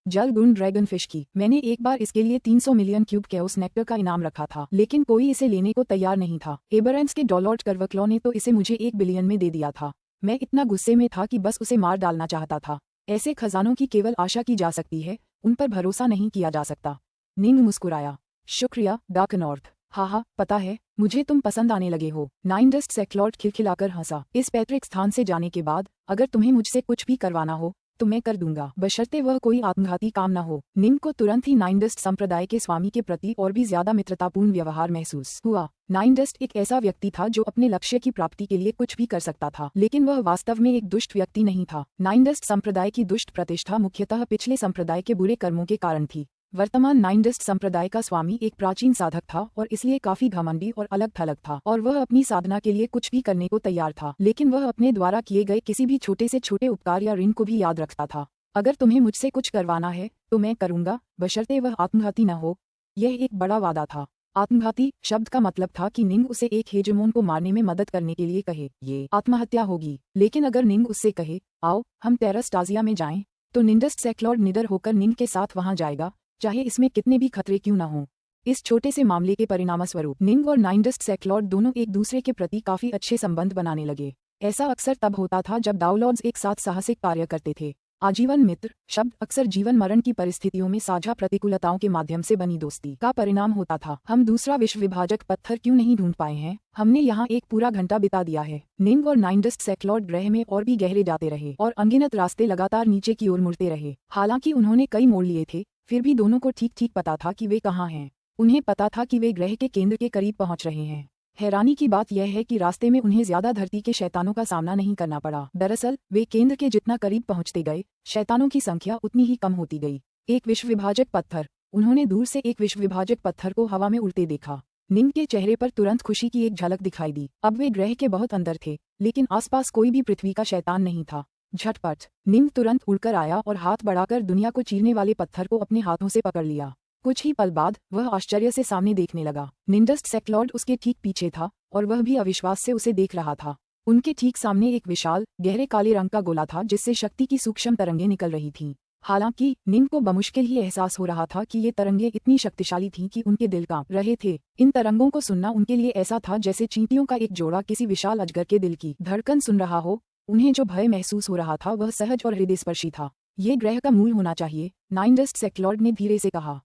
जल गुण ड्रैगनफिश की। मैंने एक बार इसके लिए 300 मिलियन क्यूब कैओस नेक्टर का इनाम रखा था, लेकिन कोई इसे लेने को तैयार नहीं था। एबरेंस के डॉलॉर्ड कर्वक्लॉ ने तो इसे मुझे 1 बिलियन में दे दिया था। मैं इतना गुस्से में था कि बस उसे मार डालना चाहता था। ऐसे खजानों की केवल आशा की जा सकती है, उन पर भरोसा नहीं किया जा सकता। निंग मुस्कुराया। शुक्रिया डार्कनॉर्थ। हा, पता है मुझे तुम पसंद आने लगे हो। नाइनडस्ट सेक्लॉर्ड खिलखिलाकर हंसा। इस पैतृक स्थान से जाने के बाद अगर तुम्हें मुझसे कुछ भी करवाना हो तो मैं कर दूंगा, बशर्ते वह कोई आत्मघाती काम न हो। निंग को तुरंत ही नाइनडस्ट संप्रदाय के स्वामी के प्रति और भी ज्यादा मित्रतापूर्ण व्यवहार महसूस हुआ। नाइनडस्ट एक ऐसा व्यक्ति था जो अपने लक्ष्य की प्राप्ति के लिए कुछ भी कर सकता था, लेकिन वह वास्तव में एक दुष्ट व्यक्ति नहीं था। नाइनडस्ट संप्रदाय की दुष्ट प्रतिष्ठा मुख्यतः पिछले संप्रदाय के बुरे कर्मों के कारण थी। वर्तमान नाइनडस्ट संप्रदाय का स्वामी एक प्राचीन साधक था और इसलिए काफी घमंडी और अलग थलग था, और वह अपनी साधना के लिए कुछ भी करने को तैयार था, लेकिन वह अपने द्वारा किए गए किसी भी छोटे से छोटे उपकार या ऋण को भी याद रखता था। अगर तुम्हें मुझसे कुछ करवाना है तो मैं करूंगा, बशर्ते वह आत्मघाती न हो। यह एक बड़ा वादा था। आत्मघाती शब्द का मतलब था कि निंग उसे एक हेजेमोन को मारने में मदद करने के लिए कहे, ये आत्महत्या होगी। लेकिन अगर निंग उससे कहे, आओ हम टेरास्टाजिया में जाएं, तो नाइनडस्ट सेक्लॉर्ड निडर होकर निंग के साथ वहां जाएगा, चाहे इसमें कितने भी खतरे क्यों न हो। इस छोटे से मामले के परिणामस्वरूप निंग और नाइनडस्ट सेक्लॉर्ड दोनों एक दूसरे के प्रति काफी अच्छे संबंध बनाने लगे। ऐसा अक्सर तब होता था जब डाउलॉर्ड्स एक साथ साहसिक कार्य करते थे। आजीवन मित्र शब्द अक्सर जीवन मरण की परिस्थितियों में साझा प्रतिकूलताओं के माध्यम से बनी दोस्ती का परिणाम होता था। हम दूसरा विश्व विभाजक पत्थर क्यों नहीं ढूंढ पाए हैं? हमने यहाँ एक पूरा घंटा बिता दिया है। निंग और नाइनडस्ट सेक्लॉर्ड ग्रह में और भी गहरे जाते रहे और अनगिनत रास्ते लगातार नीचे की ओर मुड़ते रहे। हालांकि उन्होंने कई मोड़ लिए थे, फिर भी दोनों को ठीक ठीक पता था कि वे कहाँ हैं। उन्हें पता था कि वे ग्रह के केंद्र के करीब पहुंच रहे हैं। हैरानी की बात यह है कि रास्ते में उन्हें ज्यादा धरती के शैतानों का सामना नहीं करना पड़ा। दरअसल वे केंद्र के जितना करीब पहुंचते गए, शैतानों की संख्या उतनी ही कम होती गई। एक विश्व विभाजक पत्थर, उन्होंने दूर से एक विश्वविभाजक पत्थर को हवा में उड़ते देखा। निंग के चेहरे पर तुरंत खुशी की एक झलक दिखाई दी। अब वे ग्रह के बहुत अंदर थे, लेकिन आसपास कोई भी पृथ्वी का शैतान नहीं था। झटपट निंग तुरंत उड़कर आया और हाथ बढ़ाकर दुनिया को चीरने वाले पत्थर को अपने हाथों से पकड़ लिया। कुछ ही पल बाद वह आश्चर्य से सामने देखने लगा। निंडस्ट सेक्लॉर्ड उसके ठीक पीछे था और वह भी अविश्वास से उसे देख रहा था। उनके ठीक सामने एक विशाल गहरे काले रंग का गोला था जिससे शक्ति की सूक्ष्म तरंगें निकल रही थीं। हालांकि निंग को बमुश्किल ही एहसास हो रहा था कि ये तरंगें इतनी शक्तिशाली थीं कि उनके दिल कांप रहे थे। इन तरंगों को सुनना उनके लिए ऐसा था जैसे चींटियों का एक जोड़ा किसी विशाल अजगर के दिल की धड़कन सुन रहा हो। उन्हें जो भय महसूस हो रहा था वह सहज और हृदयस्पर्शी था। ये ग्रह का मूल होना चाहिए, नाइनडस्ट सेक्लॉर्ड ने धीरे से कहा।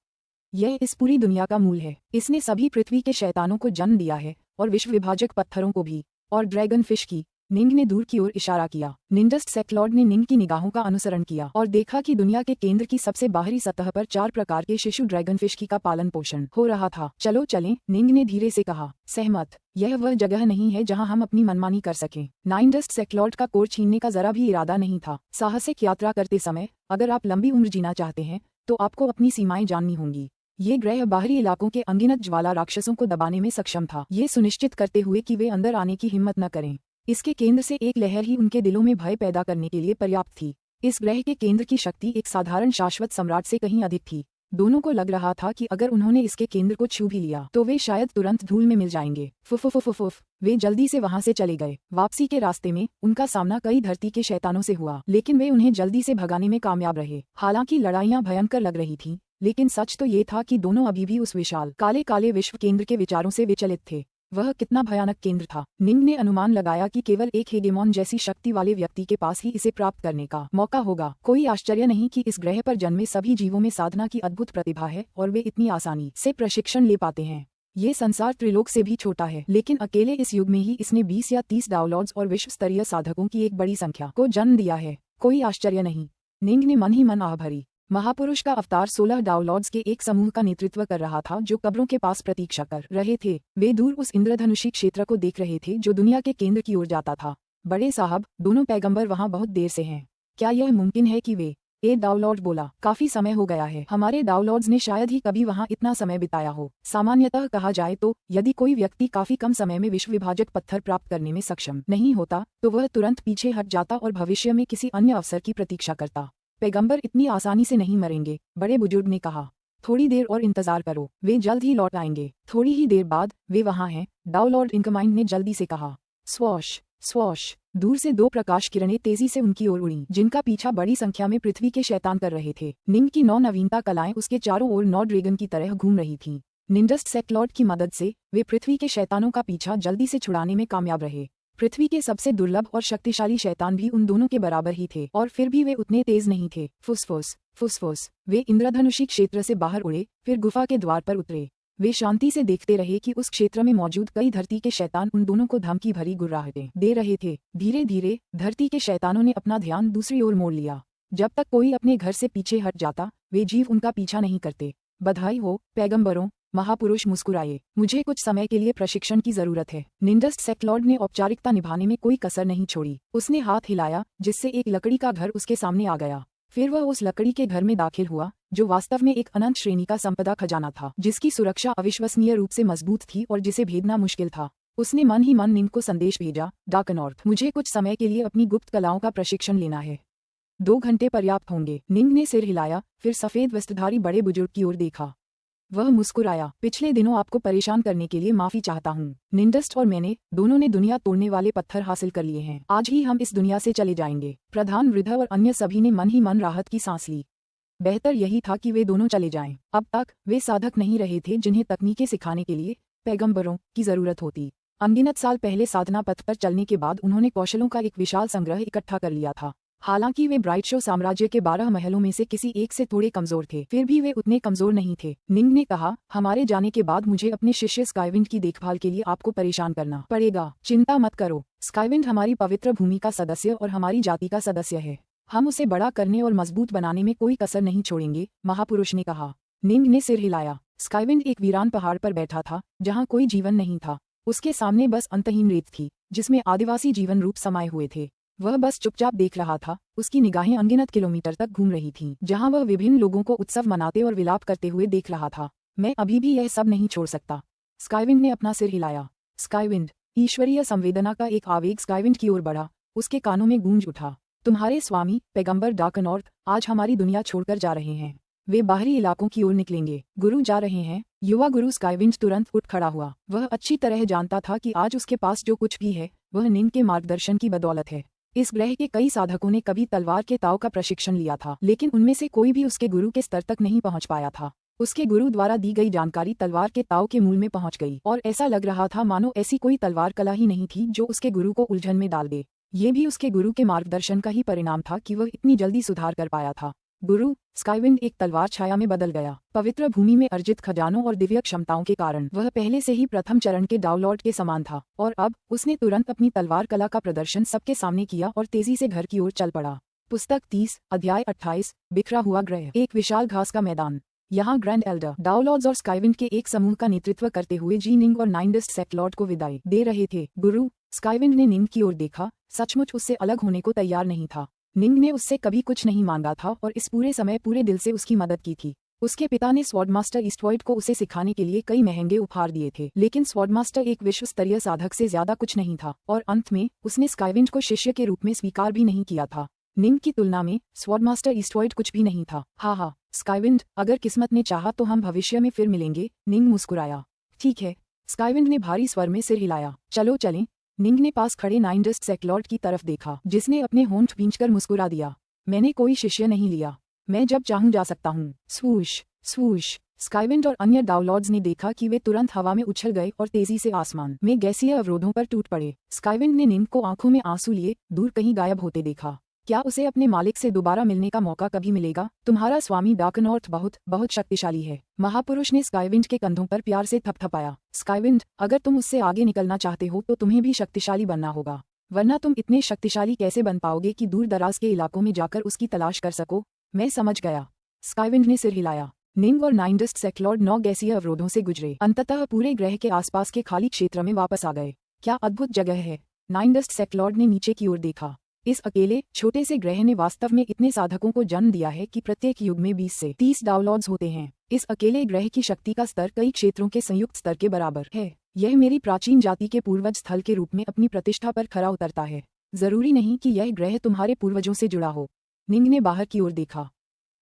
यह इस पूरी दुनिया का मूल है। इसने सभी पृथ्वी के शैतानों को जन्म दिया है और विश्व विभाजक पत्थरों को भी, और ड्रैगन फिश की। निंग ने दूर की ओर इशारा किया। निंडस्ट सेक्लॉर्ड ने निंग की निगाहों का अनुसरण किया और देखा कि दुनिया के केंद्र की सबसे बाहरी सतह पर 4 प्रकार के शिशु ड्रैगन फिश की का पालन पोषण हो रहा था। चलो चलें, निंग ने धीरे से कहा। सहमत, यह वह जगह नहीं है जहां हम अपनी मनमानी कर सकें। नाइनडस्ट सेक्लॉर्ड का कोर छीनने का जरा भी इरादा नहीं था। साहसिक यात्रा करते समय अगर आप लंबी उम्र जीना चाहते हैं तो आपको अपनी सीमाएं जाननी होंगी। ये ग्रह बाहरी इलाकों के अनगिनत ज्वाला राक्षसों को दबाने में सक्षम था, ये सुनिश्चित करते हुए कि वे अंदर आने की हिम्मत न करें। इसके केंद्र से एक लहर ही उनके दिलों में भय पैदा करने के लिए पर्याप्त थी। इस ग्रह के केंद्र की शक्ति एक साधारण शाश्वत सम्राट से कहीं अधिक थी। दोनों को लग रहा था कि अगर उन्होंने इसके केंद्र को छू भी लिया तो वे शायद तुरंत धूल में मिल जाएंगे। फुफ। वे जल्दी से वहां से चले गए। वापसी के रास्ते में उनका सामना कई धरती के शैतानों से हुआ, लेकिन वे उन्हें जल्दी से भगाने में कामयाब रहे। हालांकि लड़ाइयां भयंकर लग रही थीं, लेकिन सच तो ये था कि दोनों अभी भी उस विशाल काले काले विश्व केंद्र के विचारों से विचलित थे। वह कितना भयानक केंद्र था। निंग ने अनुमान लगाया कि केवल एक हेगेमॉन जैसी शक्ति वाले व्यक्ति के पास ही इसे प्राप्त करने का मौका होगा। कोई आश्चर्य नहीं कि इस ग्रह पर जन्मे सभी जीवों में साधना की अद्भुत प्रतिभा है और वे इतनी आसानी से प्रशिक्षण ले पाते हैं। ये संसार त्रिलोक से भी छोटा है, लेकिन अकेले इस युग में ही इसने 20 या 30 डाउनलॉड्स और विश्व स्तरीय साधकों की एक बड़ी संख्या को जन्म दिया है। कोई आश्चर्य नहीं। निंग ने मन ही मन आह भरी। महापुरुष का अवतार 16 डाउनलॉड्स के एक समूह का नेतृत्व कर रहा था जो कब्रों के पास प्रतीक्षा कर रहे थे। वे दूर उस इंद्रधनुषी क्षेत्र को देख रहे थे जो दुनिया के केंद्र की ओर जाता था। बड़े साहब, दोनों पैगंबर वहां बहुत देर से हैं। क्या यह मुमकिन है कि वे? एक डाउनलॉर्ड बोला। काफी समय हो गया है। हमारे डाउनलॉर्ड्स ने शायद ही कभी वहां इतना समय बिताया हो। सामान्यतः कहा जाए तो यदि कोई व्यक्ति काफी कम समय में विश्व विभाजक पत्थर प्राप्त करने में सक्षम नहीं होता तो वह तुरंत पीछे हट जाता और भविष्य में किसी अन्य अवसर की प्रतीक्षा करता। पैगंबर इतनी आसानी से नहीं मरेंगे, बड़े बुजुर्ग ने कहा। थोड़ी देर और इंतजार करो, वे जल्द ही लौट आएंगे। थोड़ी ही देर बाद वे वहां हैं, डाउनलॉर्ड इनकमाइंड ने जल्दी से कहा। स्वॉश स्वॉश, दूर से 2 प्रकाश किरणें तेजी से उनकी ओर उड़ीं, जिनका पीछा बड़ी संख्या में पृथ्वी के शैतान कर रहे थे। निंग की 9 नवीनता कलाएं उसके चारों ओर 9 ड्रैगन की तरह घूम रही थीं। निंडस्ट सेक्लॉर्ड की मदद से वे पृथ्वी के शैतानों का पीछा जल्दी से छुड़ाने में कामयाब रहे। पृथ्वी के सबसे दुर्लभ और शक्तिशाली शैतान भी उन दोनों के बराबर ही थे, और फिर भी वे उतने तेज नहीं थे। फुसफुस। वे इंद्रधनुषी क्षेत्र से बाहर उड़े, फिर गुफा के द्वार पर उतरे। वे शांति से देखते रहे कि उस क्षेत्र में मौजूद कई धरती के शैतान उन दोनों को धमकी भरी गुर्राहटें दे रहे थे। धीरे धीरे धरती के शैतानों ने अपना ध्यान दूसरी ओर मोड़ लिया। जब तक कोई अपने घर से पीछे हट जाता, वे जीव उनका पीछा नहीं करते। बधाई हो पैगंबरों, महापुरुष मुस्कुराए। मुझे कुछ समय के लिए प्रशिक्षण की जरूरत है। निंडस्ट सेक्लॉर्ड ने औपचारिकता निभाने में कोई कसर नहीं छोड़ी। उसने हाथ हिलाया, जिससे एक लकड़ी का घर उसके सामने आ गया। फिर वह उस लकड़ी के घर में दाखिल हुआ, जो वास्तव में एक अनंत श्रेणी का संपदा खजाना था, जिसकी सुरक्षा अविश्वसनीय रूप से मजबूत थी और जिसे भेदना मुश्किल था। उसने मन ही मन निंग को संदेश भेजा, डार्कनॉर्थ, मुझे कुछ समय के लिए अपनी गुप्त कलाओं का प्रशिक्षण लेना है। 2 घंटे पर्याप्त होंगे। निंग ने सिर हिलाया, फिर सफेद वस्त्रधारी बड़े बुजुर्ग की ओर देखा। वह मुस्कुराया। पिछले दिनों आपको परेशान करने के लिए माफी चाहता हूँ। निंडस्ट और मैंने दोनों ने दुनिया तोड़ने वाले पत्थर हासिल कर लिए हैं। आज ही हम इस दुनिया से चले जाएंगे। प्रधान, वृद्ध और अन्य सभी ने मन ही मन राहत की सांस ली। बेहतर यही था कि वे दोनों चले जाएं। अब तक वे साधक नहीं रहे थे जिन्हें तकनीकें सिखाने के लिए पैगंबरों की जरूरत होती। अनगिनत साल पहले साधना पथ पर चलने के बाद उन्होंने कौशलों का एक विशाल संग्रह इकट्ठा कर लिया था। हालांकि वे ब्राइट शो साम्राज्य के 12 महलों में से किसी एक से थोड़े कमजोर थे, फिर भी वे उतने कमजोर नहीं थे। निंग ने कहा, हमारे जाने के बाद मुझे अपने शिष्य स्काईविंड की देखभाल के लिए आपको परेशान करना पड़ेगा। चिंता मत करो, स्काईविंड हमारी पवित्र भूमि का सदस्य और हमारी जाति का सदस्य है। हम उसे बड़ा करने और मजबूत बनाने में कोई कसर नहीं छोड़ेंगे, महापुरुष ने कहा। निंग ने सिर हिलाया। स्काईविंड एक वीरान पहाड़ पर बैठा था, जहाँ कोई जीवन नहीं था। उसके सामने बस अंतहीन रेत थी, जिसमें आदिवासी जीवन रूप समाये हुए थे। वह बस चुपचाप देख रहा था। उसकी निगाहें अनगिनत किलोमीटर तक घूम रही थीं, जहां वह विभिन्न लोगों को उत्सव मनाते और विलाप करते हुए देख रहा था। मैं अभी भी यह सब नहीं छोड़ सकता। स्काईविंड ने अपना सिर हिलाया। स्काईविंड, ईश्वरीय संवेदना का एक आवेग स्काईविंड की ओर बढ़ा। उसके कानों में गूंज उठा, तुम्हारे स्वामी पैगंबर डार्कनॉर्थ आज हमारी दुनिया छोड़कर जा रहे हैं। वे बाहरी इलाकों की ओर निकलेंगे। गुरु जा रहे हैं। युवा गुरु स्काईविंड तुरंत उठ खड़ा हुआ। वह अच्छी तरह जानता था कि आज उसके पास जो कुछ भी है वह निंग के मार्गदर्शन की बदौलत है। इस ग्रह के कई साधकों ने कभी तलवार के ताव का प्रशिक्षण लिया था, लेकिन उनमें से कोई भी उसके गुरु के स्तर तक नहीं पहुंच पाया था। उसके गुरु द्वारा दी गई जानकारी तलवार के ताव के मूल में पहुंच गई और ऐसा लग रहा था मानो ऐसी कोई तलवार कला ही नहीं थी जो उसके गुरु को उलझन में डाल दे। ये भी उसके गुरु के मार्गदर्शन का ही परिणाम था कि वह इतनी जल्दी सुधार कर पाया था। गुरु स्काईविंड एक तलवार छाया में बदल गया। पवित्र भूमि में अर्जित खजानों और दिव्य क्षमताओं के कारण वह पहले से ही प्रथम चरण के डाउनलॉर्ड के समान था, और अब उसने तुरंत अपनी तलवार कला का प्रदर्शन सबके सामने किया और तेजी से घर की ओर चल पड़ा। पुस्तक 30, अध्याय 28, बिखरा हुआ ग्रह। एक विशाल घास का मैदान। यहाँ ग्रैंड एल्डर डाउनलॉर्ड्स और स्काईविंड के एक समूह का नेतृत्व करते हुए जी निंग और नाइनडस्ट सेक्लॉर्ड को विदाई दे रहे थे। गुरु स्काईविंड ने निंग की ओर देखा। सचमुच उससे अलग होने को तैयार नहीं था। निंग ने उससे कभी कुछ नहीं मांगा था और इस पूरे समय पूरे दिल से उसकी मदद की थी। उसके पिता ने स्वॉर्डमास्टर ईस्टवॉइड को उसे सिखाने के लिए कई महंगे उपहार दिए थे, लेकिन स्वॉर्डमास्टर एक विश्व स्तरीय साधक से ज्यादा कुछ नहीं था, और अंत में उसने स्काईविंड को शिष्य के रूप में स्वीकार भी नहीं किया था। निंग की तुलना में स्वॉर्डमास्टर ईस्टवॉइड कुछ भी नहीं था। हाँ, स्काईविंड, अगर किस्मत ने चाहा तो हम भविष्य में फिर मिलेंगे। निंग मुस्कुराया। ठीक है। स्काईविंड ने भारी स्वर में सिर हिलाया। चलो चलें। निंग ने पास खड़े नाइनडस्ट सेक्लॉर्ड की तरफ देखा, जिसने अपने होंठ भींचकर मुस्कुरा दिया। मैंने कोई शिष्य नहीं लिया। मैं जब चाहूं जा सकता हूँ। स्वूश स्वूश। स्काईविंड और अन्य डाउनलॉर्ड्स ने देखा कि वे तुरंत हवा में उछल गए और तेजी से आसमान में गैसीय अवरोधों पर टूट पड़े। स्काईविंड ने निंग को आंखों में आंसू लिए दूर कहीं गायब होते देखा। क्या उसे अपने मालिक से दोबारा मिलने का मौका कभी मिलेगा? तुम्हारा स्वामी डार्कनॉर्थ बहुत बहुत शक्तिशाली है। महापुरुष ने स्काईविंड के कंधों पर प्यार से थपथपाया। स्काईविंड, अगर तुम उससे आगे निकलना चाहते हो तो तुम्हें भी शक्तिशाली बनना होगा, वरना तुम इतने शक्तिशाली कैसे बन पाओगे कि दूर दराज के इलाकों में जाकर उसकी तलाश कर सको? मैं समझ गया। स्काईविंड ने सिर हिलाया। निंग और नाइनडस्ट सेक्लॉर्ड 9 गैसीय अवरोधों से गुजरे। अंततः पूरे ग्रह के आसपास के खाली क्षेत्र में वापस आ गए। क्या अद्भुत जगह है। नाइनडस्ट सेक्लॉर्ड ने नीचे की ओर देखा। इस अकेले छोटे से ग्रह ने वास्तव में इतने साधकों को जन्म दिया है कि प्रत्येक युग में 20 से 30 डाउनलॉर्ड्स होते हैं। इस अकेले ग्रह की शक्ति का स्तर कई क्षेत्रों के संयुक्त स्तर के बराबर है। यह मेरी प्राचीन जाति के पूर्वज स्थल के रूप में अपनी प्रतिष्ठा पर खरा उतरता है। जरूरी नहीं कि यह ग्रह तुम्हारे पूर्वजों से जुड़ा हो। निंग ने बाहर की ओर देखा।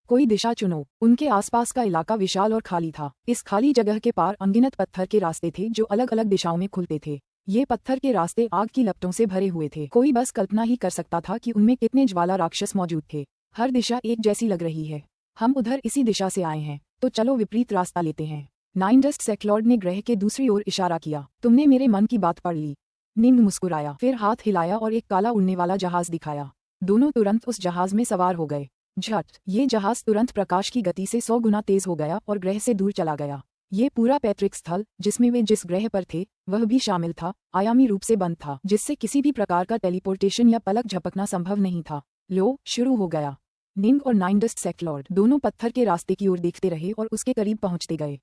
कोई दिशा चुनो। उनके आसपास का इलाका विशाल और खाली था। इस खाली जगह के पार अनगिनत पत्थर के रास्ते थे जो अलग अलग दिशाओं में खुलते थे। ये पत्थर के रास्ते आग की लपटों से भरे हुए थे। कोई बस कल्पना ही कर सकता था कि उनमें कितने ज्वाला राक्षस मौजूद थे। हर दिशा एक जैसी लग रही है। हम उधर इसी दिशा से आए हैं, तो चलो विपरीत रास्ता लेते हैं। नाइनडस्ट सेक्लॉर्ड ने ग्रह के दूसरी ओर इशारा किया। तुमने मेरे मन की बात पढ़ ली। निंग मुस्कुराया, फिर हाथ हिलाया और एक काला उड़ने वाला जहाज दिखाया। दोनों तुरंत उस जहाज में सवार हो गए। झट, ये जहाज तुरंत प्रकाश की गति से 100 गुना तेज हो गया और ग्रह से दूर चला गया। ये पूरा पैतृक स्थल, जिसमें वे जिस ग्रह पर थे वह भी शामिल था, आयामी रूप से बंद था, जिससे किसी भी प्रकार का टेलीपोर्टेशन या पलक झपकना संभव नहीं था। लो, शुरू हो गया। निंग और नाइनडस्ट सेक्लॉर्ड दोनों पत्थर के रास्ते की ओर देखते रहे और उसके करीब पहुंचते गए।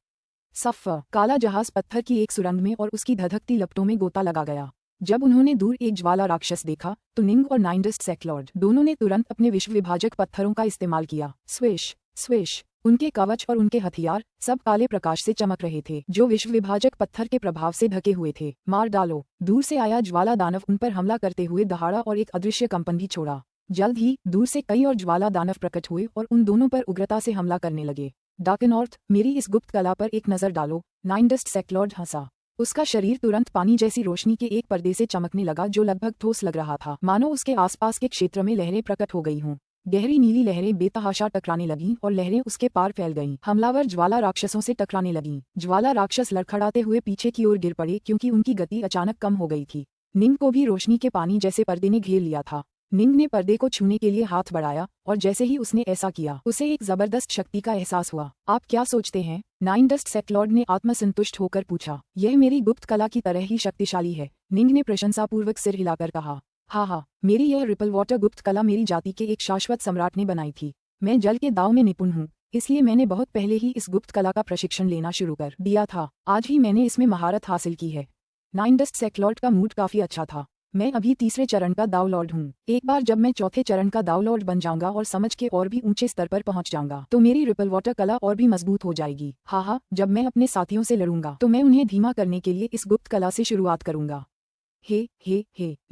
सफ़र। काला जहाज पत्थर की एक सुरंग में और उसकी धधकती लपटों में गोता लगा गया। जब उन्होंने दूर एक ज्वाला राक्षस देखा तो निंग और नाइनडस्ट सेक्लॉर्ड दोनों ने तुरंत अपने विश्व विभाजक पत्थरों का इस्तेमाल किया। Swish swish. उनके कवच और उनके हथियार सब काले प्रकाश से चमक रहे थे, जो विश्व विभाजक पत्थर के प्रभाव से ढके हुए थे। मार डालो। दूर से आया ज्वाला दानव उन पर हमला करते हुए दहाड़ा और एक अदृश्य कंपन भी छोड़ा। जल्द ही दूर से कई और ज्वाला दानव प्रकट हुए और उन दोनों पर उग्रता से हमला करने लगे। डार्कनॉर्थ, मेरी इस गुप्त कला पर एक नजर डालो। नाइनडस्ट सेक्लॉर्ड हंसा। उसका शरीर तुरंत पानी जैसी रोशनी के एक पर्दे से चमकने लगा जो लगभग ठोस लग रहा था, मानो उसके आसपास के क्षेत्र में लहरें प्रकट हो गई हों। गहरी नीली लहरें बेतहाशा टकराने लगीं और लहरें उसके पार फैल गईं। हमलावर ज्वाला राक्षसों से टकराने लगीं। ज्वाला राक्षस लड़खड़ाते हुए पीछे की ओर गिर पड़े क्योंकि उनकी गति अचानक कम हो गई थी। निंग को भी रोशनी के पानी जैसे पर्दे ने घेर लिया था। निंग ने पर्दे को छूने के लिए हाथ बढ़ाया और जैसे ही उसने ऐसा किया उसे एक जबरदस्त शक्ति का एहसास हुआ। आप क्या सोचते हैं? नाइनडस्ट सेक्लॉर्ड ने आत्मसंतुष्ट होकर पूछा। यह मेरी गुप्त कला की तरह ही शक्तिशाली है। निंग ने प्रशंसापूर्वक सिर हिलाकर कहा। हाँ, मेरी यह रिपल वाटर गुप्त कला मेरी जाति के एक शाश्वत सम्राट ने बनाई थी। मैं जल के दाव में निपुण हूँ, इसलिए मैंने बहुत पहले ही इस गुप्त कला का प्रशिक्षण लेना शुरू कर दिया था। आज ही मैंने इसमें महारत हासिल की है। नाइनडस्ट सेक्लॉर्ड का मूड काफी अच्छा था। मैं अभी तीसरे चरण का दाव लॉर्ड हूँ। एक बार जब मैं चौथे चरण का दाव लॉर्ड बन जाऊंगा और समझ के और भी ऊंचे स्तर पर पहुंच जाऊंगा तो मेरी रिपल वाटर कला और भी मजबूत हो जाएगी। हाँ, जब मैं अपने साथियों से लड़ूंगा तो मैं उन्हें धीमा करने के लिए इस गुप्त कला से शुरुआत करूंगा। हे,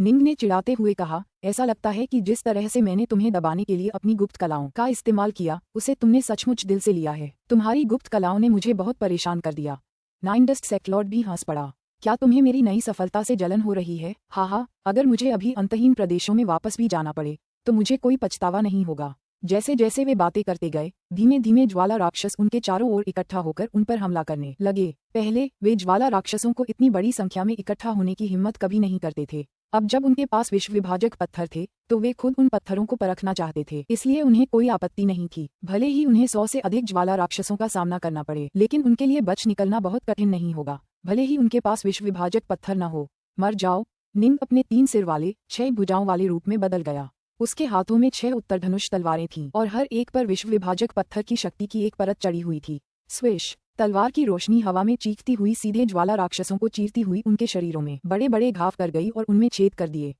निंग ने चिढ़ाते हुए कहा, ऐसा लगता है कि जिस तरह से मैंने तुम्हें दबाने के लिए अपनी गुप्त कलाओं का इस्तेमाल किया उसे तुमने सचमुच दिल से लिया है। तुम्हारी गुप्त कलाओं ने मुझे बहुत परेशान कर दिया। नाइन डस्ट सेक्लॉर्ड भी हंस पड़ा। क्या तुम्हें मेरी नई सफलता से जलन हो रही है? हाँ, अगर मुझे अभी अंतहीन प्रदेशों में वापस भी जाना पड़े तो मुझे कोई पछतावा नहीं होगा। जैसे जैसे वे बातें करते गए धीमे धीमे ज्वाला राक्षस उनके चारों ओर इकट्ठा होकर उन पर हमला करने लगे। पहले वे ज्वाला राक्षसों को इतनी बड़ी संख्या में इकट्ठा होने की हिम्मत कभी नहीं करते थे। अब जब उनके पास विश्व विभाजक पत्थर थे तो वे खुद उन पत्थरों को परखना चाहते थे, इसलिए उन्हें कोई आपत्ति नहीं थी। भले ही उन्हें 100 से अधिक ज्वाला राक्षसों का सामना करना पड़े, लेकिन उनके लिए बच निकलना बहुत कठिन नहीं होगा, भले ही उनके पास विश्व विभाजक पत्थर न हो। मर जाओ। निंग अपने 3 सिर वाले 6 भुजाओं वाले रूप में बदल गया। उसके हाथों में 6 उत्तरधनुष तलवारें थीं और हर एक पर विश्व विभाजक पत्थर की शक्ति की एक परत चढ़ी हुई थी। स्विश! तलवार की रोशनी हवा में चीखती हुई सीधे ज्वाला राक्षसों को चीरती हुई उनके शरीरों में बड़े बड़े घाव कर गई और उनमें छेद कर दिए।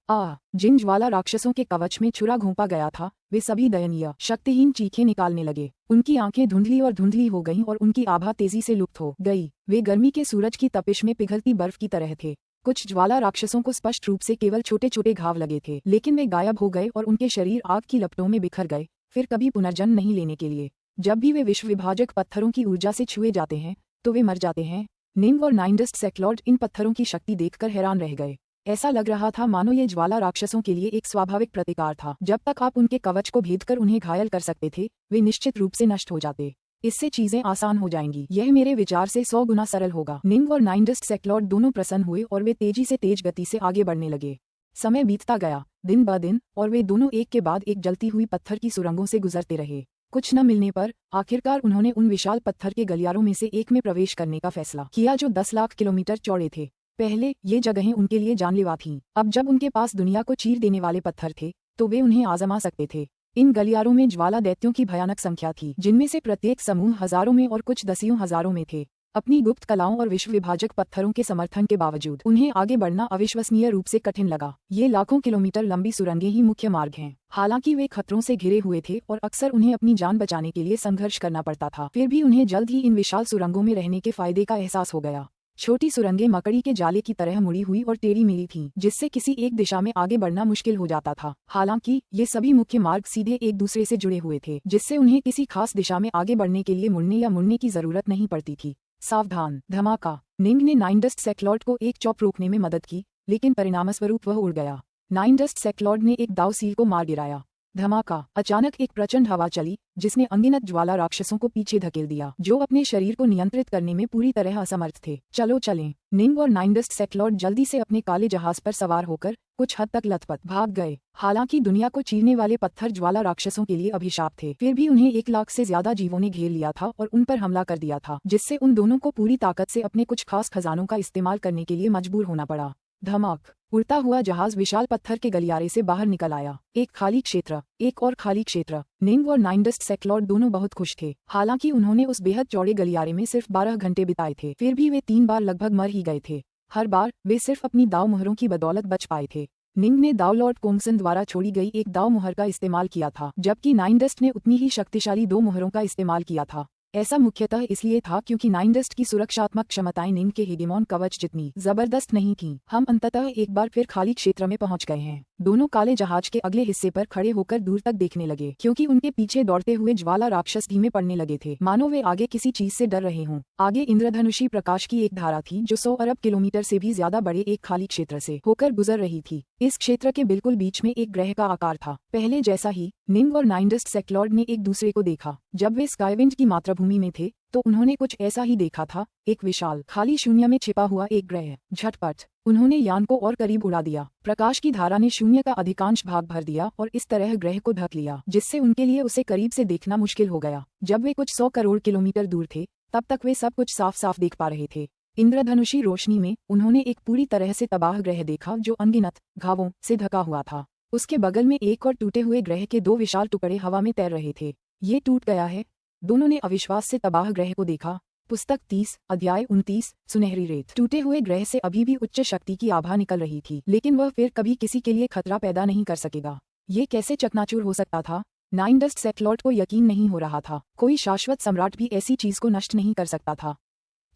जिन ज्वाला राक्षसों के कवच में छुरा घोंपा गया था वे सभी दयनीय शक्तिहीन चीखें निकालने लगे। उनकी आंखें धुंधली और धुंधली हो गईं और उनकी आभा तेजी से लुप्त हो गई। वे गर्मी के सूरज की तपिश में पिघलती बर्फ की तरह थे। कुछ ज्वाला राक्षसों को स्पष्ट रूप से केवल छोटे छोटे घाव लगे थे, लेकिन वे गायब हो गए और उनके शरीर आग की लपटों में बिखर गए, फिर कभी पुनर्जन्म नहीं लेने के लिए। जब भी वे विश्व विभाजक पत्थरों की ऊर्जा से छुए जाते हैं तो वे मर जाते हैं। निंग और नाइन डस्ट सेक्लॉर्ड इन पत्थरों की शक्ति देखकर हैरान रह गए। ऐसा लग रहा था मानो ये ज्वाला राक्षसों के लिए एक स्वाभाविक प्रतिकार था। जब तक आप उनके कवच को भेदकर उन्हें घायल कर सकते थे वे निश्चित रूप से नष्ट हो जाते। इससे चीजें आसान हो जाएंगी। यह मेरे विचार से 100 गुना सरल होगा। निंग और नाइन डस्ट सेक्लॉर्ड दोनों प्रसन्न हुए और वे तेजी से तेज गति से आगे बढ़ने लगे। समय बीतता गया दिन ब दिन और वे दोनों एक के बाद एक जलती हुई पत्थर की सुरंगों से गुजरते रहे। कुछ न मिलने पर आखिरकार उन्होंने उन विशाल पत्थर के गलियारों में से एक में प्रवेश करने का फैसला किया जो 10 लाख किलोमीटर चौड़े थे। पहले ये जगहें उनके लिए जानलेवा थीं। अब जब उनके पास दुनिया को चीर देने वाले पत्थर थे तो वे उन्हें आजमा सकते थे। इन गलियारों में ज्वाला दैत्यों की भयानक संख्या थी, जिनमें से प्रत्येक समूह हजारों में और कुछ दसियों हजारों में थे। अपनी गुप्त कलाओं और विश्व विभाजक पत्थरों के समर्थन के बावजूद उन्हें आगे बढ़ना अविश्वसनीय रूप से कठिन लगा। ये लाखों किलोमीटर लंबी सुरंगें ही मुख्य मार्ग हैं। हालांकि वे खतरों से घिरे हुए थे और अक्सर उन्हें अपनी जान बचाने के लिए संघर्ष करना पड़ता था, फिर भी उन्हें जल्द ही इन विशाल सुरंगों में रहने के फायदे का एहसास हो गया। छोटी सुरंगें मकड़ी के जाले की तरह मुड़ी हुई और टेढ़ी मेढ़ी थीं, जिससे किसी एक दिशा में आगे बढ़ना मुश्किल हो जाता था। हालांकि ये सभी मुख्य मार्ग सीधे एक दूसरे से जुड़े हुए थे, जिससे उन्हें किसी खास दिशा में आगे बढ़ने के लिए मुड़ने की जरूरत नहीं पड़ती थी। सावधान! धमाका! निंग ने नाइन डस्ट सेक्लॉर्ड को एक चौप रोकने में मदद की, लेकिन परिणामस्वरूप वह उड़ गया। नाइन डस्ट सेक्लॉर्ड ने एक दाव सील को मार गिराया। धमाका! अचानक एक प्रचंड हवा चली जिसने अनगिनत ज्वाला राक्षसों को पीछे धकेल दिया, जो अपने शरीर को नियंत्रित करने में पूरी तरह असमर्थ थे। चलो चलें। निंग और नाइन डस्ट सेक्लॉर्ड जल्दी से अपने काले जहाज पर सवार होकर कुछ हद तक लथपथ भाग गए। हालांकि दुनिया को चीरने वाले पत्थर ज्वाला राक्षसों के लिए अभिशाप थे, फिर भी उन्हें 1 लाख से ज्यादा जीवों ने घेर लिया था और उन पर हमला कर दिया था, जिससे उन दोनों को पूरी ताकत से अपने कुछ खास खजानों का इस्तेमाल करने के लिए मजबूर होना पड़ा। धमाक! उड़ता हुआ जहाज विशाल पत्थर के गलियारे से बाहर निकल आया। एक खाली क्षेत्र, एक और खाली क्षेत्र। निंग और नाइन डस्ट सेक्लॉर्ड दोनों बहुत खुश थे। हालांकि उन्होंने उस बेहद चौड़े गलियारे में सिर्फ 12 घंटे बिताए थे, फिर भी वे 3 बार लगभग मर ही गए थे। हर बार वे सिर्फ अपनी दाव मुहरों की बदौलत बच पाए थे। निंग ने दाव लॉर्ड कोंगसन द्वारा छोड़ी गई एक दाव मुहर का इस्तेमाल किया था, जबकि नाइन डस्ट ने उतनी ही शक्तिशाली 2 मुहरों का इस्तेमाल किया था। ऐसा मुख्यतः इसलिए था क्योंकि नाइन डस्ट की सुरक्षात्मक क्षमताएं निंग के हेगेमॉन कवच जितनी जबरदस्त नहीं थीं। हम अंततः एक बार फिर खाली क्षेत्र में पहुंच गए हैं। दोनों काले जहाज के अगले हिस्से पर खड़े होकर दूर तक देखने लगे, क्योंकि उनके पीछे दौड़ते हुए ज्वाला राक्षस धीमे पड़ने लगे थे, मानो वे आगे किसी चीज से डर रहे हों। आगे इंद्रधनुषी प्रकाश की एक धारा थी जो 100 अरब किलोमीटर से भी ज्यादा बड़े एक खाली क्षेत्र से होकर गुजर रही थी। इस क्षेत्र के बिल्कुल बीच में एक ग्रह का आकार था। पहले जैसा ही निंग और नाइन डस्ट सेक्लॉर्ड ने एक दूसरे को देखा। जब वे स्काईविंड की मातृभूमि में थे तो उन्होंने कुछ ऐसा ही देखा था, एक विशाल खाली शून्य में छिपा हुआ एक ग्रह। झटपट उन्होंने यान को और करीब उड़ा दिया। प्रकाश की धारा ने शून्य का अधिकांश भाग भर दिया और इस तरह ग्रह को ढक लिया, जिससे उनके लिए उसे करीब से देखना मुश्किल हो गया। जब वे कुछ 100 करोड़ किलोमीटर दूर थे तब तक वे सब कुछ साफ साफ देख पा रहे थे। इंद्रधनुषी रोशनी में उन्होंने एक पूरी तरह से तबाह ग्रह देखा जो अनगिनत घावों से ढका हुआ था। उसके बगल में एक और टूटे हुए ग्रह के 2 विशाल टुकड़े हवा में तैर रहे थे। ये टूट गया है। दोनों ने अविश्वास से तबाह ग्रह को देखा। पुस्तक 30 अध्याय 29 सुनहरी रेत। टूटे हुए ग्रह से अभी भी उच्च शक्ति की आभा निकल रही थी, लेकिन वह फिर कभी किसी के लिए खतरा पैदा नहीं कर सकेगा। ये कैसे चकनाचूर हो सकता था? नाइन डस्ट सेटलॉर्ड को यकीन नहीं हो रहा था। कोई शाश्वत सम्राट भी ऐसी चीज को नष्ट नहीं कर सकता था।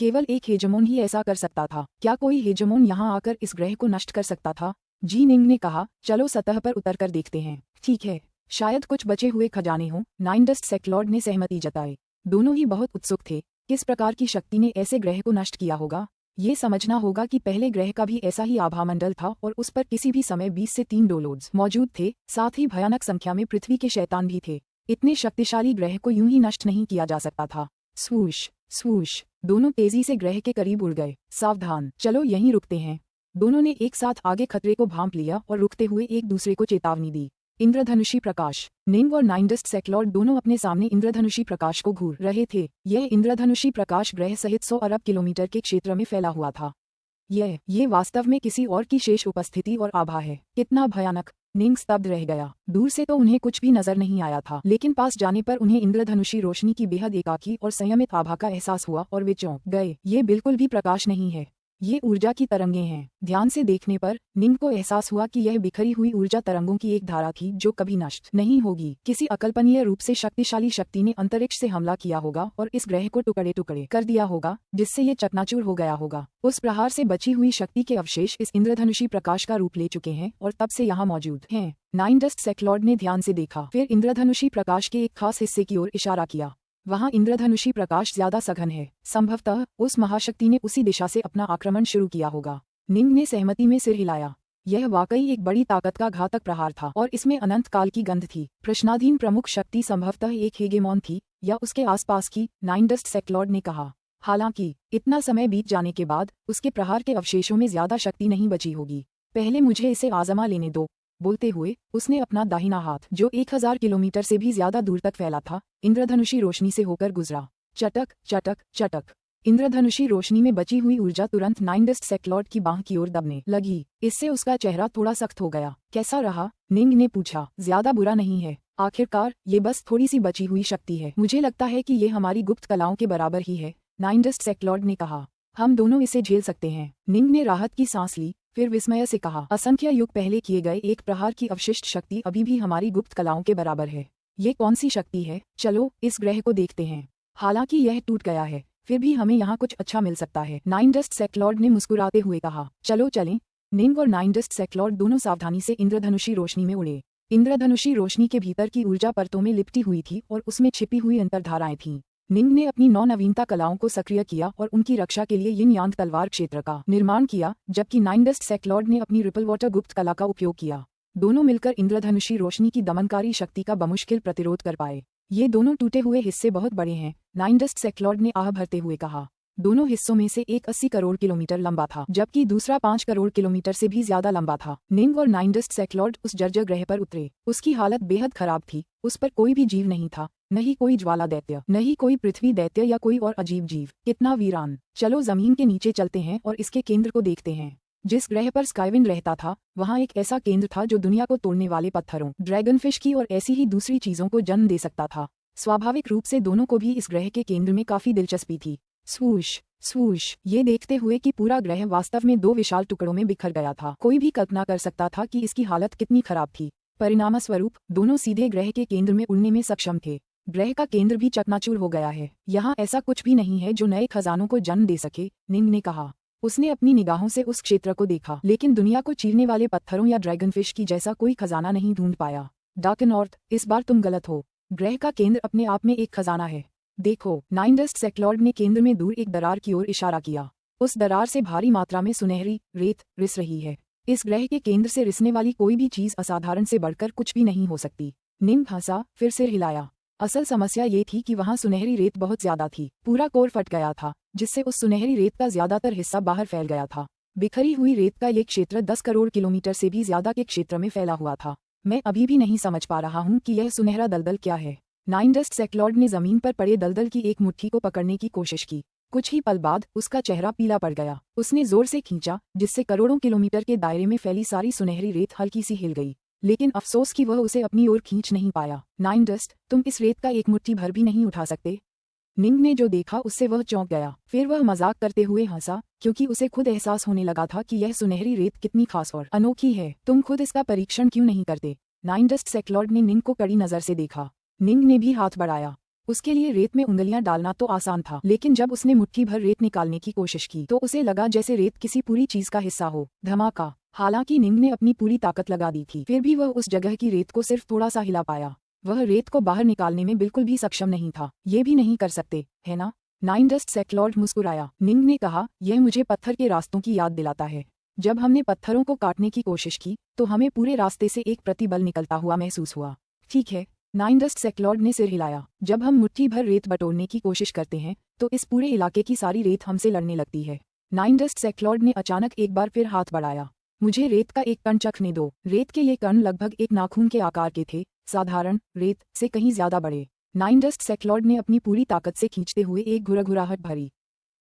केवल एक हेजमोन ही ऐसा कर सकता था। क्या कोई हेजमोन यहाँ आकर इस ग्रह को नष्ट कर सकता था? जी निंग ने कहा, चलो सतह पर उतरकर देखते हैं। ठीक है, शायद कुछ बचे हुए खजाने हों। नाइन डस्ट सेटलॉर्ड ने सहमति जताई। दोनों ही बहुत उत्सुक थे। किस प्रकार की शक्ति ने ऐसे ग्रह को नष्ट किया होगा? ये समझना होगा कि पहले ग्रह का भी ऐसा ही आभामंडल था और उस पर किसी भी समय 20 से 3 डोलोड्स मौजूद थे। साथ ही भयानक संख्या में पृथ्वी के शैतान भी थे। इतने शक्तिशाली ग्रह को यूं ही नष्ट नहीं किया जा सकता था। स्वूश स्वूश, दोनों तेजी से ग्रह के करीब उड़ गए। सावधान, चलो यहीं रुकते हैं। दोनों ने एक साथ आगे खतरे को भांप लिया और रुकते हुए एक दूसरे को चेतावनी दी। इंद्रधनुषी प्रकाश। निंग और नाइन डस्ट सेटलॉर्ड दोनों अपने सामने इंद्रधनुषी प्रकाश को घूर रहे थे। यह इंद्रधनुषी प्रकाश ग्रह सहित 100 अरब किलोमीटर के क्षेत्र में फैला हुआ था। ये वास्तव में किसी और की शेष उपस्थिति और आभा है। कितना भयानक! निंग स्तब्ध रह गया। दूर से तो उन्हें कुछ भी नजर नहीं आया था, लेकिन पास जाने पर उन्हें इंद्रधनुषी रोशनी की बेहद एकाकी और संयमित आभा का एहसास हुआ और वे चौंक गए। ये बिल्कुल भी प्रकाश नहीं है, ये ऊर्जा की तरंगें हैं। ध्यान से देखने पर निंग को एहसास हुआ कि यह बिखरी हुई ऊर्जा तरंगों की एक धारा थी जो कभी नष्ट नहीं होगी। किसी अकल्पनीय रूप से शक्तिशाली शक्ति ने अंतरिक्ष से हमला किया होगा और इस ग्रह को टुकड़े टुकड़े कर दिया होगा, जिससे ये चकनाचूर हो गया होगा। उस प्रहार से बची हुई शक्ति के अवशेष इस इंद्रधनुषी प्रकाश का रूप ले चुके हैं और तब से यहाँ मौजूद हैं। नाइन डस्ट सेटलॉर्ड ने ध्यान से देखा, फिर इंद्रधनुषी प्रकाश के एक खास हिस्से की ओर इशारा किया। वहाँ इंद्रधनुषी प्रकाश ज्यादा सघन है। संभवतः उस महाशक्ति ने उसी दिशा से अपना आक्रमण शुरू किया होगा। निंग ने सहमति में सिर हिलाया। यह वाकई एक बड़ी ताकत का घातक प्रहार था और इसमें अनंत काल की गंध थी। प्रश्नाधीन प्रमुख शक्ति संभवतः एक हेगेमॉन थी या उसके आसपास की, नाइन डस्ट सेटलॉर्ड ने कहा। हालांकि इतना समय बीत जाने के बाद उसके प्रहार के अवशेषों में ज्यादा शक्ति नहीं बची होगी। पहले मुझे इसे आजमा लेने दो। बोलते हुए उसने अपना दाहिना हाथ, जो 1000 किलोमीटर से भी ज्यादा दूर तक फैला था, इंद्रधनुषी रोशनी से होकर गुजरा। चटक चटक चटक, इंद्रधनुषी रोशनी में बची हुई ऊर्जा तुरंत नाइन डस्ट सेटलॉर्ड की बांह की ओर दबने लगी। इससे उसका चेहरा थोड़ा सख्त हो गया। कैसा रहा? निंग ने पूछा। ज्यादा बुरा नहीं है। आखिरकार ये बस थोड़ी सी बची हुई शक्ति है। मुझे लगता है कि ये हमारी गुप्त कलाओं के बराबर ही है, नाइन डस्ट सेटलॉर्ड ने कहा। हम दोनों इसे झेल सकते हैं। निंग ने राहत की सांस ली, फिर विस्मय से कहा, असंख्य युग पहले किए गए एक प्रहार की अवशिष्ट शक्ति अभी भी हमारी गुप्त कलाओं के बराबर है। ये कौन सी शक्ति है? चलो इस ग्रह को देखते हैं। हालांकि यह टूट गया है, फिर भी हमें यहाँ कुछ अच्छा मिल सकता है, नाइन डस्ट सेटलॉर्ड ने मुस्कुराते हुए कहा। चलो चलें। निंग और नाइन डस्ट सेटलॉर्ड दोनों सावधानी से इंद्रधनुषी रोशनी में उड़े। इंद्रधनुषी रोशनी के भीतर की ऊर्जा परतों में लिपटी हुई थी और उसमें छिपी हुई अंतर्धाराएं थीं। निंग ने अपनी नवनवीनता कलाओं को सक्रिय किया और उनकी रक्षा के लिए यिन यांग तलवार क्षेत्र का निर्माण किया, जबकि नाइन डस्ट सेटलॉर्ड ने अपनी रिपल वाटर गुप्त कला का उपयोग किया। दोनों मिलकर इंद्रधनुषी रोशनी की दमनकारी शक्ति का बमुश्किल प्रतिरोध कर पाए। ये दोनों टूटे हुए हिस्से बहुत बड़े हैं, नाइन डस्ट सेटलॉर्ड ने आह भरते हुए कहा। दोनों हिस्सों में से एक 80 करोड़ किलोमीटर लंबा था, जबकि दूसरा 5 करोड़ किलोमीटर से भी ज्यादा लंबा था। निंग और नाइन डस्ट सेटलॉर्ड उस जर्जर ग्रह पर उतरे। उसकी हालत बेहद खराब थी। उस पर कोई भी जीव नहीं था, न ही कोई ज्वाला दैत्य, न ही कोई पृथ्वी दैत्य या कोई और अजीब जीव। कितना वीरान! चलो जमीन के नीचे चलते हैं और इसके केंद्र को देखते हैं। जिस ग्रह पर स्काईविंड रहता था, वहाँ एक ऐसा केंद्र था जो दुनिया को तोड़ने वाले पत्थरों, ड्रैगनफिश की और ऐसी ही दूसरी चीजों को जन्म दे सकता था। स्वाभाविक रूप से दोनों को भी इस ग्रह के केंद्र में काफी दिलचस्पी थी। स्वूश स्वूश, ये देखते हुए कि पूरा ग्रह वास्तव में 2 विशाल टुकड़ों में बिखर गया था, कोई भी कल्पना कर सकता था कि इसकी हालत कितनी खराब थी। परिणामस्वरूप दोनों सीधे ग्रह के केंद्र में उड़ने में सक्षम थे। ग्रह का केंद्र भी चकनाचूर हो गया है। यहाँ ऐसा कुछ भी नहीं है जो नए खजानों को जन्म दे सके, निंग ने कहा। उसने अपनी निगाहों से उस क्षेत्र को देखा, लेकिन दुनिया को चीरने वाले पत्थरों या ड्रैगनफिश की जैसा कोई खजाना नहीं ढूंढ पाया। डार्क नॉर्थ, इस बार तुम गलत हो। ग्रह का केंद्र अपने आप में एक खजाना है। देखो, नाइन डस्ट सेटलॉर्ड ने केंद्र में दूर एक दरार की ओर इशारा किया। उस दरार से भारी मात्रा में सुनहरी रेत रिस रही है। इस ग्रह के केंद्र से रिसने वाली कोई भी चीज असाधारण से बढ़कर कुछ भी नहीं हो सकती। निंग हंसा, फिर सिर हिलाया। असल समस्या ये थी कि वहाँ सुनहरी रेत बहुत ज्यादा थी। पूरा कोर फट गया था, जिससे उस सुनहरी रेत का ज्यादातर हिस्सा बाहर फैल गया था। बिखरी हुई रेत का ये क्षेत्र 10 करोड़ किलोमीटर से भी ज्यादा के क्षेत्र में फैला हुआ था। मैं अभी भी नहीं समझ पा रहा हूँ कि यह सुनहरा दलदल क्या है। नाइन डस्ट सेटलॉर्ड ने जमीन पर पड़े दलदल की एक मुट्ठी को पकड़ने की कोशिश की। कुछ ही पल बाद उसका चेहरा पीला पड़ गया। उसने जोर से खींचा, जिससे करोड़ों किलोमीटर के दायरे में फैली सारी सुनहरी रेत हल्की सी हिल गई। लेकिन अफसोस कि वह उसे अपनी ओर खींच नहीं पाया। नाइन डस्ट, तुम इस रेत का एक मुट्ठी भर भी नहीं उठा सकते? निंग ने जो देखा उससे वह चौंक गया। फिर वह मजाक करते हुए हंसा, क्योंकि उसे खुद एहसास होने लगा था कि यह सुनहरी रेत कितनी खास और अनोखी है। तुम खुद इसका परीक्षण क्यों नहीं करते? नाइन डस्ट सेक्लॉर्ड ने निंग को कड़ी नजर से देखा। निंग ने भी हाथ बढ़ाया। उसके लिए रेत में उंगलियां डालना तो आसान था, लेकिन जब उसने मुट्ठी भर रेत निकालने की कोशिश की तो उसे लगा जैसे रेत किसी पूरी चीज का हिस्सा हो। धमाका। हालांकि निंग ने अपनी पूरी ताकत लगा दी थी, फिर भी वह उस जगह की रेत को सिर्फ थोड़ा सा हिला पाया। वह रेत को बाहर निकालने में बिल्कुल भी सक्षम नहीं था। ये भी नहीं कर सकते, है ना? नाइन डस्ट सेक्लॉर्ड मुस्कुराया। निंग ने कहा, यह मुझे पत्थर के रास्तों की याद दिलाता है। जब हमने पत्थरों को काटने की कोशिश की तो हमें पूरे रास्ते से एक प्रतिबल निकलता हुआ महसूस हुआ। ठीक है, नाइन डस्ट सेक्लॉर्ड ने सिर हिलाया। जब हम मुट्ठी भर रेत बटोरने की कोशिश करते हैं तो इस पूरे इलाके की सारी रेत हमसे लड़ने लगती है। नाइन डस्ट सेक्लॉर्ड ने अचानक एक बार फिर हाथ बढ़ाया। मुझे रेत का एक कण चखने दो। रेत के ये कण लगभग एक नाखून के आकार के थे, साधारण रेत से कहीं ज्यादा बड़े। नाइन डस्ट सेक्लॉर्ड ने अपनी पूरी ताकत से खींचते हुए एक घुरघुराहट भरी।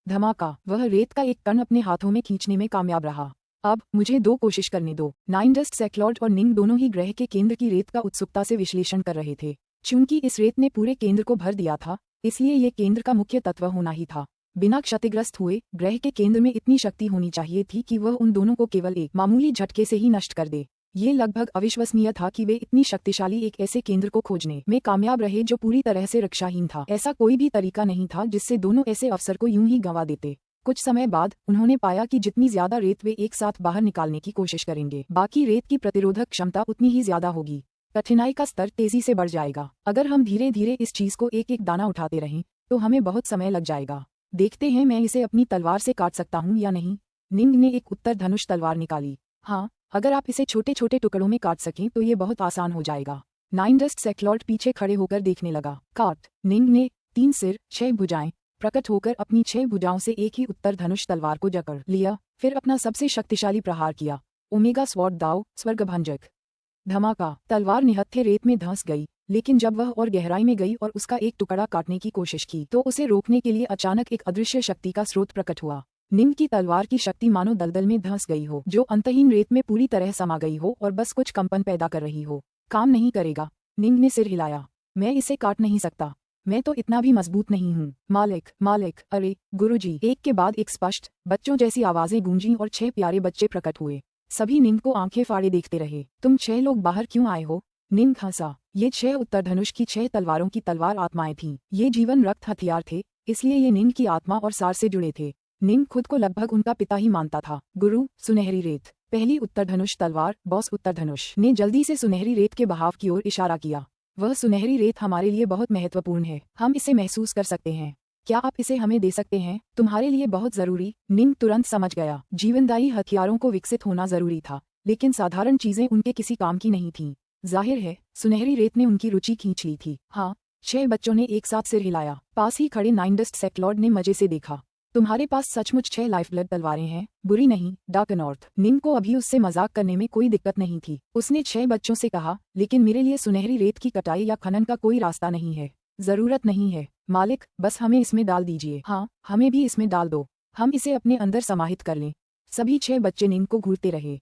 धमाका। वह रेत का एक कण अपने हाथों में खींचने में कामयाब रहा। अब मुझे 2 कोशिश करने दो। नाइन डस्ट सेक्लॉर्ड और निंग दोनों ही ग्रह के केंद्र की रेत का उत्सुकता से विश्लेषण कर रहे थे। चूंकि इस रेत ने पूरे केंद्र को भर दिया था, इसलिए ये केंद्र का मुख्य तत्व होना ही था। बिना क्षतिग्रस्त हुए ग्रह के केंद्र में इतनी शक्ति होनी चाहिए थी कि वह उन दोनों को केवल एक मामूली झटके से ही नष्ट कर दे। ये लगभग अविश्वसनीय था कि वे इतनी शक्तिशाली एक ऐसे केंद्र को खोजने में कामयाब रहे जो पूरी तरह से रक्षाहीन था। ऐसा कोई भी तरीका नहीं था जिससे दोनों ऐसे अवसर को यूं ही गंवा देते। कुछ समय बाद उन्होंने पाया कि जितनी ज्यादा रेत वे एक साथ बाहर निकालने की कोशिश करेंगे, बाकी रेत की प्रतिरोधक क्षमता उतनी ही ज्यादा होगी। कठिनाई का स्तर तेजी से बढ़ जाएगा। अगर हम धीरे धीरे इस चीज को एक एक दाना उठाते रहें तो हमें बहुत समय लग जाएगा। देखते हैं मैं इसे अपनी तलवार से काट सकता हूँ या नहीं। निंग ने एक उत्तर धनुष तलवार निकाली। हाँ, अगर आप इसे छोटे छोटे टुकड़ों में काट सकें तो ये बहुत आसान हो जाएगा। नाइन डस्ट सेक्लॉर्ड पीछे खड़े होकर देखने लगा। काट। निंग ने 3 सिर 6 भुजाएं प्रकट होकर अपनी 6 भुजाओं से एक ही उत्तर धनुष तलवार को जकड़ लिया, फिर अपना सबसे शक्तिशाली प्रहार किया। ओमेगा स्वॉर्ड दाव स्वर्गभंजक। धमाका। तलवार निहत्थे रेत में धंस गई, लेकिन जब वह और गहराई में गई और उसका एक टुकड़ा काटने की कोशिश की तो उसे रोकने के लिए अचानक एक अदृश्य शक्ति का स्रोत प्रकट हुआ। निंग की तलवार की शक्ति मानो दलदल में धंस गई हो, जो अंतहीन रेत में पूरी तरह समा गई हो और बस कुछ कंपन पैदा कर रही हो। काम नहीं करेगा। निंग ने सिर हिलाया। मैं इसे काट नहीं सकता। मैं तो इतना भी मजबूत नहीं हूँ। मालिक, मालिक, अरे गुरुजी। एक के बाद एक स्पष्ट बच्चों जैसी आवाजें गूंजी और 6 प्यारे बच्चे प्रकट हुए। सभी निंग को आंखें फाड़े देखते रहे। तुम 6 लोग बाहर क्यों आए हो? निंग हंसा। ये 6 उत्तरधनुष की 6 तलवारों की तलवार आत्माएं थीं। ये जीवन रक्त हथियार थे, इसलिए ये निंग की आत्मा और सार से जुड़े थे। निंग खुद को लगभग उनका पिता ही मानता था। गुरु, सुनहरी रेत। पहली उत्तरधनुष तलवार। बॉस उत्तरधनुष ने जल्दी से सुनहरी रेत के बहाव की ओर इशारा किया। वह सुनहरी रेत हमारे लिए बहुत महत्वपूर्ण है। हम इसे महसूस कर सकते हैं। क्या आप इसे हमें दे सकते हैं? तुम्हारे लिए बहुत जरूरी। निंग तुरंत समझ गया। जीवनदायी हथियारों को विकसित होना जरूरी था, लेकिन साधारण चीजें उनके किसी काम की नहीं थीं। जाहिर है सुनहरी रेत ने उनकी रुचि खींच ली थी। हाँ। 6 बच्चों ने एक साथ सिर हिलाया। पास ही खड़े नाइन डस्ट सेक्लॉर्ड ने मजे से देखा। तुम्हारे पास सचमुच 6 लाइफ ब्लड तलवारें हैं। बुरी नहीं, डार्क नॉर्थ। निंग को अभी उससे मजाक करने में कोई दिक्कत नहीं थी। उसने 6 बच्चों से कहा, लेकिन मेरे लिए सुनहरी रेत की कटाई या खनन का कोई रास्ता नहीं है। जरूरत नहीं है मालिक, बस हमें इसमें डाल दीजिए। हाँ, हमें भी इसमें डाल दो। हम इसे अपने अंदर समाहित कर लें। सभी 6 बच्चे निंग को घूरते रहे।